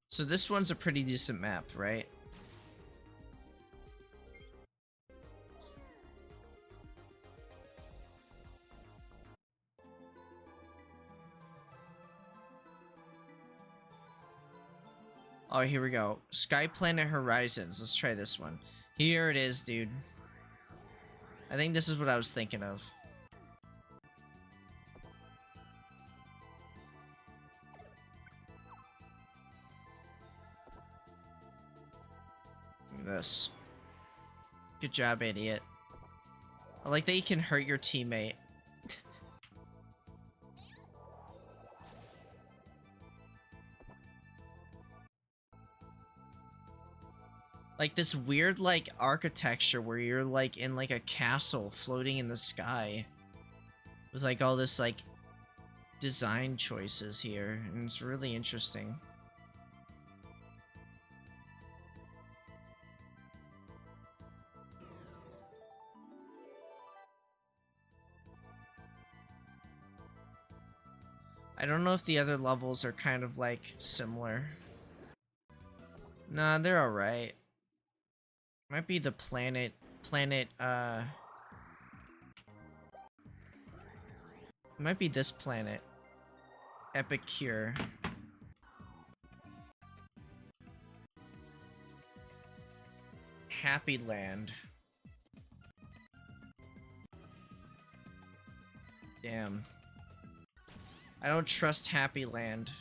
So this one's a pretty decent map, right? Oh, here we go. Sky Planet Horizons. Let's try this one. Here it is, dude. I think this is what I was thinking of. Look at this. Good job, idiot. I like that you can hurt your teammate. Like this weird like architecture where you're like in like a castle floating in the sky with like all this like design choices here, and it's really interesting. I don't know if the other levels are kind of like similar. Nah, they're alright. Might be the planet, it might be this planet. Epicure. Happy Land. Damn. I don't trust Happy Land.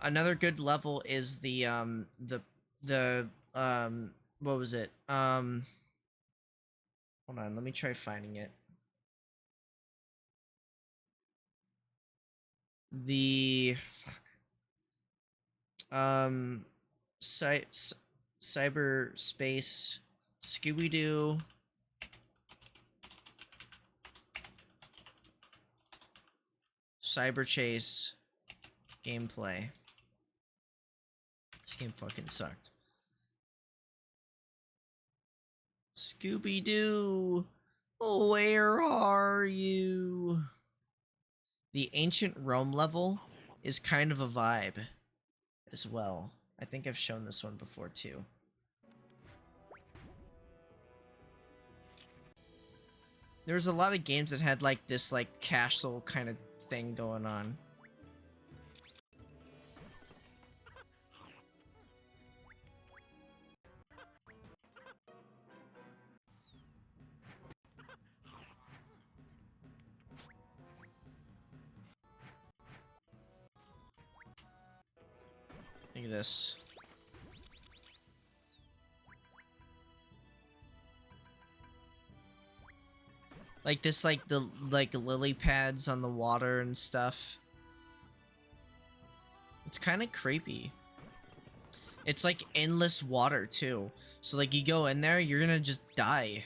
Another good level is the what was it? Hold on, let me try finding it. The fuck. Cyberspace Scooby-Doo. Cyber Chase gameplay. This game fucking sucked. Scooby-Doo, where are you? The Ancient Rome level is kind of a vibe as well. I think I've shown this one before too. There was a lot of games that had like this like castle kind of thing going on. Look at this. Like this, like the lily pads on the water and stuff. It's kind of creepy. It's like endless water too. So like you go in there, you're gonna just die.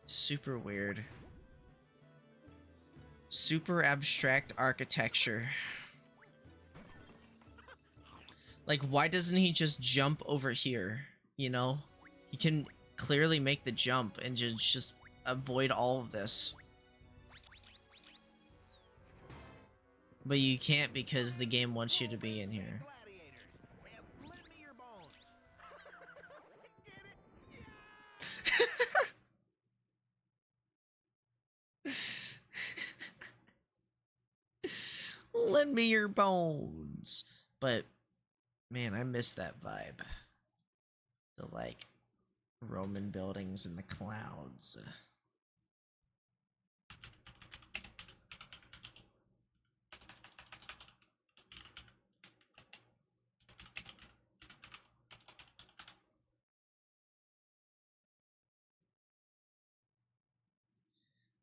Super weird. Super abstract architecture. Like, why doesn't he just jump over here? You know? He can clearly make the jump and just avoid all of this. But you can't because the game wants you to be in here. Lend me your bones. But man, I miss that vibe. The like Roman buildings in the clouds.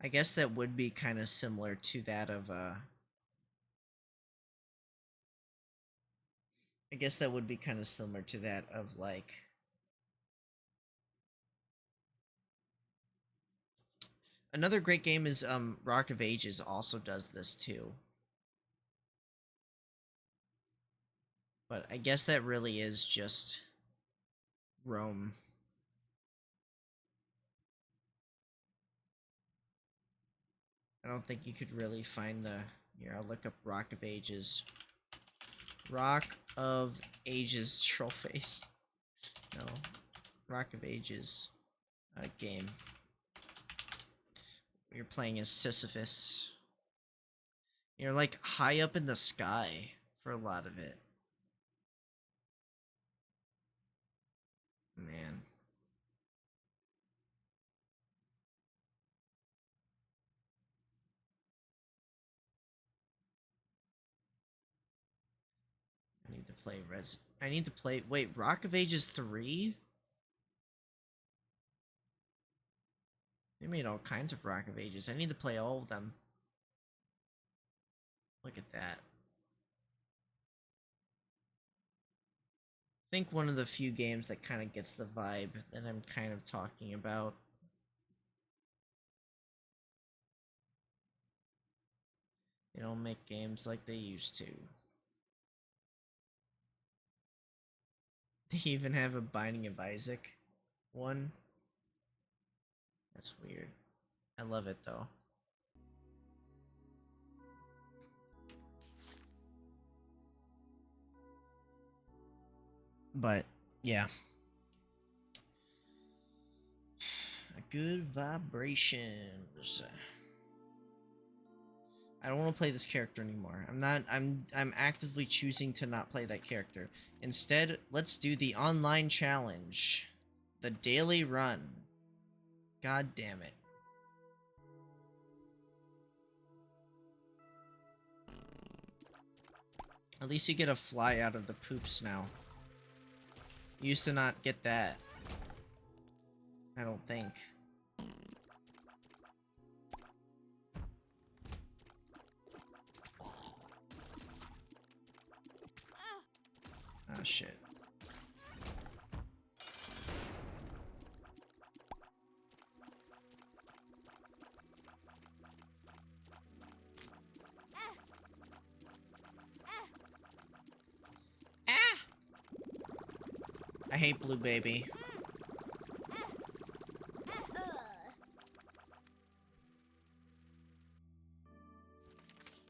I guess that would be kind of similar to that of I guess that would be kind of similar to that of like another great game is Rock of Ages also does this too. But I guess that really is just Rome. I don't think you could really find the here, I'll look up Rock of Ages. Rock of Ages troll face. No. Rock of Ages game. You're playing as Sisyphus. You're like high up in the sky for a lot of it. Man. I need to play I need to play wait, Rock of Ages 3? They made all kinds of Rock of Ages. I need to play all of them. Look at that. I think one of the few games that kind of gets the vibe that I'm kind of talking about. They don't make games like they used to. They even have a Binding of Isaac one. That's weird. I love it though. But yeah. Good vibrations. I don't want to play this character anymore. I'm actively choosing to not play that character. Instead, let's do the online challenge. The daily run. God damn it. At least you get a fly out of the poops now. You used to not get that. I don't think. Oh shit. I hate Blue Baby.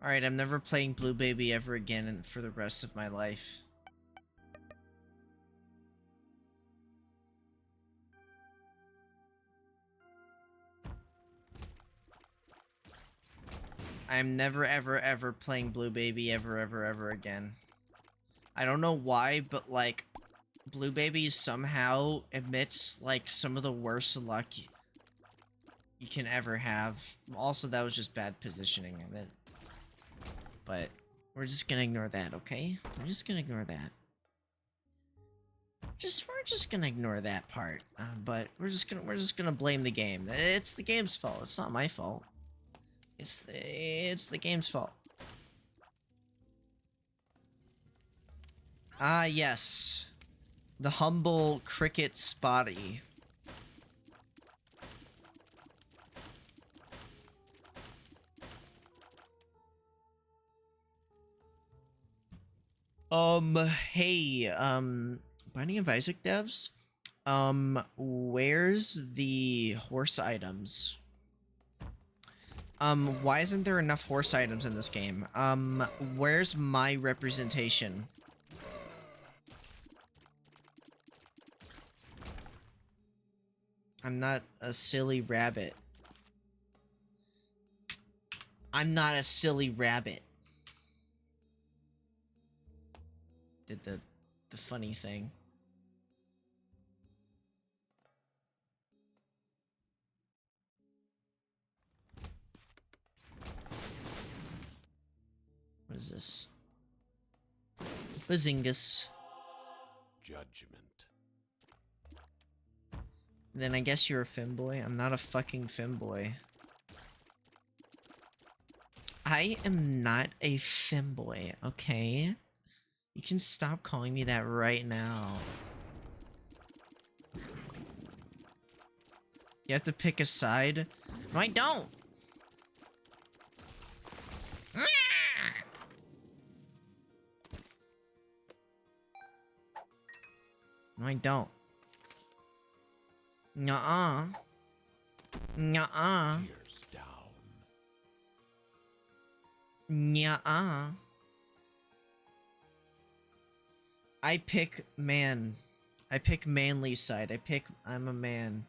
Alright, I'm never playing Blue Baby ever again for the rest of my life. I'm never ever playing Blue Baby ever again. I don't know why, but like Blue Baby somehow emits like some of the worst luck you can ever have. Also, that was just bad positioning of it. But we're just gonna ignore that, okay? We're just gonna ignore that. We're just gonna ignore that part. But we're just gonna blame the game. It's the game's fault. It's not my fault. It's the game's fault. Ah, yes. The humble cricket spotty. Hey, Binding of Isaac devs, where's the horse items? Why isn't there enough horse items in this game? Where's my representation? I'm not a silly rabbit. I'm not a silly rabbit. Did the funny thing. What is this? Bazingus. Judgment. Then I guess you're a femboy. I'm not a fucking femboy. I am not a femboy, okay? You can stop calling me that right now. You have to pick a side? No, I don't! No, I don't. Nuh-uh. Nuh-uh. Tears down. Nuh-uh. I pick man. I pick manly side. I'm a man.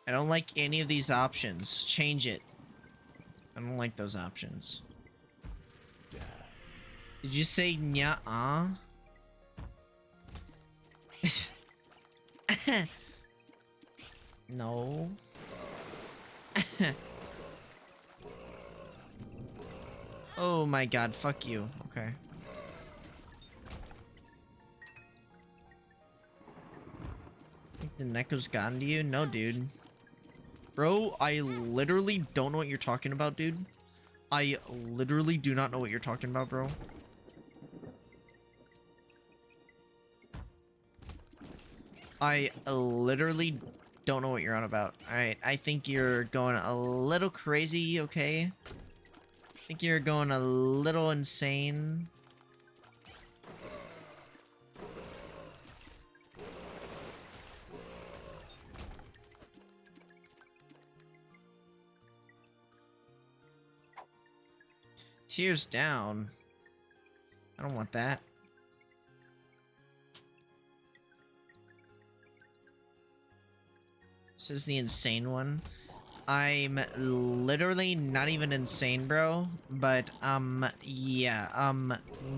I don't like any of these options. Change it. I don't like those options. Did you say nya-uh? No. Oh my god, fuck you. Okay. Think the Neko's gotten to you? No, dude. Bro, I literally don't know what you're talking about, dude. I literally do not know what you're talking about, bro. I literally don't know what you're on about. Alright, I think you're going a little crazy, okay? I think you're going a little insane. Tears down. I don't want that. This is the insane one. I'm literally not even insane, bro. But, yeah,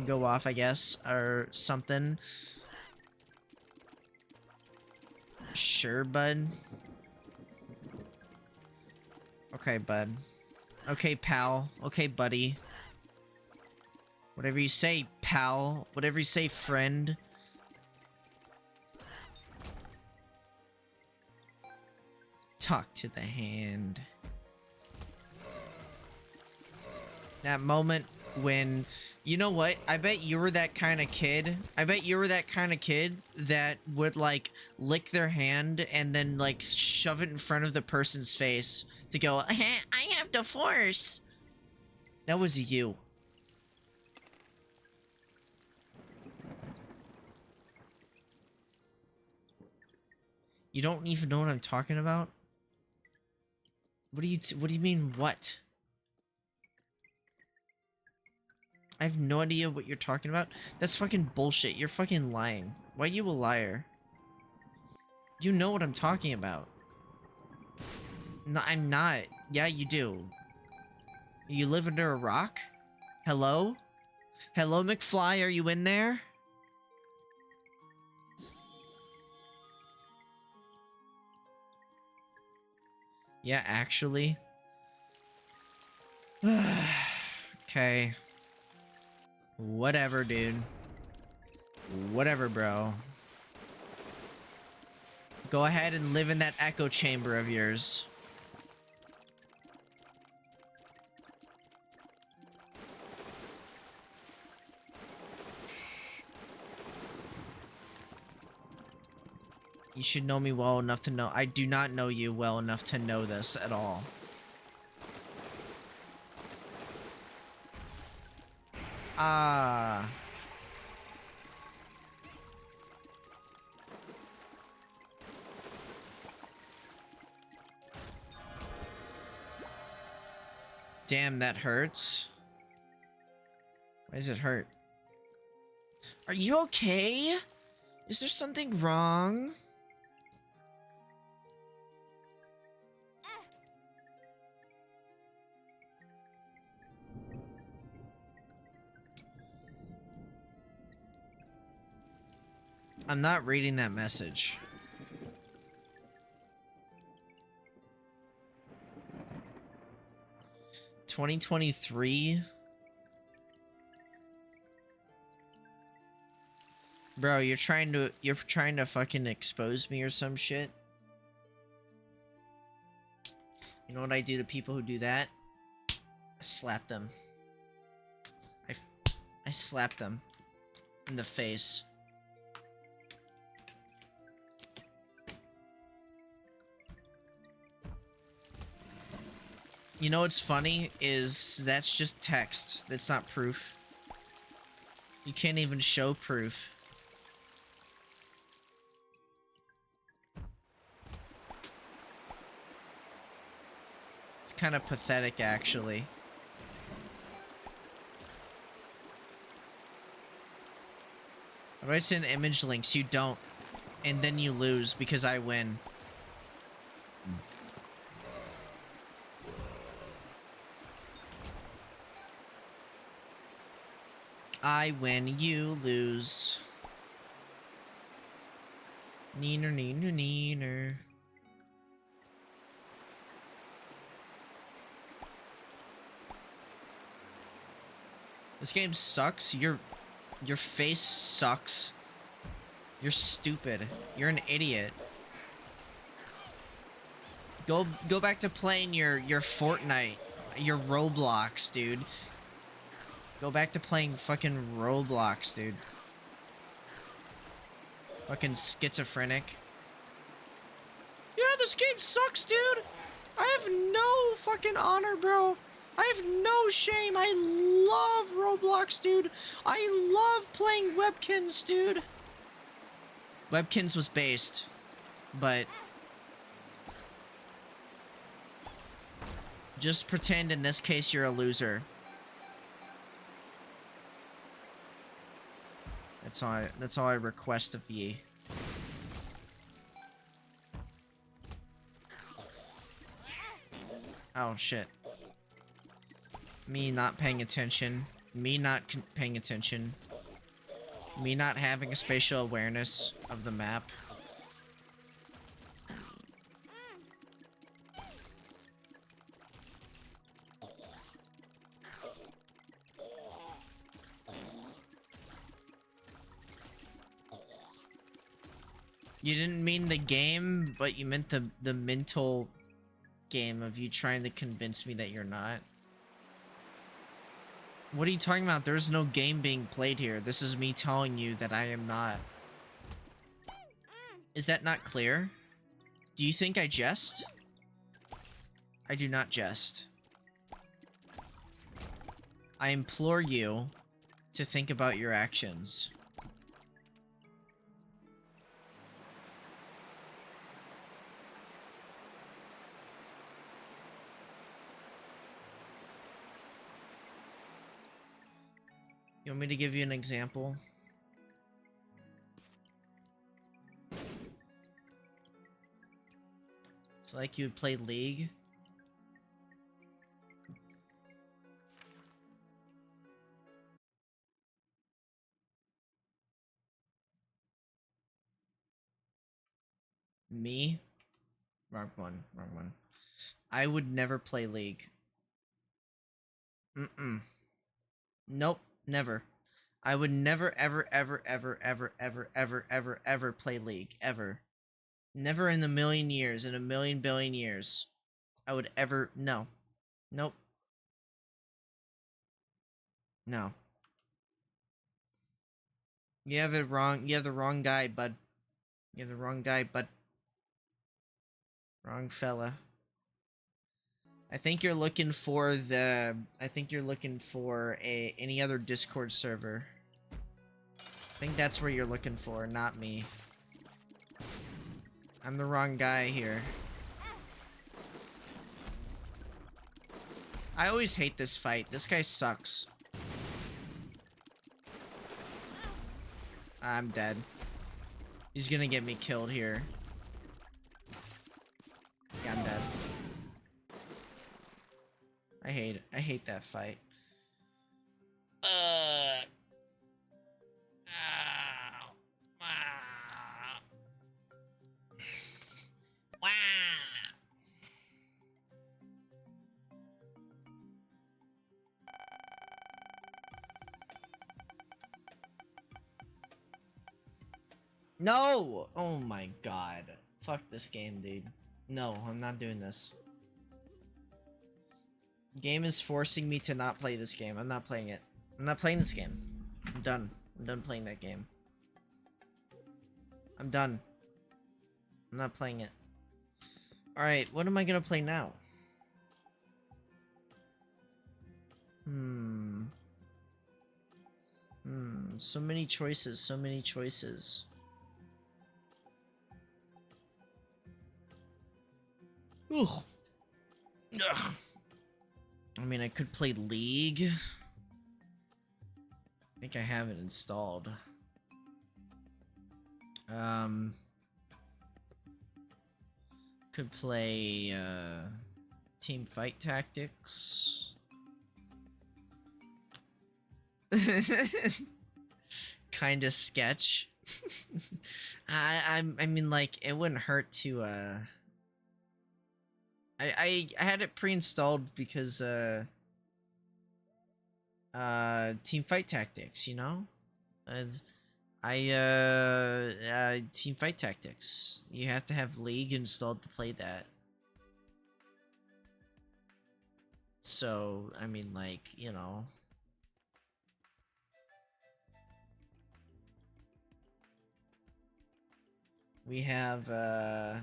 go off, I guess, or something. Sure, bud. Okay, bud. Okay, pal. Okay, buddy. Whatever you say, pal. Whatever you say, friend. Talk to the hand. That moment when... You know what? I bet you were that kind of kid. I bet you were that kind of kid that would, like, lick their hand and then, like, shove it in front of the person's face to go, I have the force. That was you. You don't even know what I'm talking about? What do you mean, what? I have no idea what you're talking about. That's fucking bullshit. You're fucking lying. Why are you a liar? You know what I'm talking about. No, I'm not. Yeah, you do. You live under a rock? Hello? Hello, McFly, are you in there? Yeah, actually. Okay. Whatever, dude. Whatever, bro. Go ahead and live in that echo chamber of yours. You should know me well enough to know. I do not know you well enough to know this at all. Ah. Damn, that hurts. Why does it hurt? Are you okay? Is there something wrong? I'm not reading that message. $2023? Bro, you're trying to fucking expose me or some shit? You know what I do to people who do that? I slap them. I slap them in the face. You know what's funny is that's just text. That's not proof. You can't even show proof. It's kind of pathetic, actually. How do I send image links? You don't. And then you lose because I win. I win, you lose. Neener, neener, neener. This game sucks. Your face sucks. You're stupid. You're an idiot. Go back to playing your Fortnite, your Roblox, dude. Go back to playing fucking Roblox, dude. Fucking schizophrenic. Yeah, this game sucks, dude. I have no fucking honor, bro. I have no shame. I love Roblox, dude. I love playing Webkins, dude. Webkins was based, but just pretend in this case you're a loser. That's all I request of ye. Oh shit. Me not paying attention. Me not paying attention. Me not having a spatial awareness of the map. You didn't mean the game, but you meant the mental game of you trying to convince me that you're not. What are you talking about? There's no game being played here. This is me telling you that I am not. Is that not clear? Do you think I jest? I do not jest. I implore you to think about your actions. You want me to give you an example? Feel like you would play League? Me? Wrong one, wrong one. I would never play League. Mm-mm. Nope, never. I would never, ever, ever, ever, ever, ever, ever, ever, ever play League. Ever. Never in a million years, in a million billion years. I would ever... No. Nope. No. You have it wrong. You have the wrong guy, bud. You're the wrong guy, but wrong fella. I think you're looking for the. I think you're looking for any other Discord server. I think that's where you're looking for, not me. I'm the wrong guy here. I always hate this fight. This guy sucks. I'm dead. He's gonna get me killed here. Yeah, I'm dead. I hate that fight. Ow. Wow. Wow. No! Oh my god. Fuck this game, dude. No, I'm not doing this. Game is forcing me to not play this game. I'm not playing it. I'm not playing this game. I'm done. I'm done playing that game. I'm done. I'm not playing it. Alright, what am I gonna play now? So many choices, so many choices. Ugh. Ugh. I mean, I could play League. I think I have it installed. Could play, Team Fight Tactics. Kinda sketch. I mean, like, it wouldn't hurt to, I had it pre-installed because, Team Fight Tactics, you know? Team Fight Tactics. You have to have League installed to play that. So, I mean, like, you know. We have, I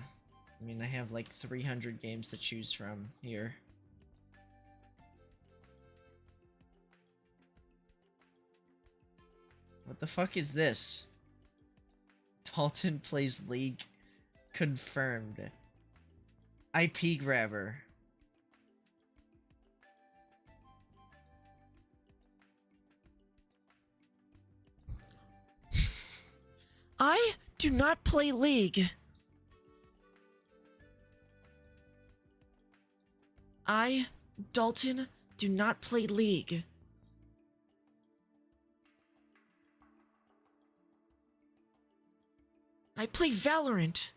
mean, I have like 300 games to choose from here. What the fuck is this? Dalton plays League. Confirmed. IP grabber. I do not play League. I, Dalton, do not play League. I play Valorant.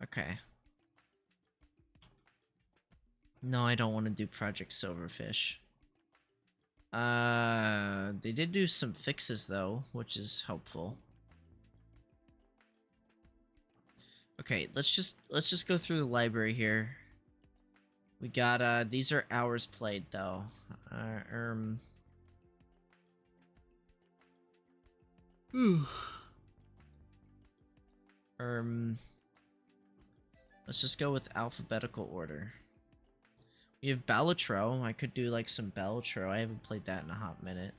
Okay. No, I don't want to do Project Silverfish. They did do some fixes though, which is helpful. Okay, let's just go through the library here. We got these are hours played though. Let's just go with alphabetical order. We have Balatro. I could do like some Balatro. I haven't played that in a hot minute.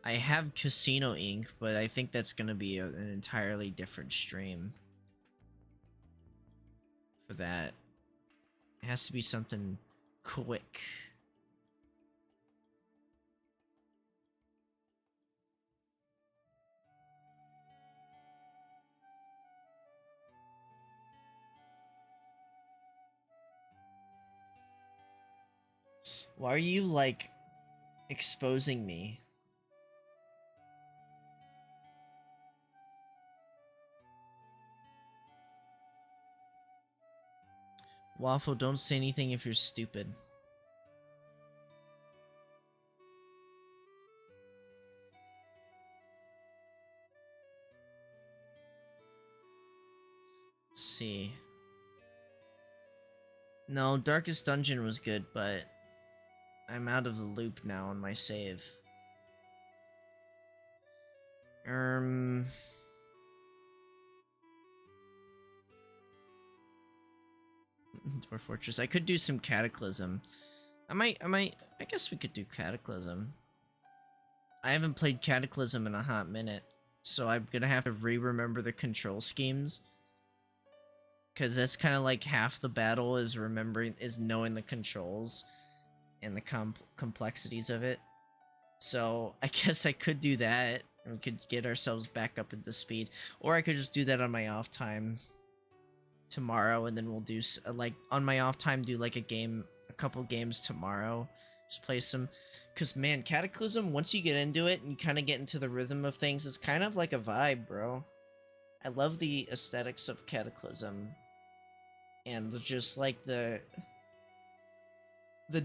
I have Casino Inc., but I think that's gonna be an entirely different stream for that. It has to be something quick. Why are you, like, exposing me? Waffle, don't say anything if you're stupid. see. No, Darkest Dungeon was good, but I'm out of the loop now on my save. Dwarf Fortress. I could do some Cataclysm. I guess we could do Cataclysm. I haven't played Cataclysm in a hot minute, so I'm gonna have to re-remember the control schemes. Because that's kind of like half the battle is knowing the controls and the complexities of it. So I guess I could do that, and we could get ourselves back up into speed. Or I could just do that on my off time tomorrow, and then we'll do like on my off time do like a couple games tomorrow. Just play some, because man, Cataclysm, once you get into it and you kind of get into the rhythm of things, it's kind of like a vibe, bro. I love the aesthetics of Cataclysm, and just like the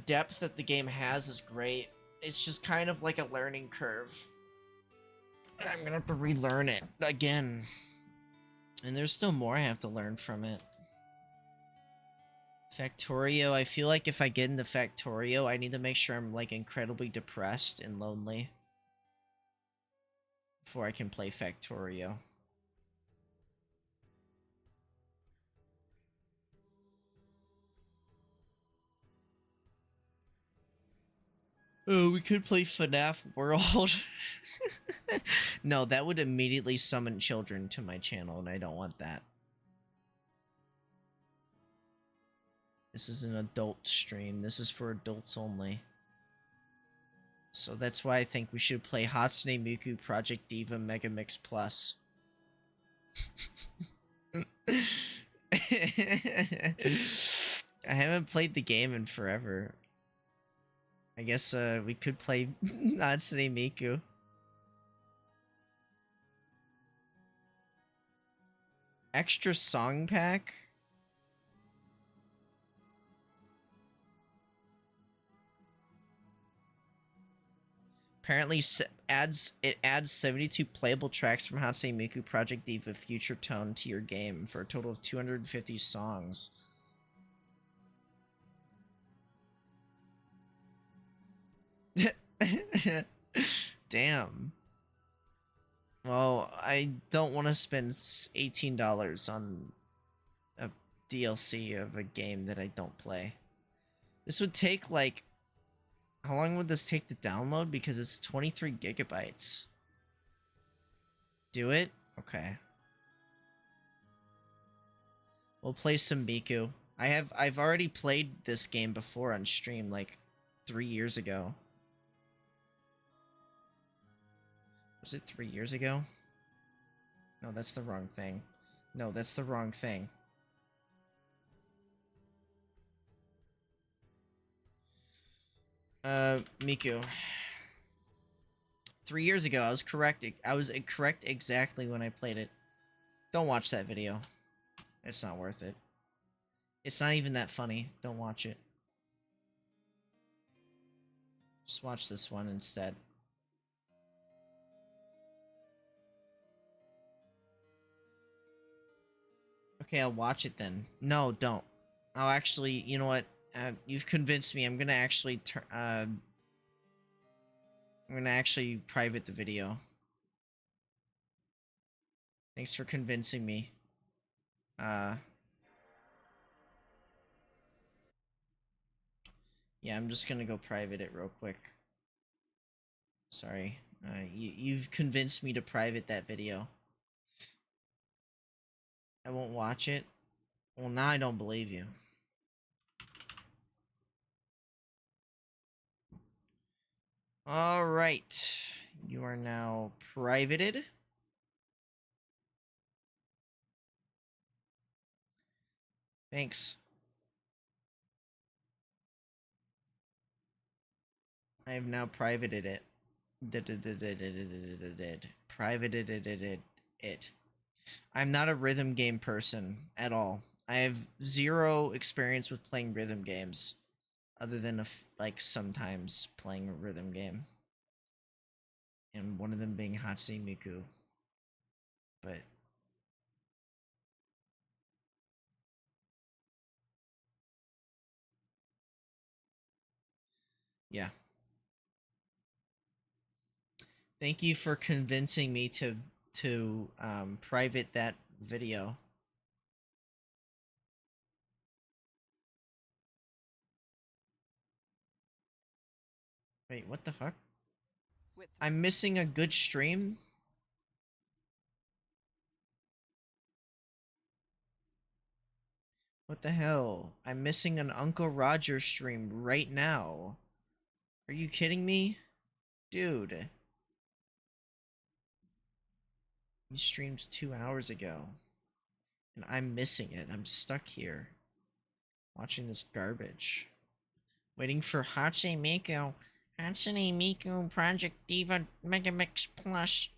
depth that the game has is great. It's just kind of like a learning curve, and I'm gonna have to relearn it again, and there's still more I have to learn from it. Factorio, I feel like if I get into Factorio, I need to make sure I'm like incredibly depressed and lonely before I can play Factorio. Oh, we could play FNAF World. No, that would immediately summon children to my channel, and I don't want that. This is an adult stream. This is for adults only. So that's why I think we should play Hatsune Miku Project Diva Mega Mix Plus. I haven't played the game in forever. I guess we could play Hatsune Miku. Extra song pack? Apparently, it adds 72 playable tracks from Hatsune Miku Project Diva Future Tone to your game for a total of 250 songs. Damn. Well, I don't want to spend $18 on a DLC of a game that I don't play. This would take like... How long would this take to download? Because it's 23 gigabytes. Do it? Okay. We'll play some Miku. I've already played this game before on stream, like 3 years ago. Was it 3 years ago? No, that's the wrong thing. No, that's the wrong thing. Miku. 3 years ago, I was correct. I was correct exactly when I played it. Don't watch that video. It's not worth it. It's not even that funny. Don't watch it. Just watch this one instead. Okay, I'll watch it then. No, don't. I'll actually, you know what? You've convinced me. I'm gonna actually private the video. Thanks for convincing me. Yeah, I'm just gonna go private it real quick. Sorry. You've convinced me to private that video. I won't watch it. Well, now I don't believe you. All right. You are now privated. Thanks. I have now privated it. Privated it. I'm not a rhythm game person at all. I have zero experience with playing rhythm games, other than like sometimes playing a rhythm game, and one of them being Hatsune Miku. But Yeah. Thank you for convincing me to private that video. Wait, what the fuck? I'm missing a good stream? What the hell? I'm missing an Uncle Roger stream right now. Are you kidding me? Dude. He streamed 2 hours ago. And I'm missing it. I'm stuck here. Watching this garbage. Waiting for Hatsune Miku. Hatsune Miku Project Diva Megamix Plus.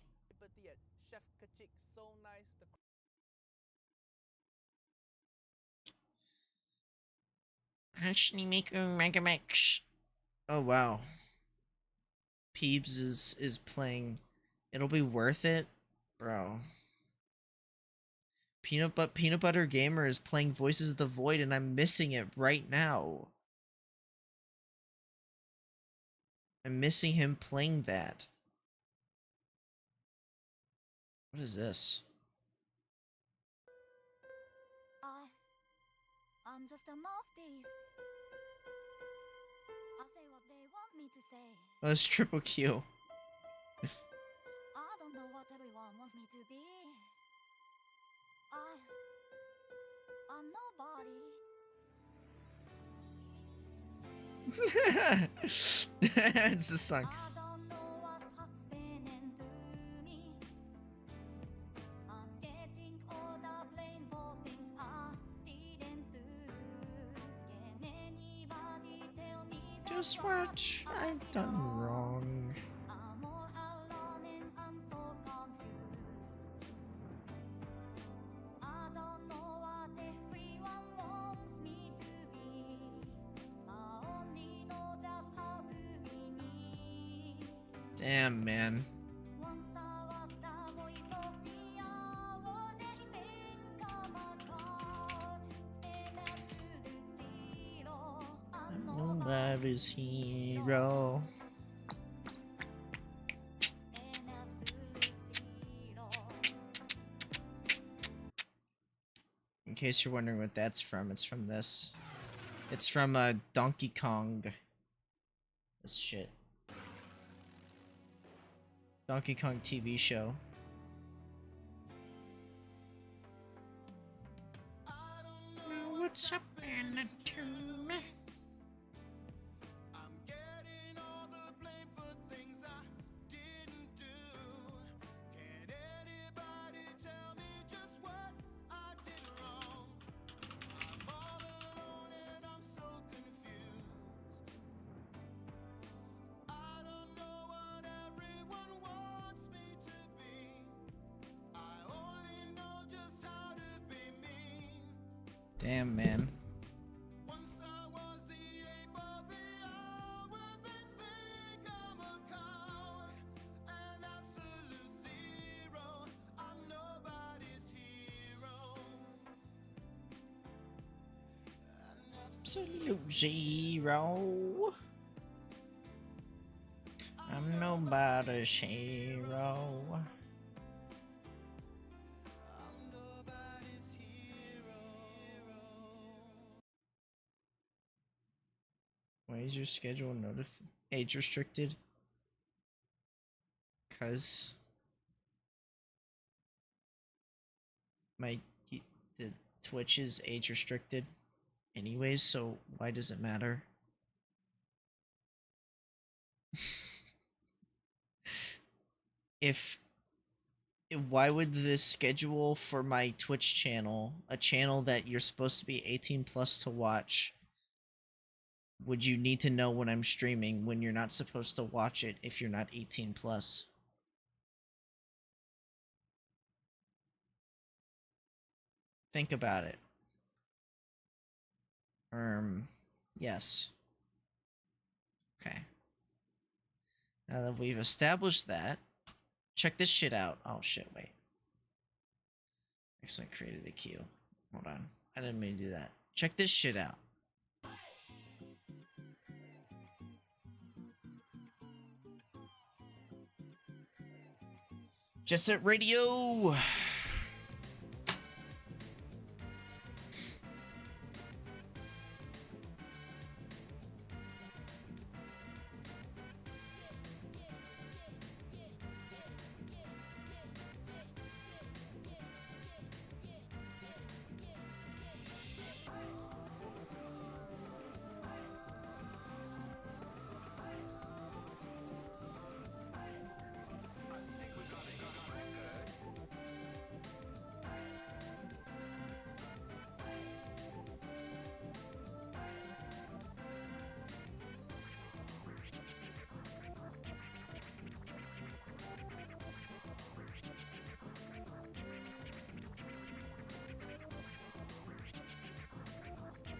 Hatsune Miku Megamix. Oh wow. Peebs is playing. It'll be worth it, bro. Peanut Butter Gamer is playing Voices of the Void, and I'm missing it right now. I'm missing him playing that. What is this? I'm just a mouthpiece. I'll say what they want me to say. Oh, it's Triple Q. I don't know what everyone wants me to be. I'm nobody. It's the song. I don't know what's happening to me. I'm getting all the blame for things I didn't do. Can anybody tell me Just what I've done wrong. I'm all alone and I'm so confused. I don't know what everyone wants me to be. I only know just how to be me. Damn, man. Once I was the voice of the hour, they think I'm a coward. An absolute zero. I'm Nobody's hero. an absolute zero. In case you're wondering what that's from, it's from this. It's from Donkey Kong. This shit. Donkey Kong TV show. Now what's happening to me? I'm getting all the blame for things I didn't do. Can anybody tell me just what I did wrong? I'm all alone and I'm so confused. I don't know what everyone wants me to be. I only know just how to be me. Damn, man. Once I was the ape of the hour, they think I'm a coward, an absolute zero. I'm nobody's hero. An Absolute zero. I'm nobody's hero. I'm nobody's hero. Why is your schedule age restricted? Cause the Twitch is age restricted anyways, so why does it matter? if Why would the schedule for my Twitch channel, a channel that you're supposed to be 18 plus to watch, would you need to know when I'm streaming when you're not supposed to watch it if you're not 18 plus? Think about it. Yes. Okay. Now that we've established that, check this shit out. Oh shit, wait. Actually, I created a queue. Hold on. I didn't mean to do that. Check this shit out. Jet Set Radio.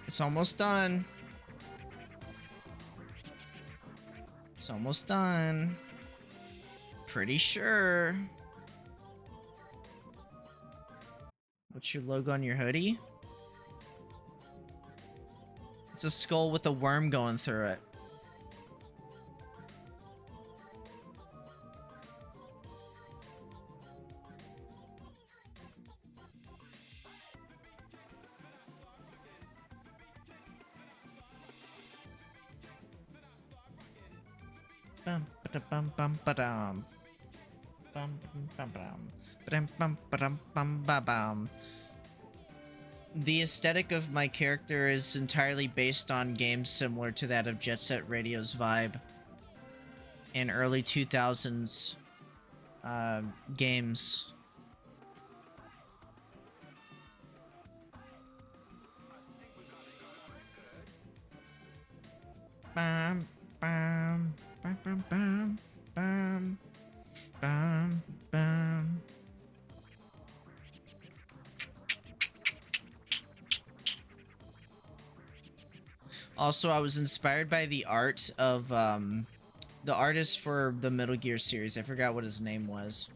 It's almost done. It's almost done. Pretty sure. What's your logo on your hoodie? It's a skull with a worm going through it. Bum bum bum ba-dum. Bum bum bum bum bum bum bum ba bum. The aesthetic of my character is entirely based on games similar to that of Jet Set Radio's vibe in early 2000s games. Bam bam bam bam bam bam bam bam. Also, I was inspired by the art of the artist for the Metal Gear series. I forgot what his name was.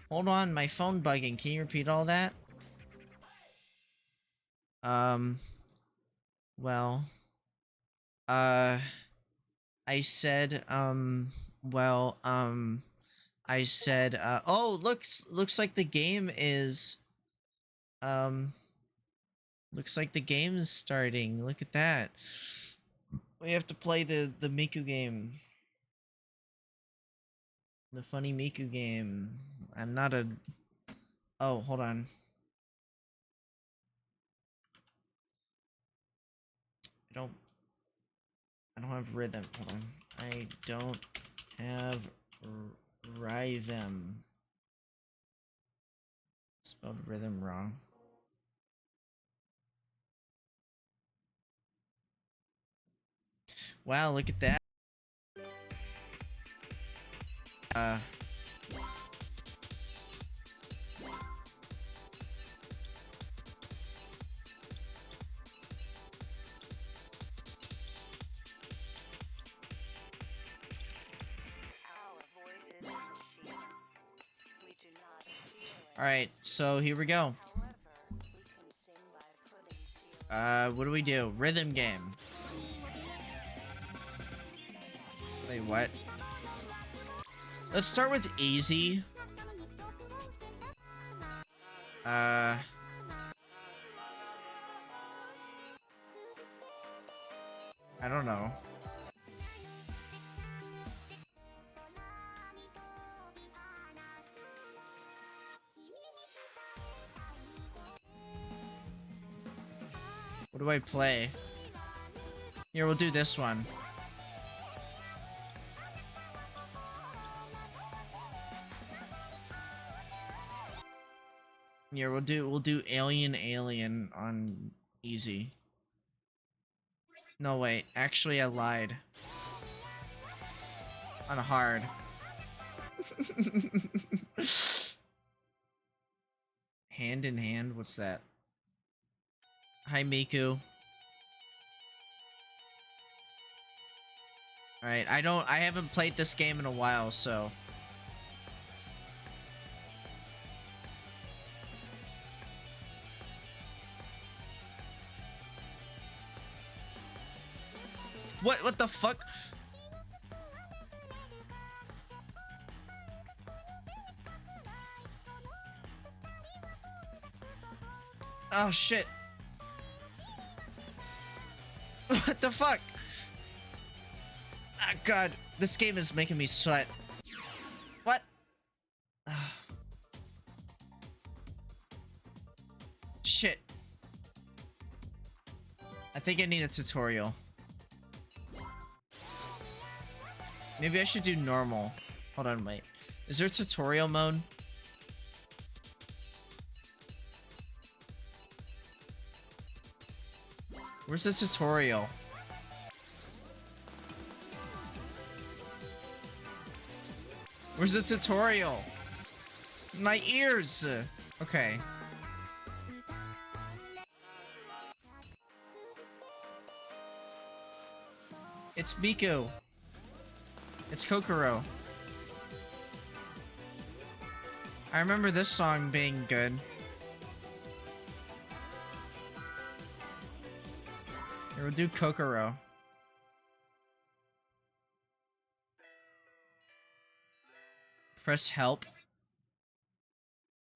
Hold on, my phone bugging. Can you repeat all that? Well, I said, oh, looks like the game is, looks like the game's starting. Look at that. We have to play the Miku game. The funny Miku game. I'm not a... Oh, hold on. I don't have rhythm. Hold on. I don't have rhythm. Spelled rhythm wrong. Wow, look at that. Alright, so here we go. What do we do? Rhythm game. Wait, what? Let's start with easy. I don't know. What do I play? Here, we'll do this one. Here, we'll do Alien on easy. No, wait. Actually, I lied. On hard. Hand in hand? What's that? Hi, Miku. Alright, I haven't played this game in a while, so... What the fuck? Oh shit. What the fuck? Ah, God, this game is making me sweat. What? Shit. I think I need a tutorial. Maybe I should do normal. Hold on, wait. Is there a tutorial mode? Where's the tutorial? Where's the tutorial? My ears! Okay. It's Miku. It's Kokoro. I remember this song being good. Here, we'll do Kokoro. Press help.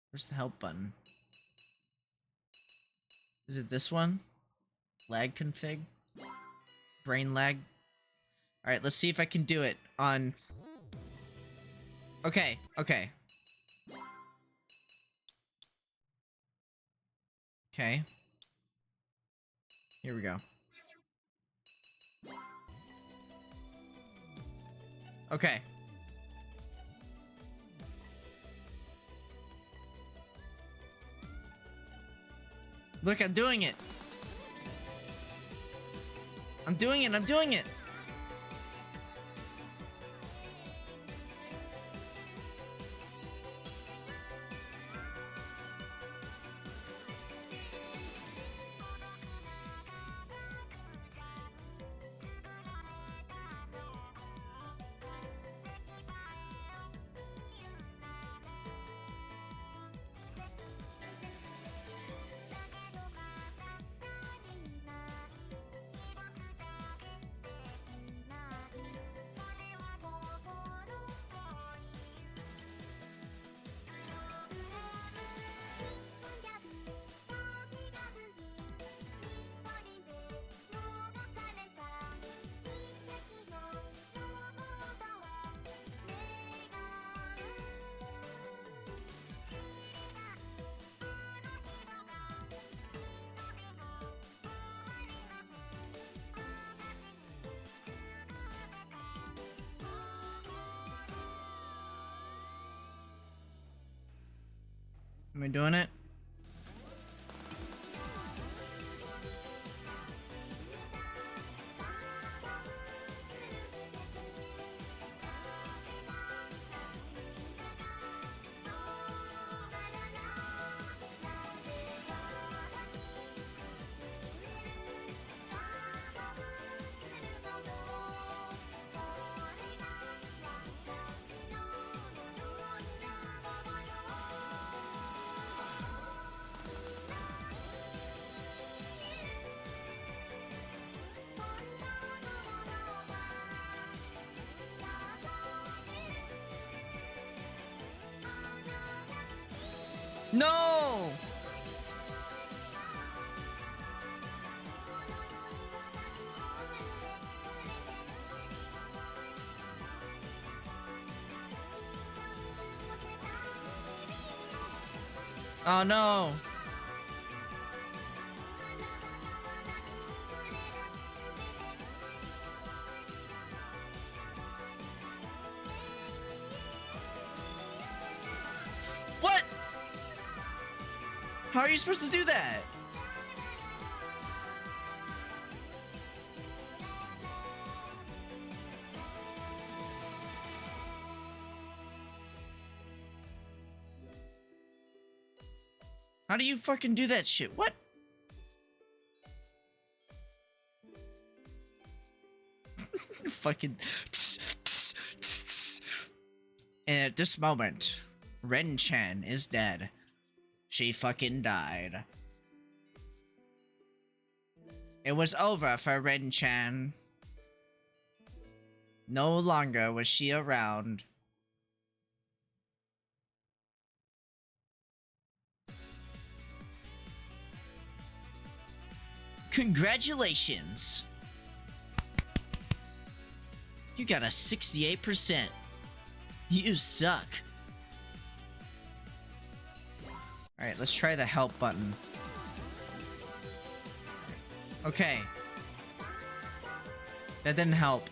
Where's the help button? Is it this one? Lag config? Brain lag? Alright, let's see if I can do it on... Okay, okay. Okay. Here we go. Okay. Look, I'm doing it. I'm doing it, I'm doing it. Am I doing it? No! Oh no! What? How are you supposed to do that? How do you fucking do that shit? What? Fucking. And at this moment, Ren-chan is dead. She fucking died. It was over for Ren-chan. No longer was she around. Congratulations! You got a 68%. You suck. Alright, let's try the help button. Okay. That didn't help.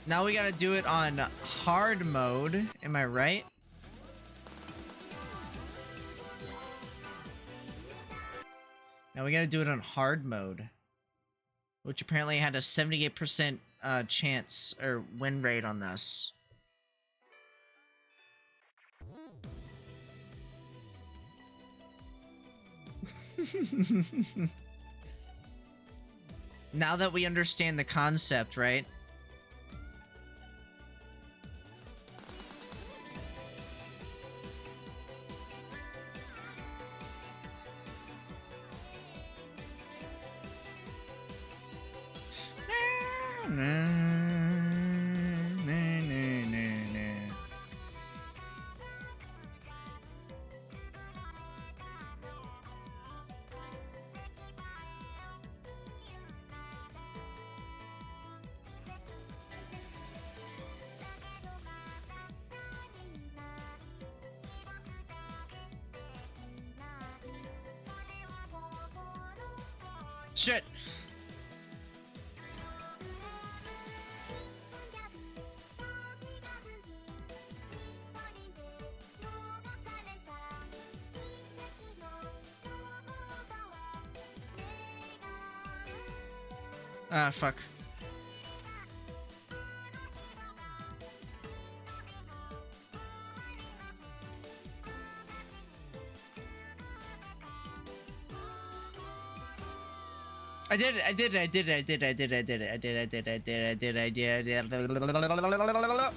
Now we gotta do it on hard mode. Am I right? Now we gotta do it on hard mode. Which apparently had a 78% chance or win rate on this. Now that we understand the concept, right? Shit. Ah, fuck. I did it, I did it, I did it, I did it, I did it, I did it, I did it, I did it, I did it, I did it, I did it, I did it.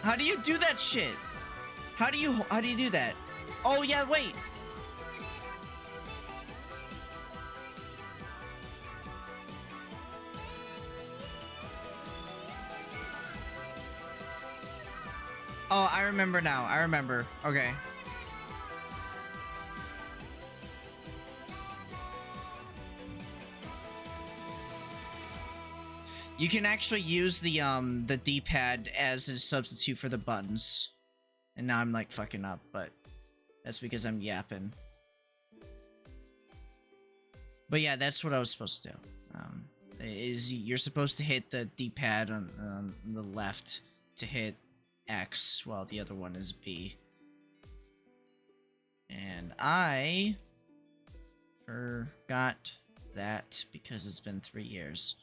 How do you do that shit? How do you do that? Oh yeah, wait. Oh, I remember now. I remember. Okay. You can actually use the D-pad as a substitute for the buttons. And now I'm like fucking up, but that's because I'm yapping. But yeah, that's what I was supposed to do. Is you're supposed to hit the D-pad on the left to hit X while the other one is B. And I forgot that because it's been 3 years.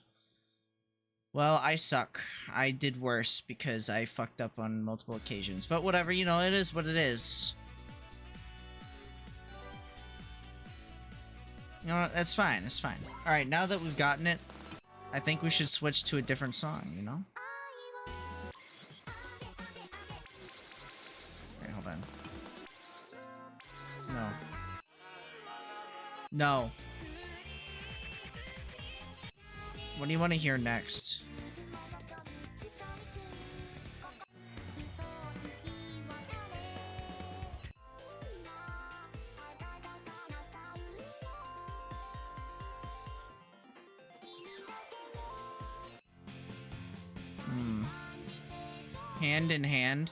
Well, I suck. I did worse because I fucked up on multiple occasions. But whatever, you know, it is what it is. You know what? That's fine. It's fine. Alright, now that we've gotten it, I think we should switch to a different song, you know? Okay, hold on. No. No. What do you want to hear next? Hand in hand?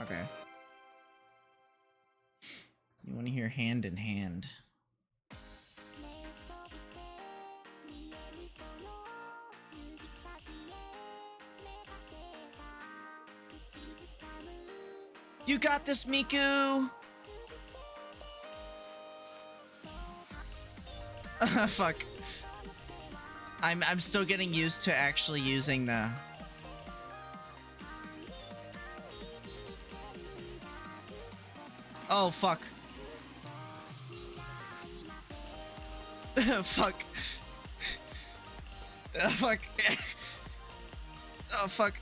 Okay. You want to hear hand in hand. You got this, Miku! Fuck. I'm still getting used to actually using the... Oh, fuck. Fuck. Fuck. Oh, fuck.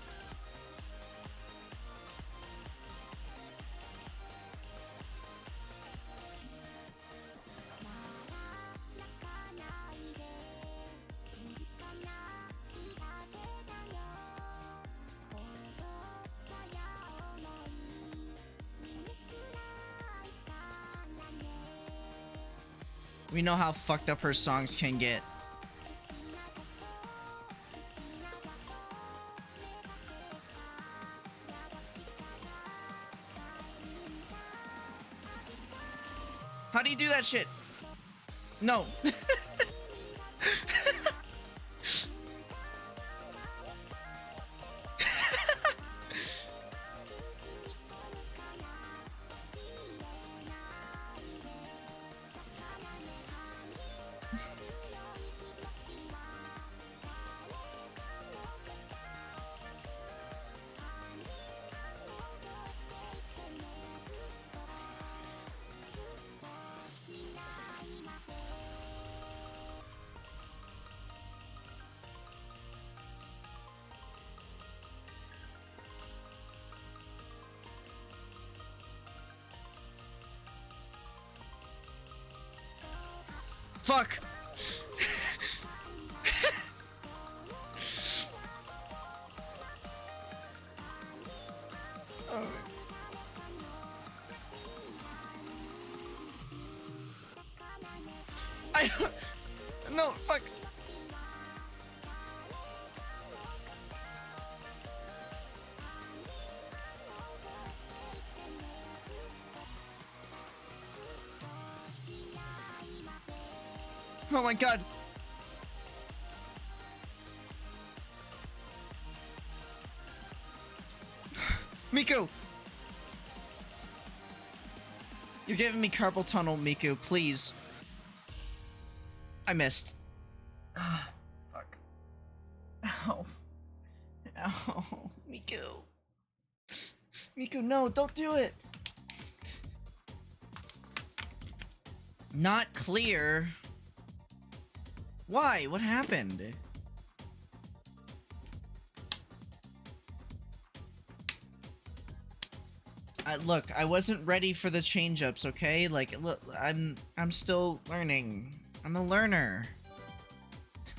We know how fucked up her songs can get. How do you do that shit? No. Fuck. Oh. I don't... No, fuck. Oh my god. Miku! You're giving me carpal tunnel, Miku, please. I missed. Ah, fuck. Ow. Ow. Miku. Miku, no, don't do it. Not clear. Why? What happened? Look, I wasn't ready for the change-ups, okay? Like, look, I'm still learning. I'm a learner.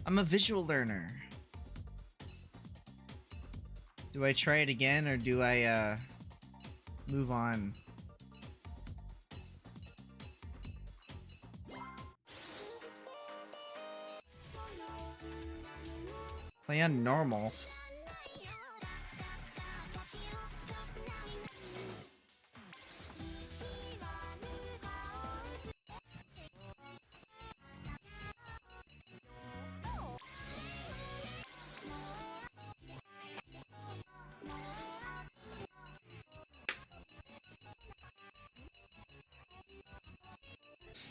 I'm a visual learner. Do I try it again, or do I, move on? Play on normal.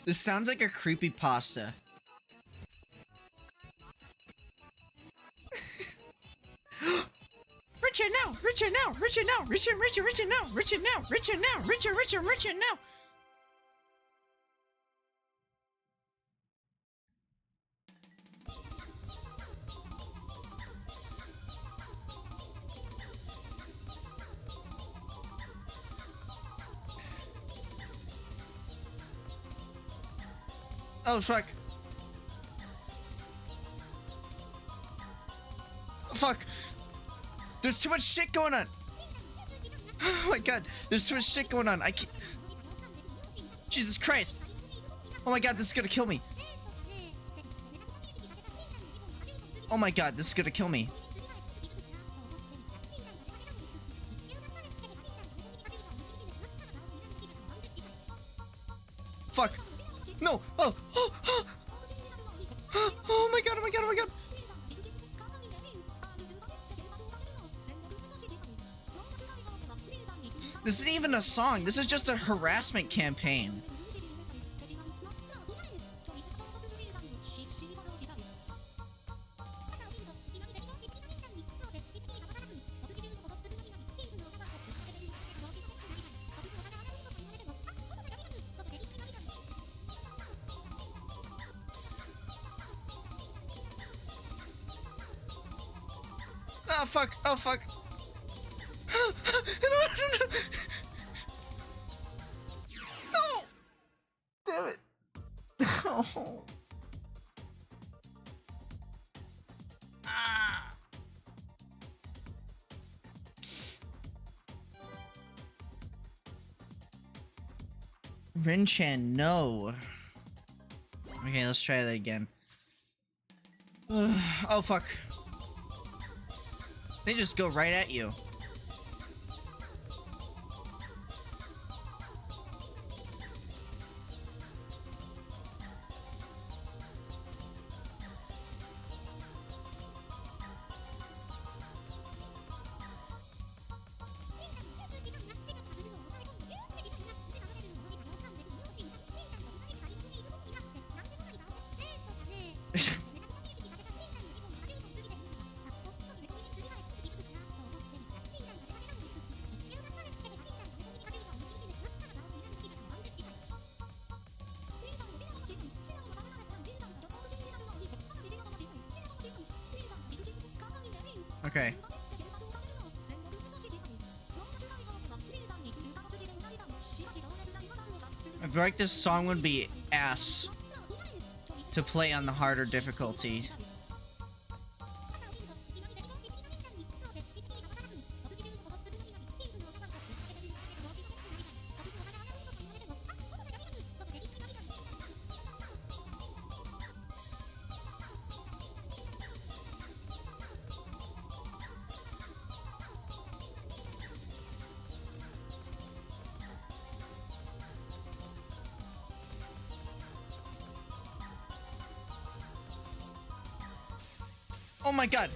This sounds like a creepypasta. Richer now, richer now, richer now, richer now, richer now, richer now, richer now. Oh, fuck. Fuck. There's too much shit going on. Oh my god. There's too much shit going on. I can't... Jesus Christ. Oh my god, this is gonna kill me. Oh my god, this is gonna kill me. Fuck. No. Oh. Oh. Oh. Oh my god. Oh my god. Oh my god. This isn't even a song. This is just a harassment campaign. Oh fuck! Oh fuck! No! Damn it! No! Ah! Rinchan, no. Okay, let's try that again. Oh fuck. They just go right at you. Okay. I feel like this song would be ass to play on the harder difficulty. Oh my god!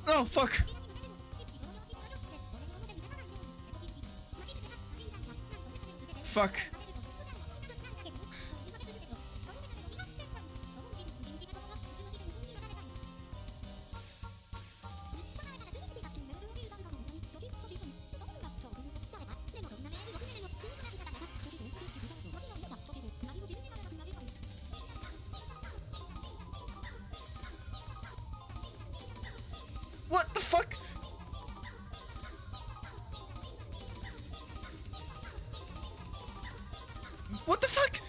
Oh fuck! Fuck. What the fuck? What the fuck?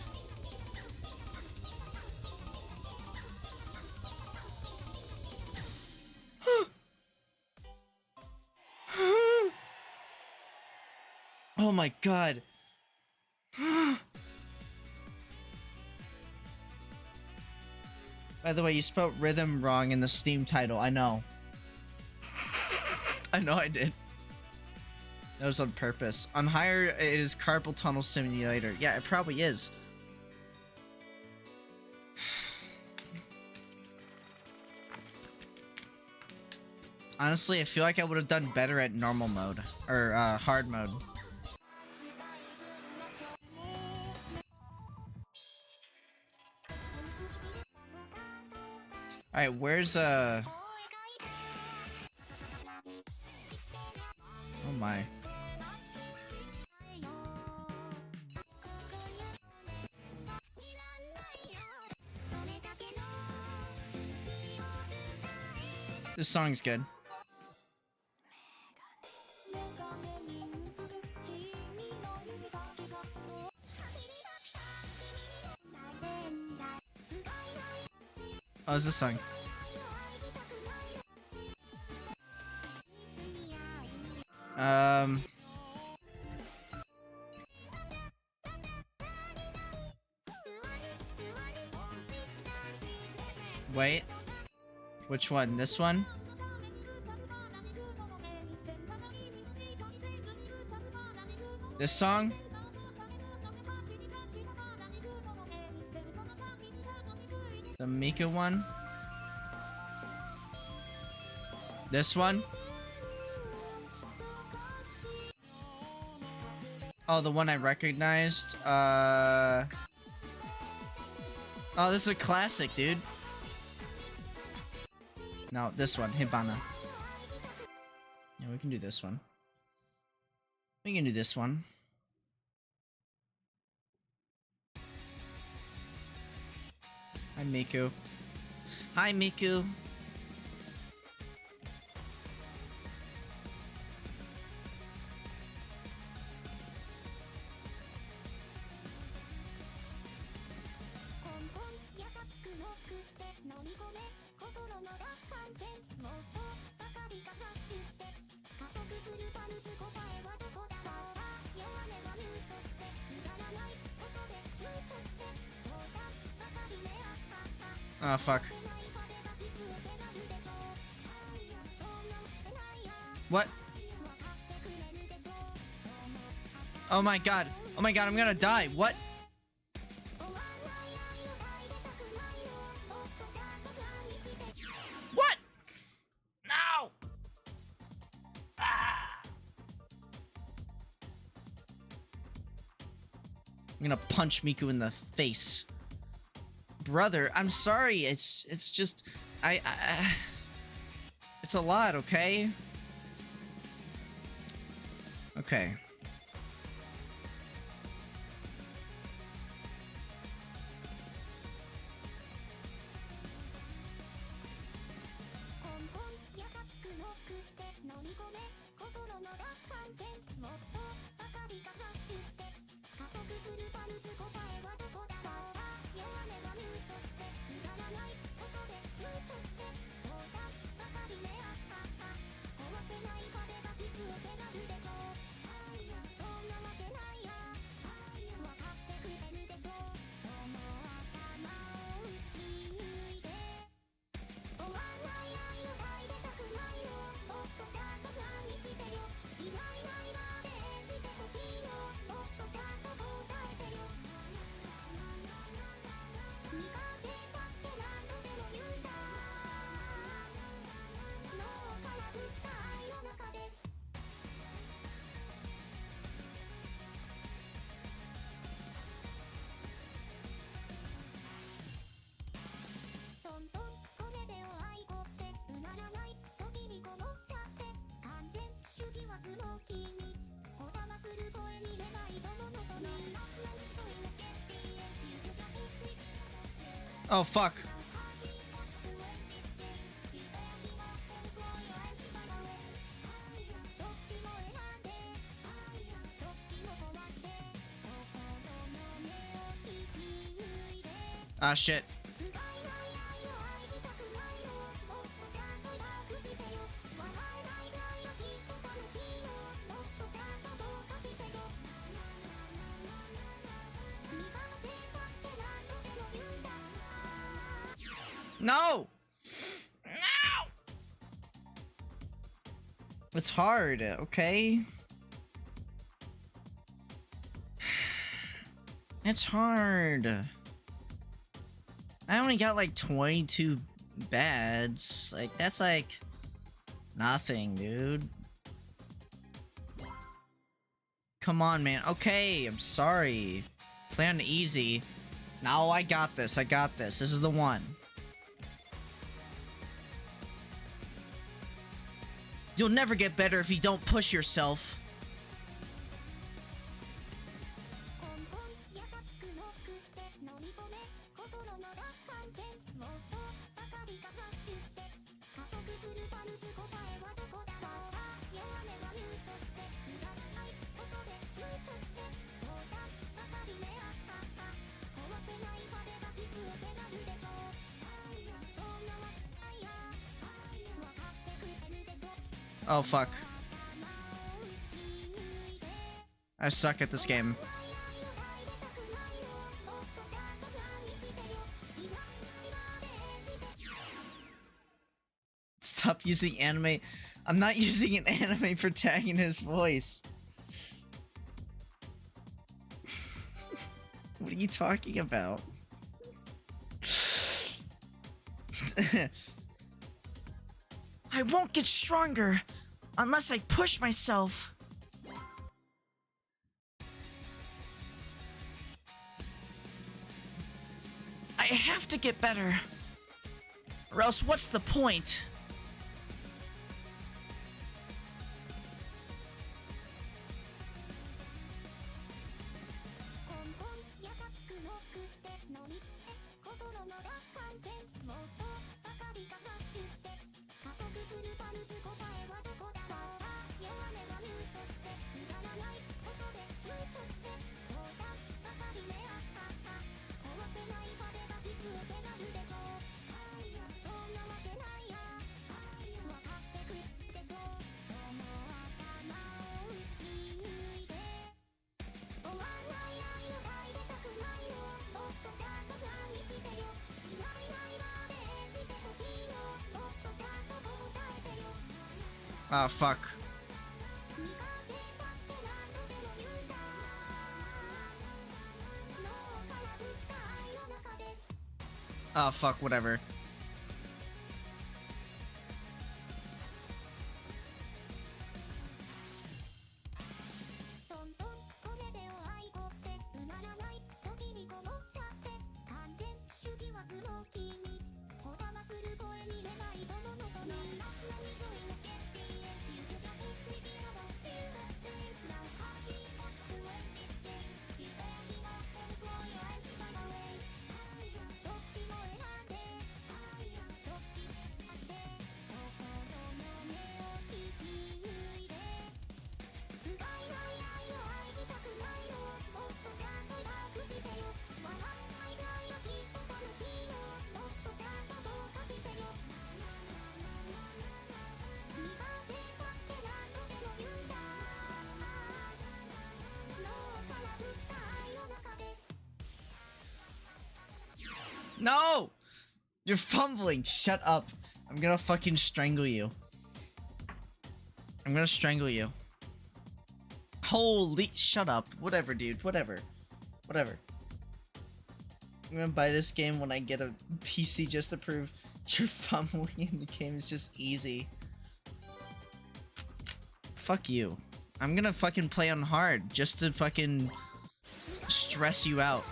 Oh my god. By the way, you spelled rhythm wrong in the Steam title. I know. I know I did. That was on purpose. On higher, it is Carpal Tunnel Simulator. Yeah, it probably is. Honestly, I feel like I would have done better at normal mode. Or, hard mode. Alright, where's, Oh my. This song's good. Oh, is this song? Wait. Which one? This one? This song? The Miku one? This one? Oh, the one I recognized? Oh, this is a classic, dude. No, this one, Hibana. Yeah, we can do this one. We can do this one. Hi, Miku. Hi, Miku. Oh, fuck. What? Oh my god. Oh my god, I'm gonna die. What? What? No! Ah! I'm gonna punch Miku in the face. Brother, I'm sorry. It's just I it's a lot, okay? Okay. Oh, fuck. Ah, shit. No! No! It's hard, okay? It's hard. I only got like 22 bads. Like, that's like nothing, dude. Come on, man. Okay, I'm sorry. Play on easy. No, I got this. I got this. This is the one. You'll never get better if you don't push yourself. Oh, fuck. I suck at this game. Stop using anime. I'm not using an anime protagonist voice. What are you talking about? I won't get stronger unless I push myself. I have to get better. Or else what's the point? Ah, fuck. Ah, fuck, whatever. No! You're fumbling. Shut up. I'm gonna fucking strangle you. I'm gonna strangle you. Holy, shut up. Whatever, dude. Whatever. Whatever. I'm gonna buy this game when I get a PC just to prove you're fumbling in the game is just easy. Fuck you. I'm gonna fucking play on hard just to fucking stress you out.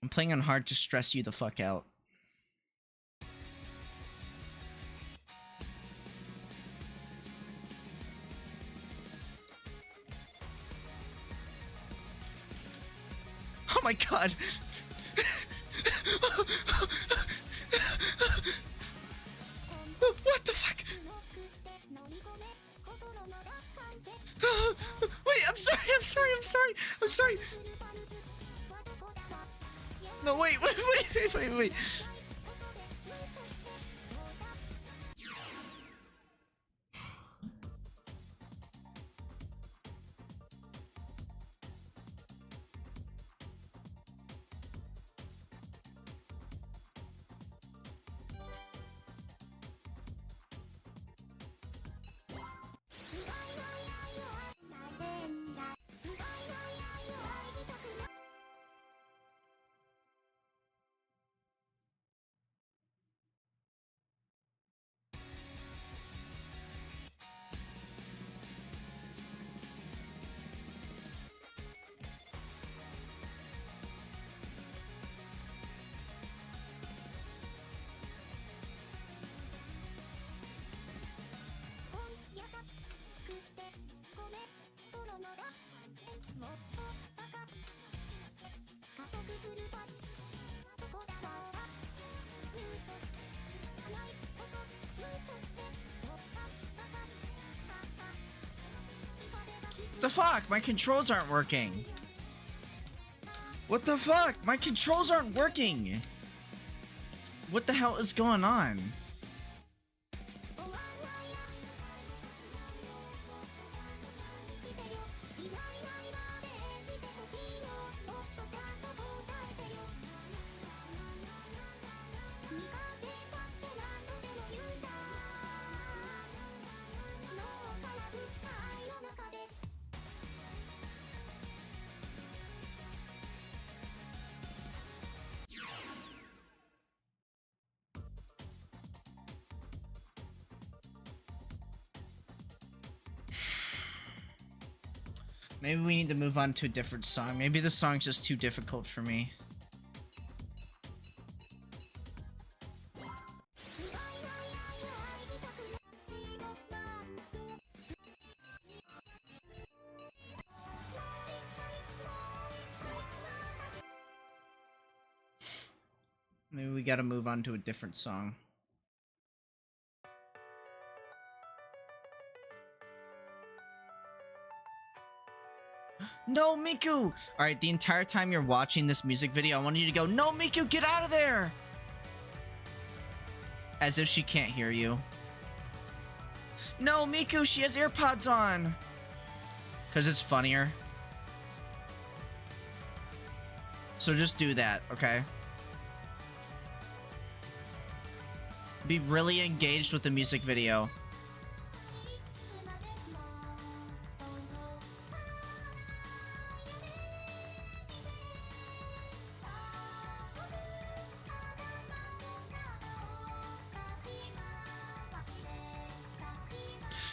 I'm playing on hard to stress you the fuck out. Oh my god! What the fuck? Wait, I'm sorry. No, wait. The fuck? My controls aren't working. What the fuck? My controls aren't working. What the hell is going on? Maybe we need to move on to a different song. Maybe the song's just too difficult for me. Maybe we gotta move on to a different song. No, Miku! Alright, the entire time you're watching this music video, I want you to go, no, Miku, get out of there! As if she can't hear you. No, Miku, she has AirPods on! Because it's funnier. So just do that, okay? Be really engaged with the music video.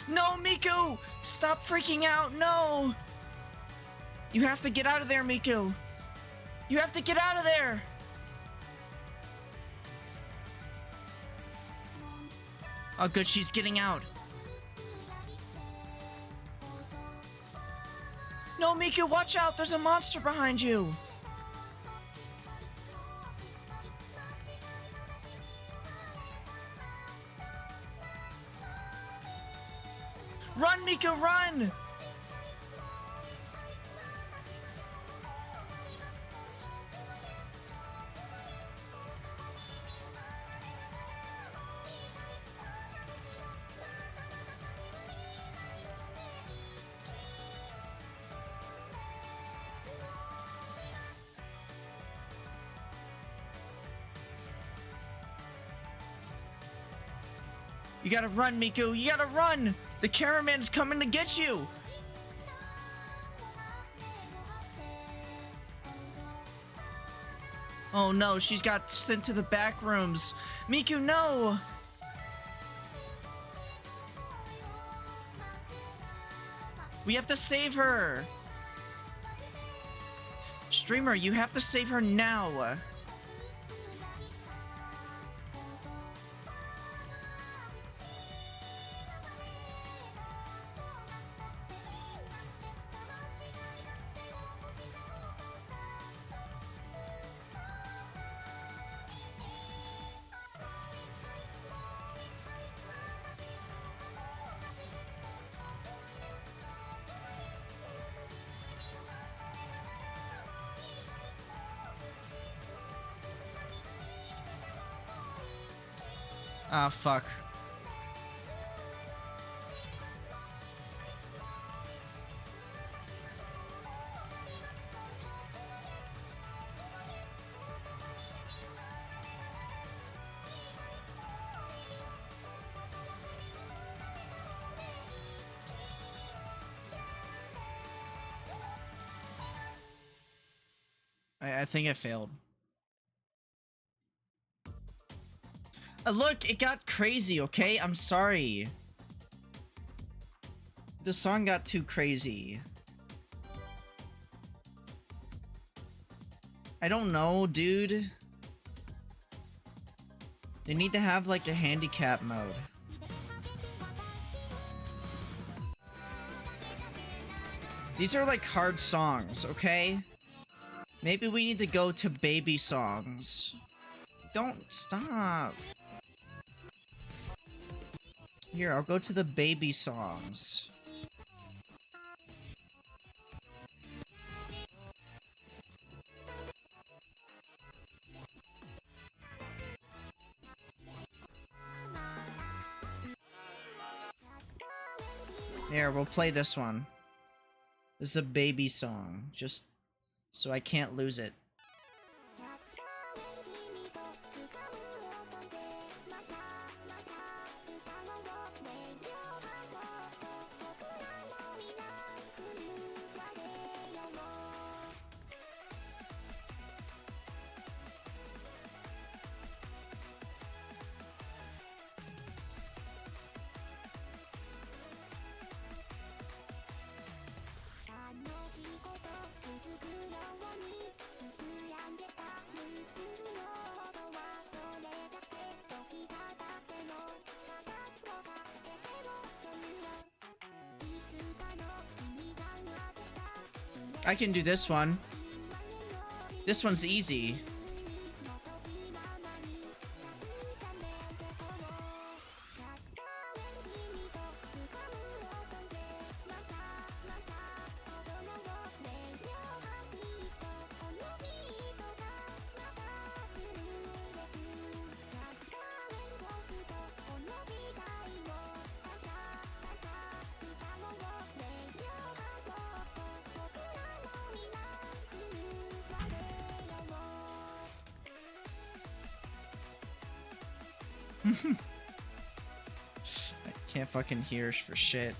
No, Miku! Stop freaking out, no! You have to get out of there, Miku! You have to get out of there! Oh, good, she's getting out. No, Miku, watch out! There's a monster behind you! Run, Miku, run! You gotta run, Miku. You gotta run! The cameraman's coming to get you! Oh no, she's got sent to the back rooms. Miku, no! We have to save her! Streamer, you have to save her now! Ah, fuck. I think it failed. Look, it got crazy, okay? I'm sorry. The song got too crazy. I don't know, dude. They need to have like a handicap mode. These are like hard songs, okay? Maybe we need to go to baby songs. Don't stop. Here, I'll go to the baby songs. There, we'll play this one. This is a baby song, just so I can't lose it. I can do this one. This one's easy. I can't fucking hear for shit.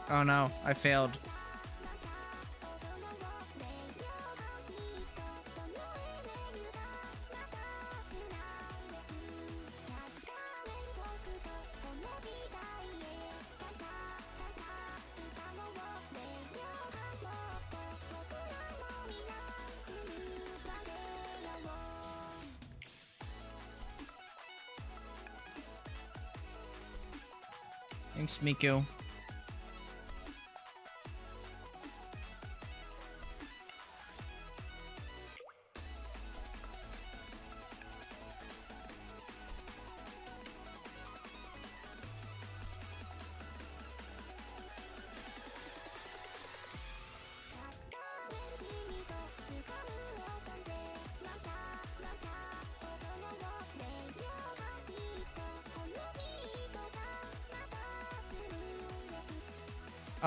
Oh no, I failed. Thanks, Miku.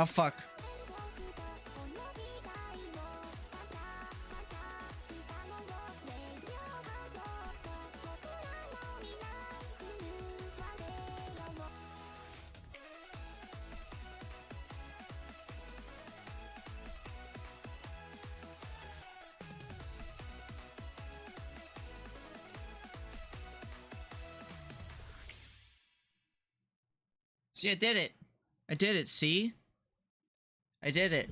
Oh fuck. See, I did it. I did it, see? I did it.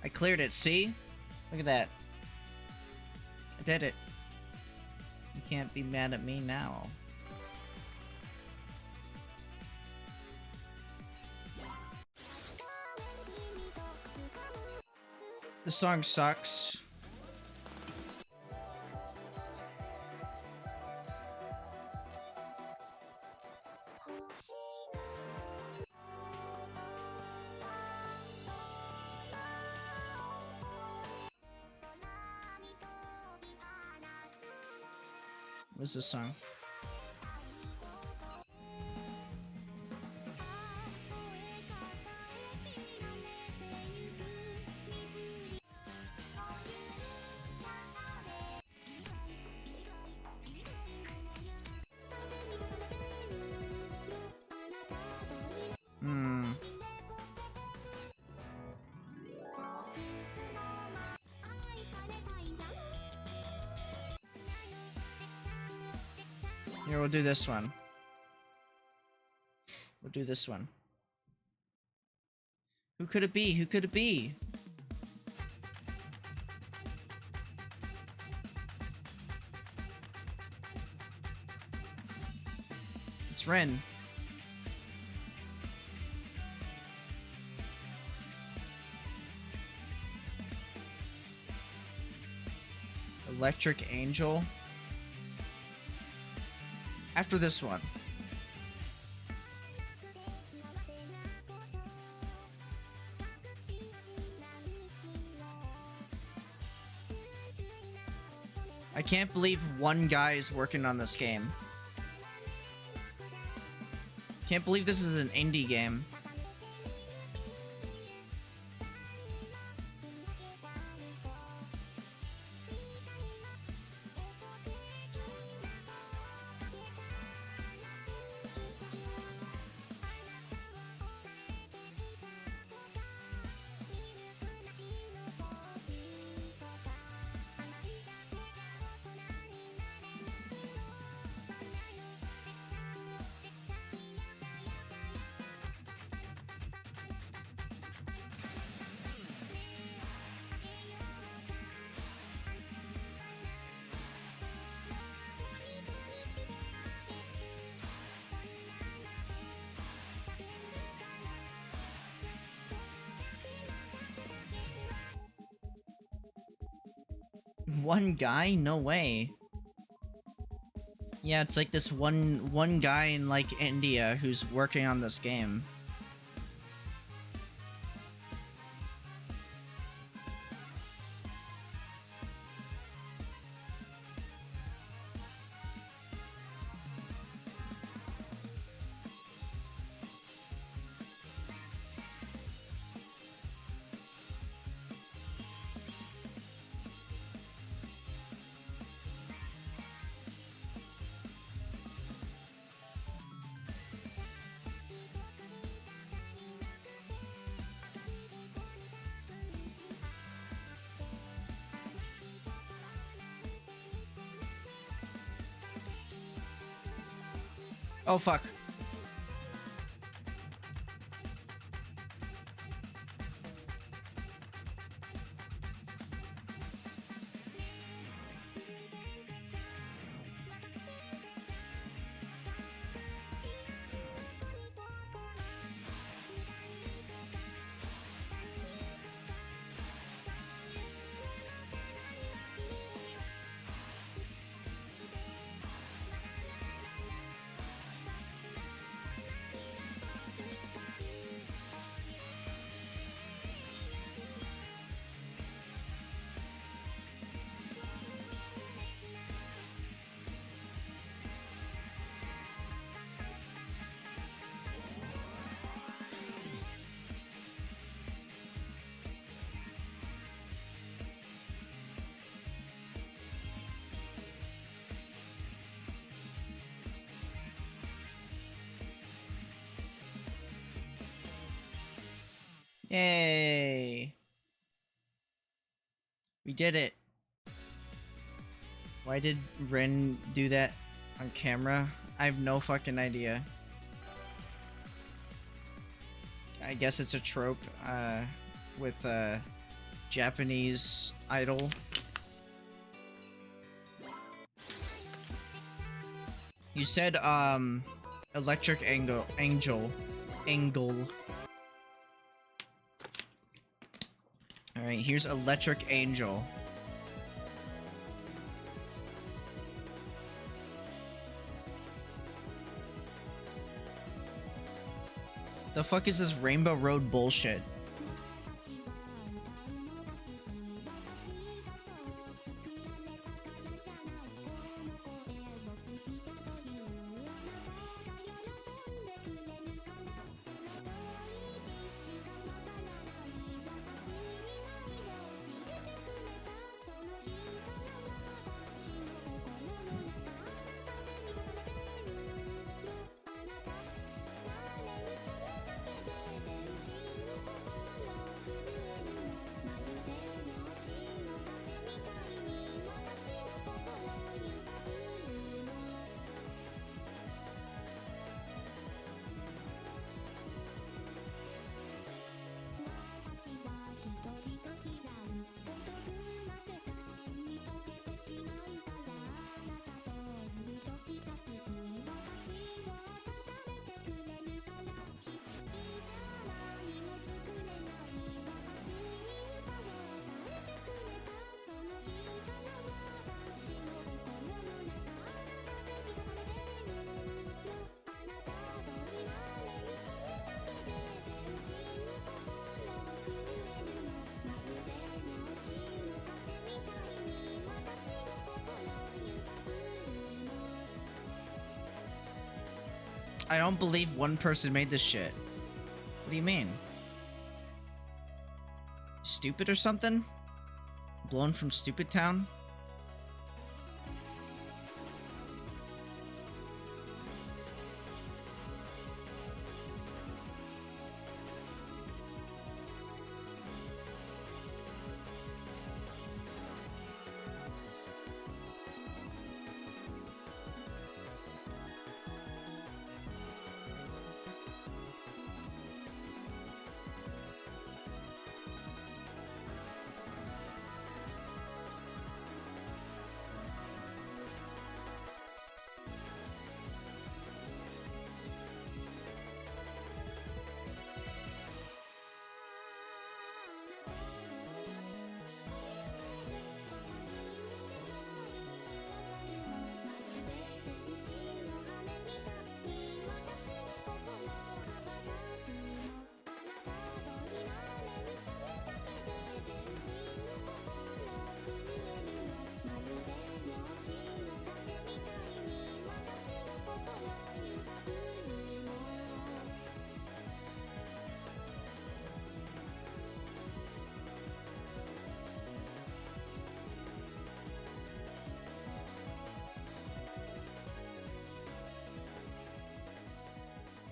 I cleared it, see? Look at that. I did it. You can't be mad at me now. The song sucks. What's this song? Here, we'll do this one. We'll do this one. Who could it be? Who could it be? It's Ren. Electric Angel. After this one. I can't believe one guy is working on this game. Can't believe this is an indie game. One guy? No way. Yeah, it's like this one guy in like India who's working on this game. Oh fuck. Yay. We did it. Why did Ren do that on camera? I have no fucking idea. I guess it's a trope with Japanese idol. You said electric angel. Alright, here's Electric Angel. The fuck is this Rainbow Road bullshit? I don't believe one person made this shit. What do you mean? Stupid or something? Blown from Stupid Town?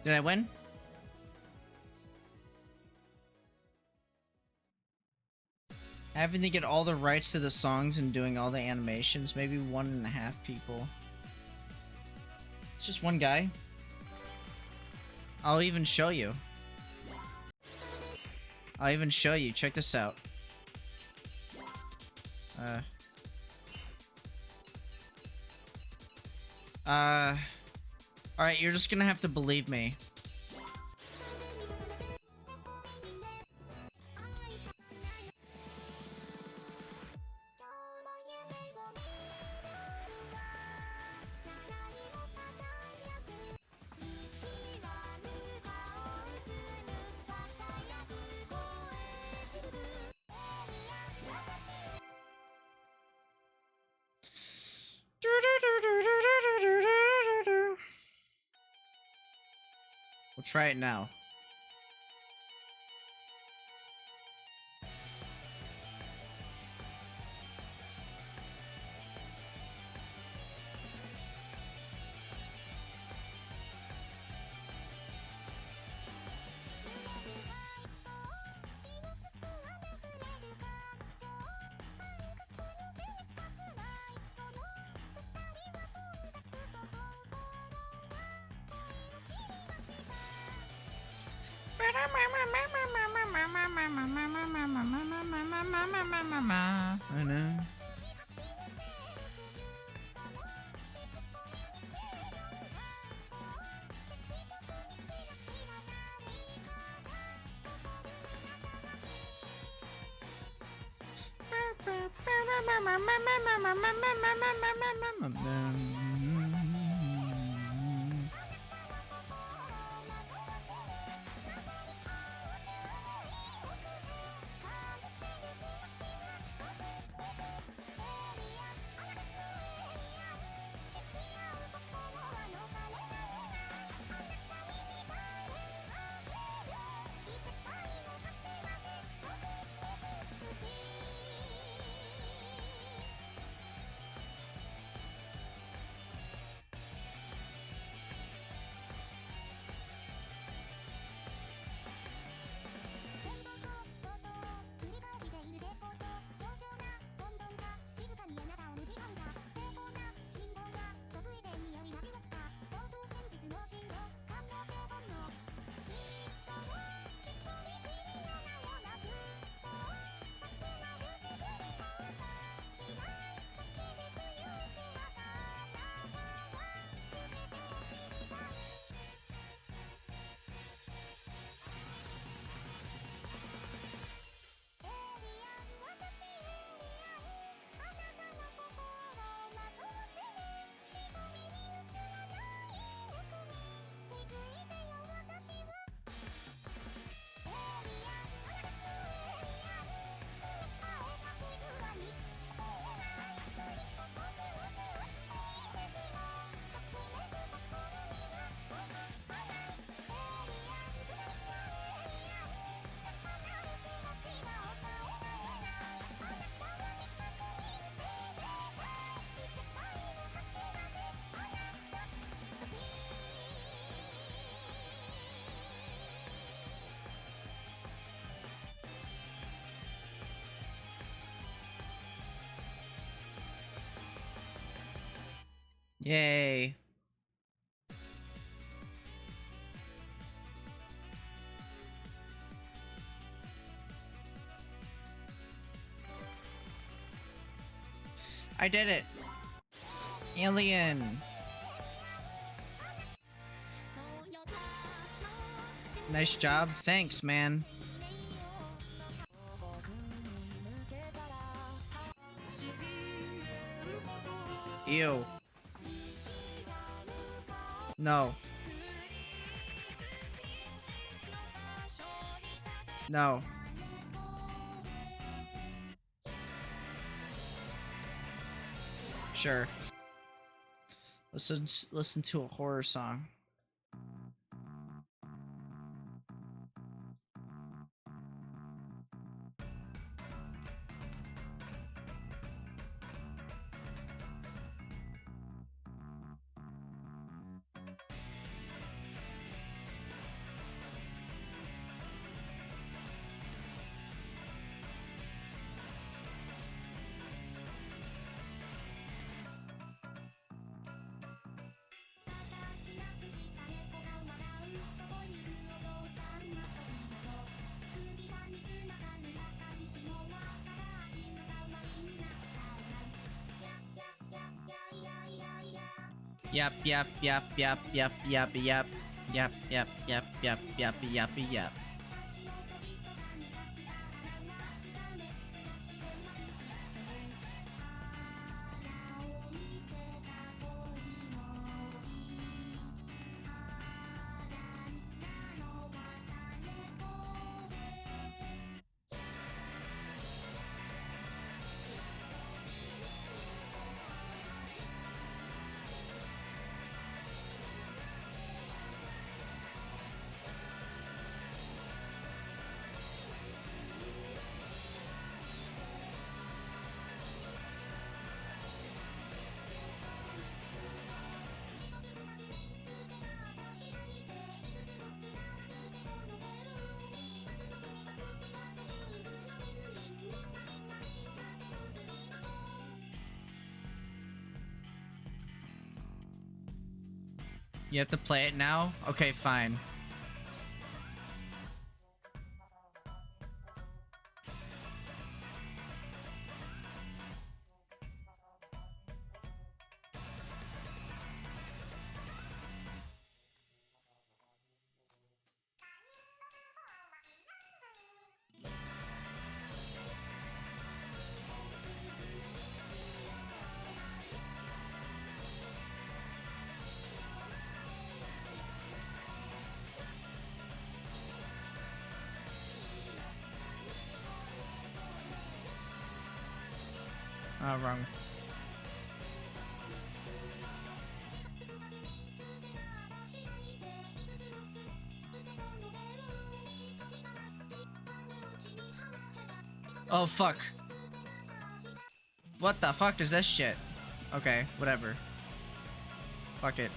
Did I win? Having to get all the rights to the songs and doing all the animations, maybe 1.5 people. It's just one guy. I'll even show you. Check this out. Alright, you're just gonna have to believe me. We'll try it now. I know. Yay. I did it. Alien. Nice job. Thanks, man. Ew. No. No. Sure. Listen to a horror song. Yep, yep, yep, yep, yep, yep, yep. Yep, yep, yep, yep, yep, yep, yep. You have to play it now? Okay, fine. Oh, wrong. Oh, fuck. What the fuck is this shit? Okay, whatever. Fuck it.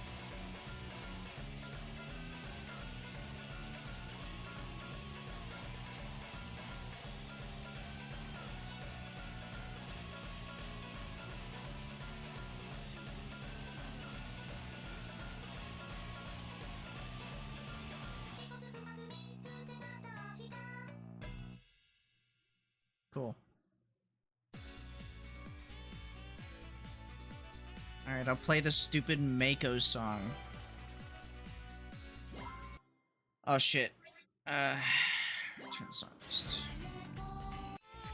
Cool. Alright, I'll play the stupid Mako song. Oh shit. Turn this on first.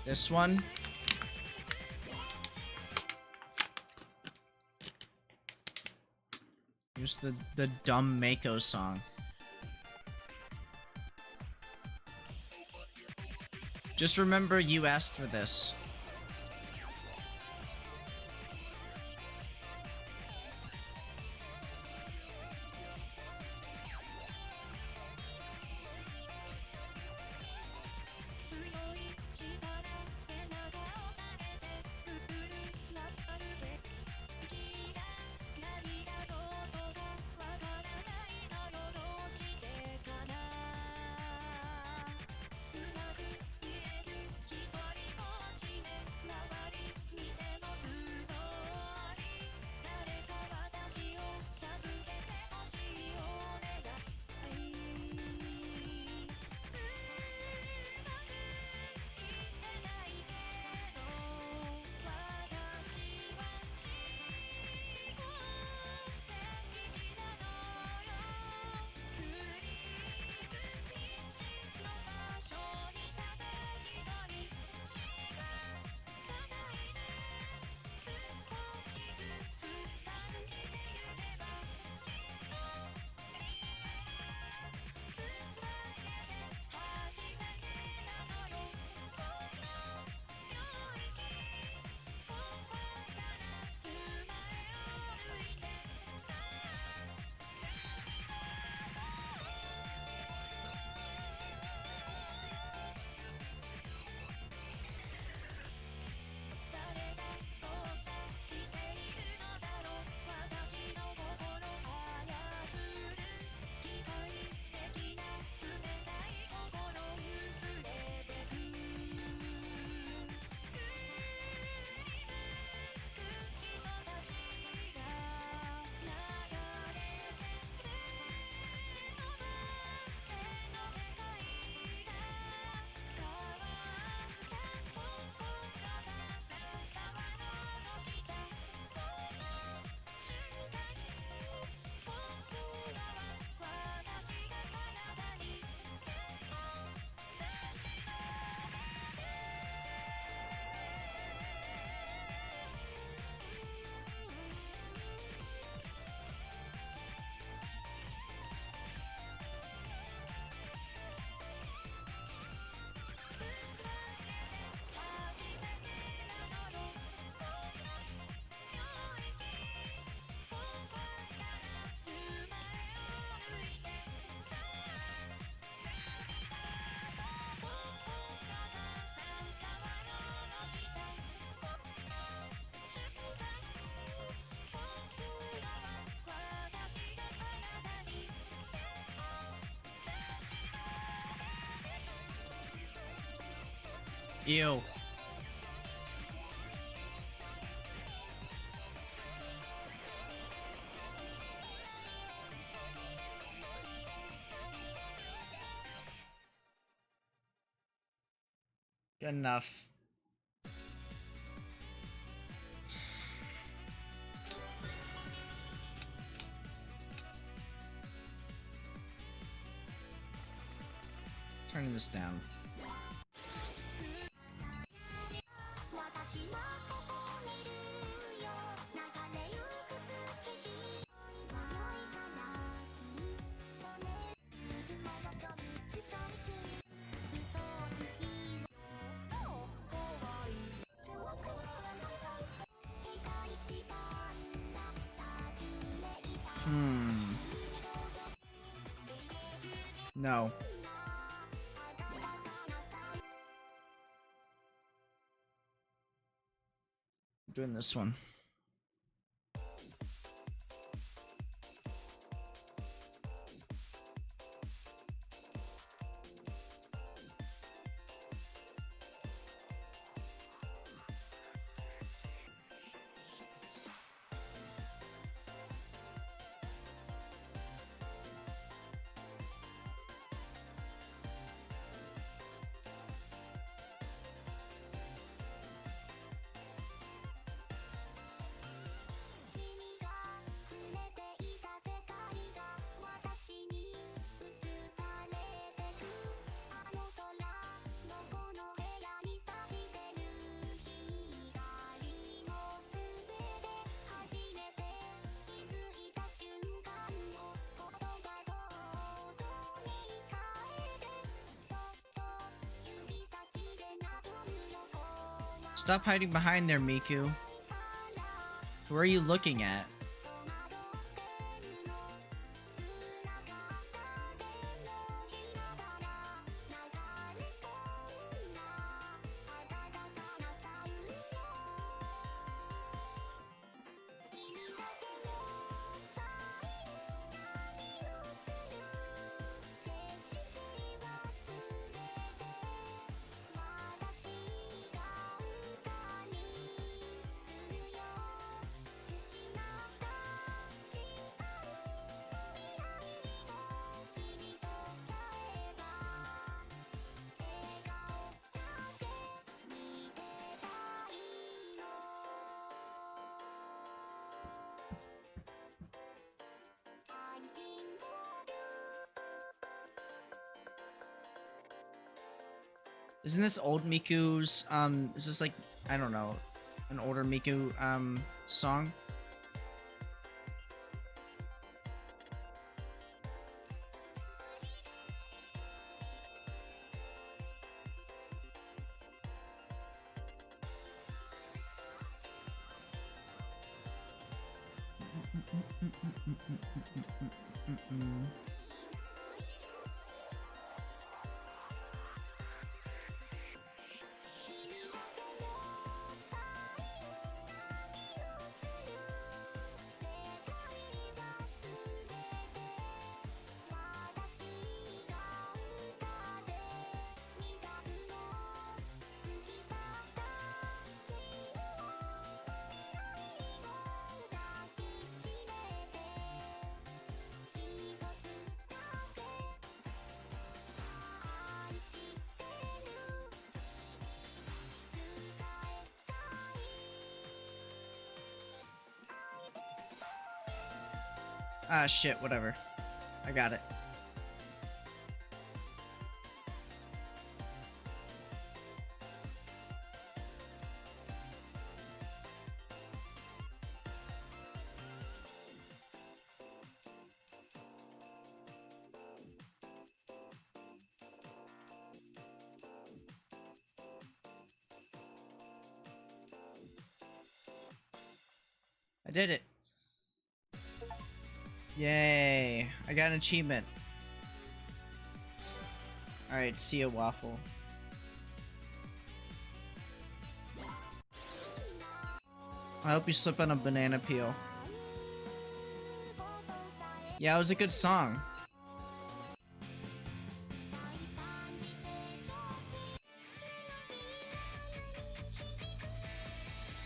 This one. Here's the dumb Mako song. Just remember you asked for this. Ew. Good enough. Turning this down. 私はここにいるよ流れゆく月日強いからきっとね戻そうストライク嘘つきよ怖い期待したんださじめいた No. I'm doing this one. Stop hiding behind there, Miku. Who are you looking at? Isn't this old Miku's, is this like, I don't know, an older Miku, song? Ah, shit, whatever. I got it. I did it. Yay. I got an achievement. Alright, see ya, Waffle. I hope you slip on a banana peel. Yeah, it was a good song.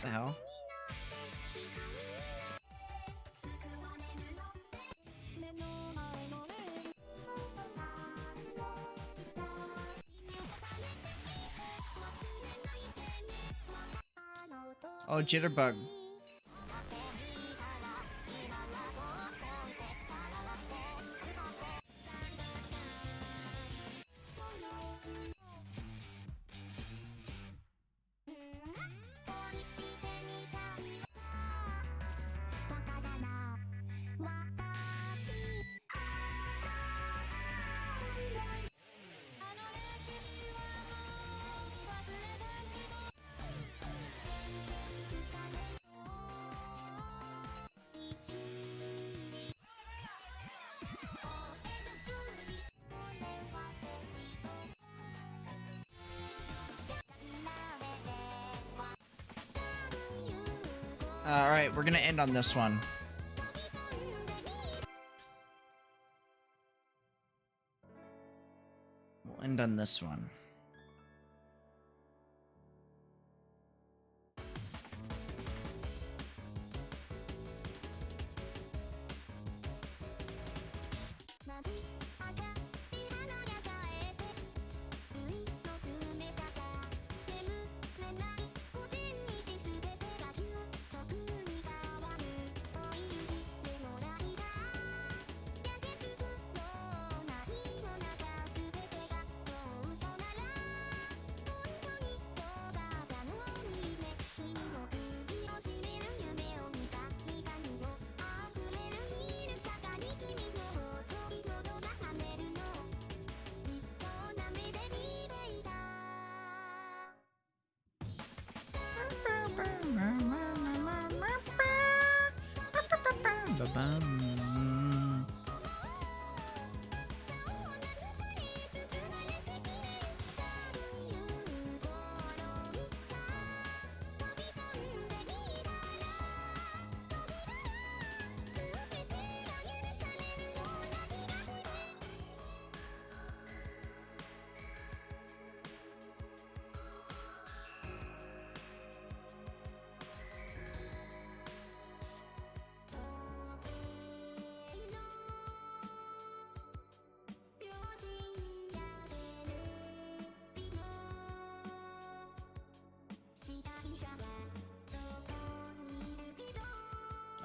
the hell? Oh, Jitterbug. Alright, we're gonna end on this one. We'll end on this one.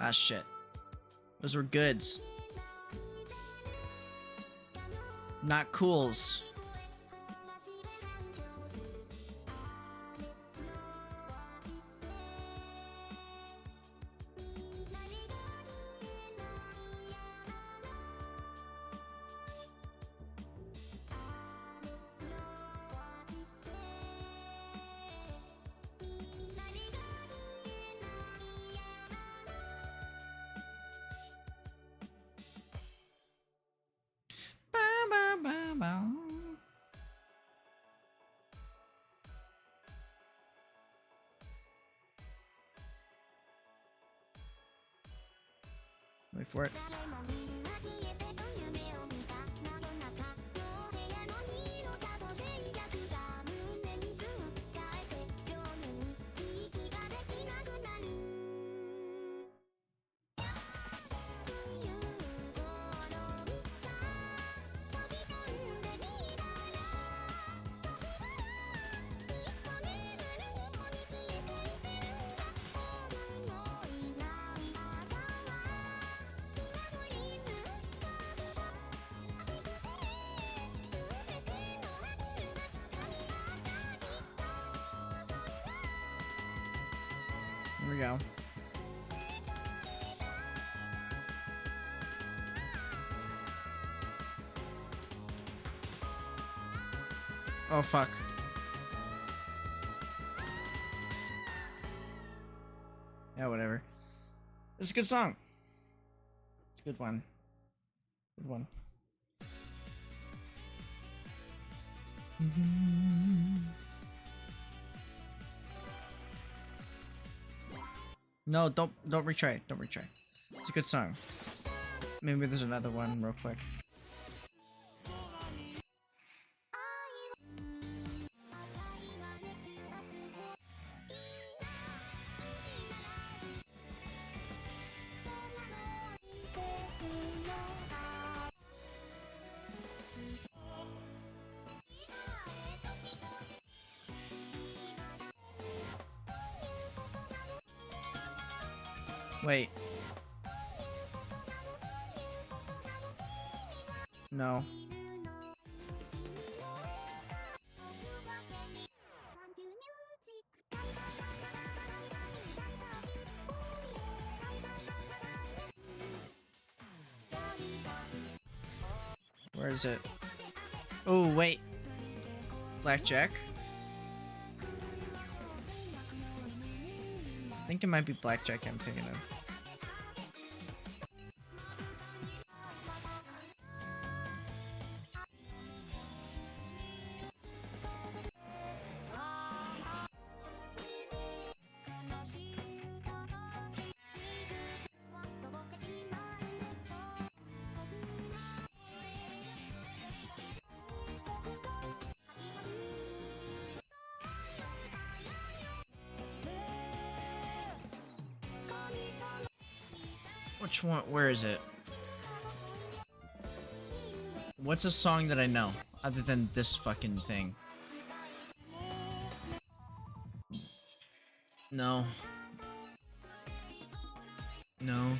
Ah, shit. Those were goods. Not cools. Wait for it. Here we go. Oh, fuck. Yeah, whatever. It's a good song. It's a good one. Good one. No, don't retry. Don't retry. It's a good song. Maybe there's another one real quick. Wait. No. Where is it? Oh, wait. Blackjack? I think it might be Blackjack I'm thinking of. Which one? Where is it? What's a song that I know other than this fucking thing? No. No.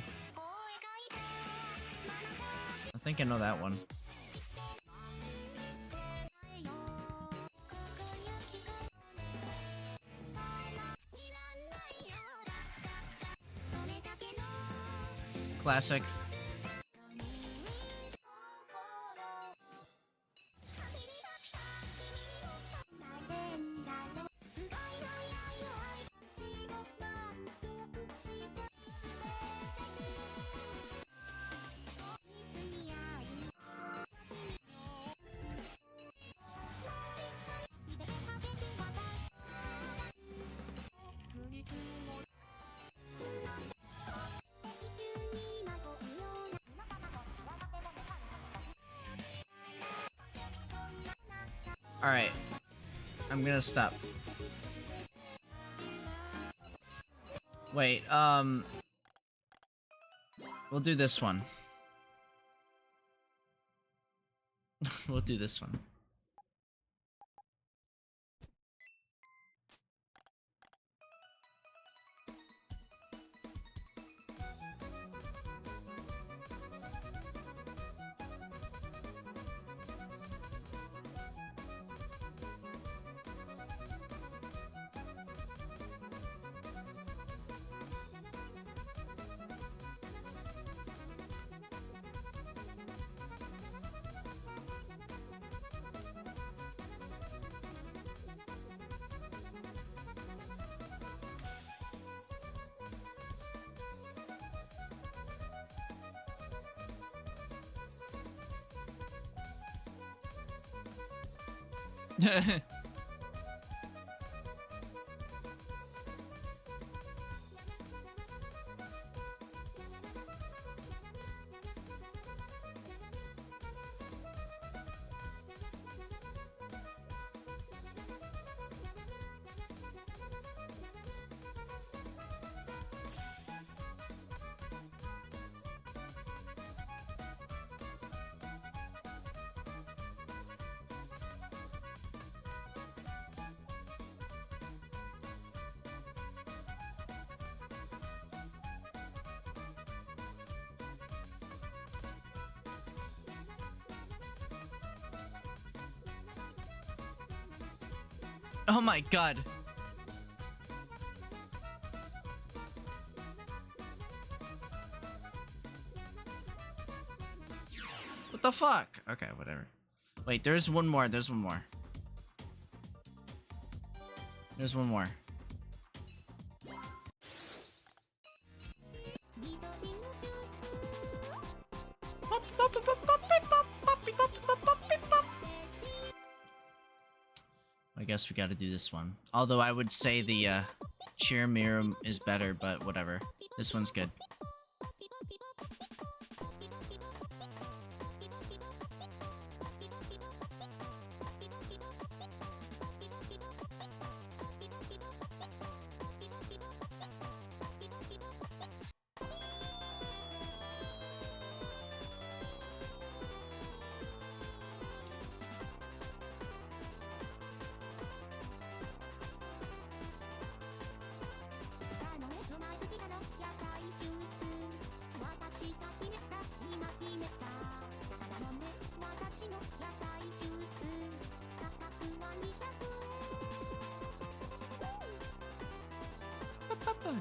I think I know that one. Classic. Alright. I'm gonna stop. Wait, we'll do this one. We'll do this one. Oh my god. What the fuck? Okay, whatever. Wait, there's one more. There's one more. There's one more. I guess we gotta do this one. Although I would say the Cheer Mirror is better, but whatever. This one's good.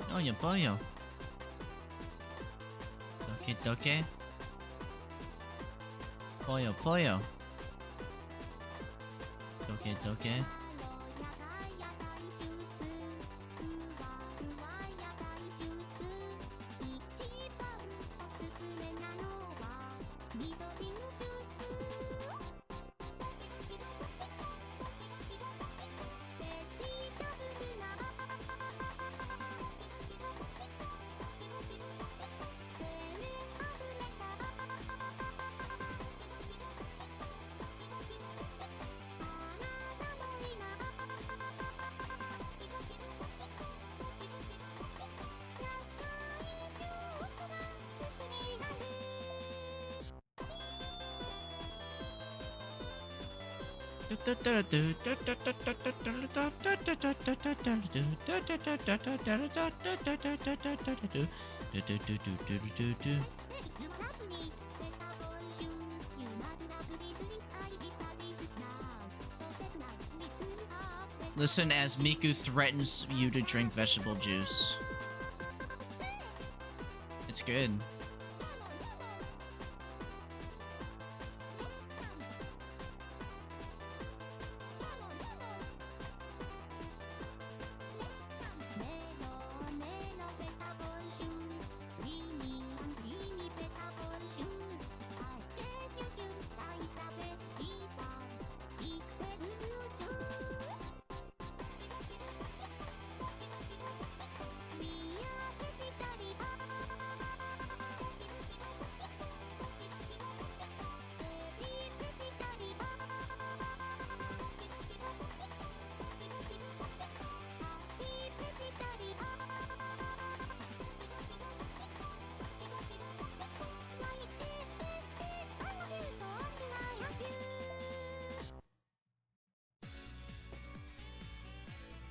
Pollo, pollo. Toque, toque. Pollo, pollo. Toque, toque. 'Listen as Miku threatens you to drink vegetable juice. It's good.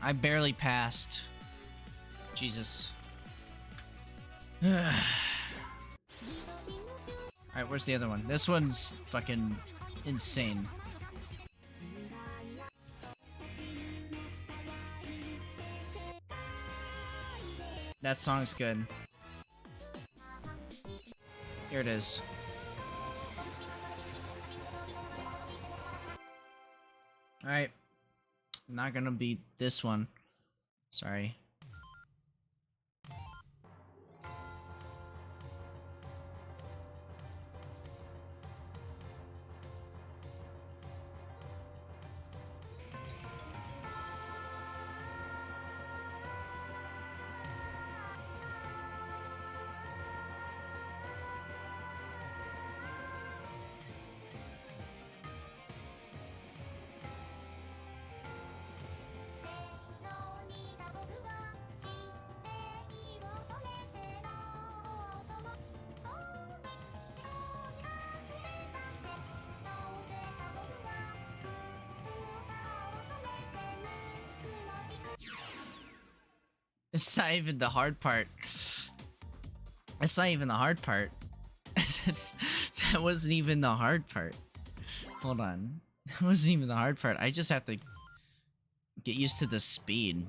I barely passed. Jesus. Alright, where's the other one? This one's fucking insane. That song's good. Here it is. Alright. I'm not gonna beat this one. Sorry. It's not even the hard part. It's not even the hard part. That wasn't even the hard part. Hold on. That wasn't even the hard part. I just have to get used to the speed.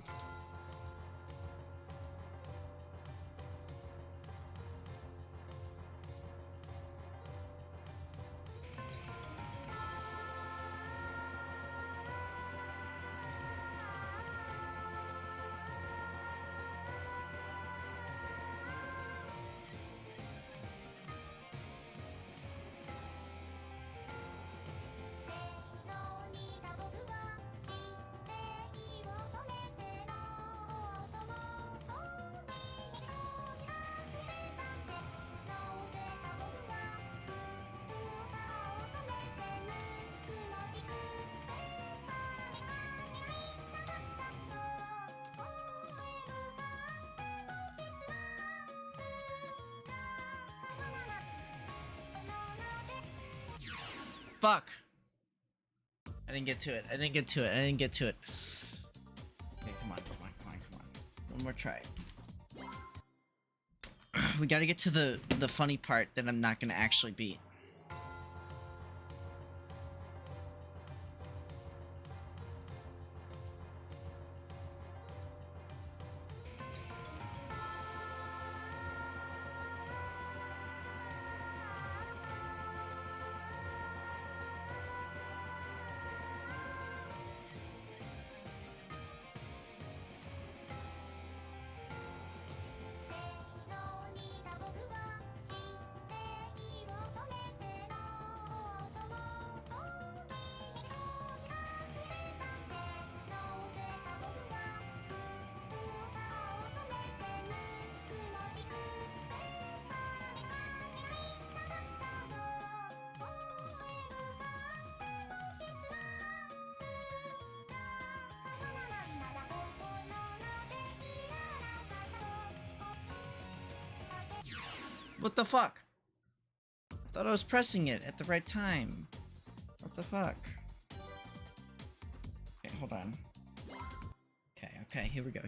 Fuck. I didn't get to it. I didn't get to it. I didn't get to it. Okay, come on, come on, come on, come on. One more try. We gotta get to the funny part that I'm not gonna actually beat. What the fuck? I thought I was pressing it at the right time. What the fuck? Okay, hold on. Okay, here we go.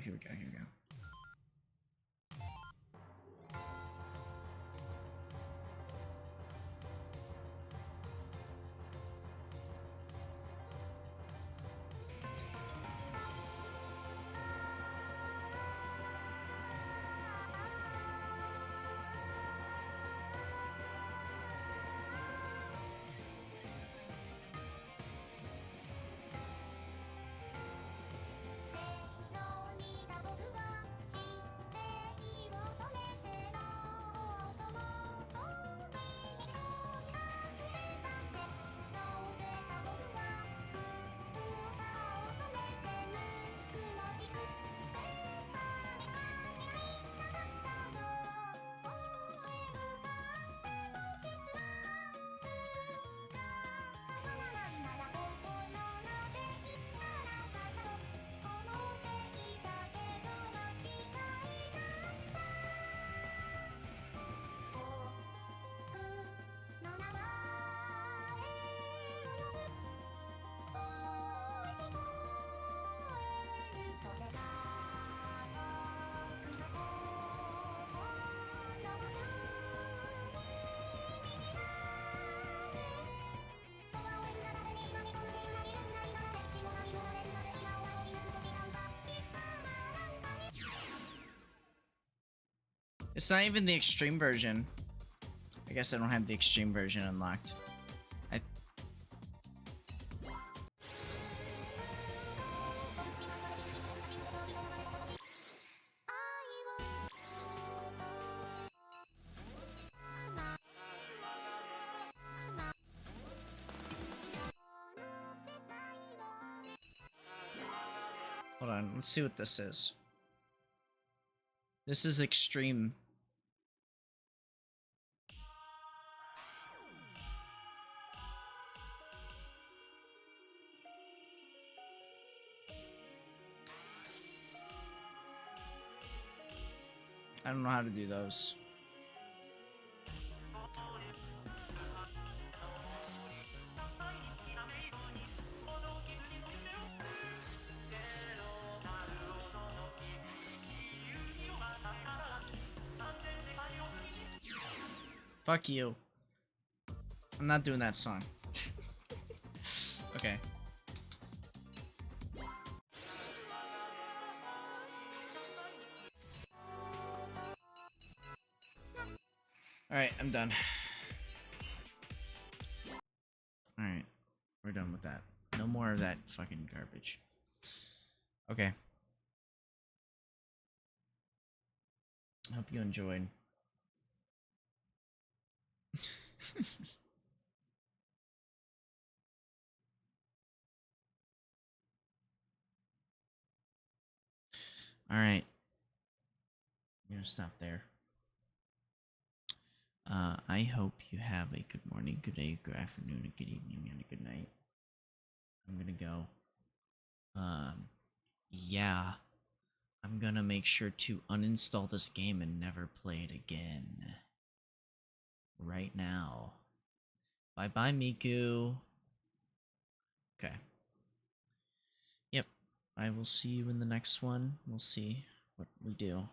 It's not even the extreme version. I guess I don't have the extreme version unlocked. Hold on, let's see what this is. This is extreme. I don't know how to do those. Fuck you. I'm not doing that song. Okay. Alright, I'm done. Alright, we're done with that. No more of that fucking garbage. Okay. Hope you enjoyed. Alright. I'm gonna stop there. I hope you have a good morning, good day, good afternoon, a good evening, and a good night. I'm gonna go. Yeah. I'm gonna make sure to uninstall this game and never play it again. Right now. Bye bye, Miku. Okay. Yep. I will see you in the next one. We'll see what we do.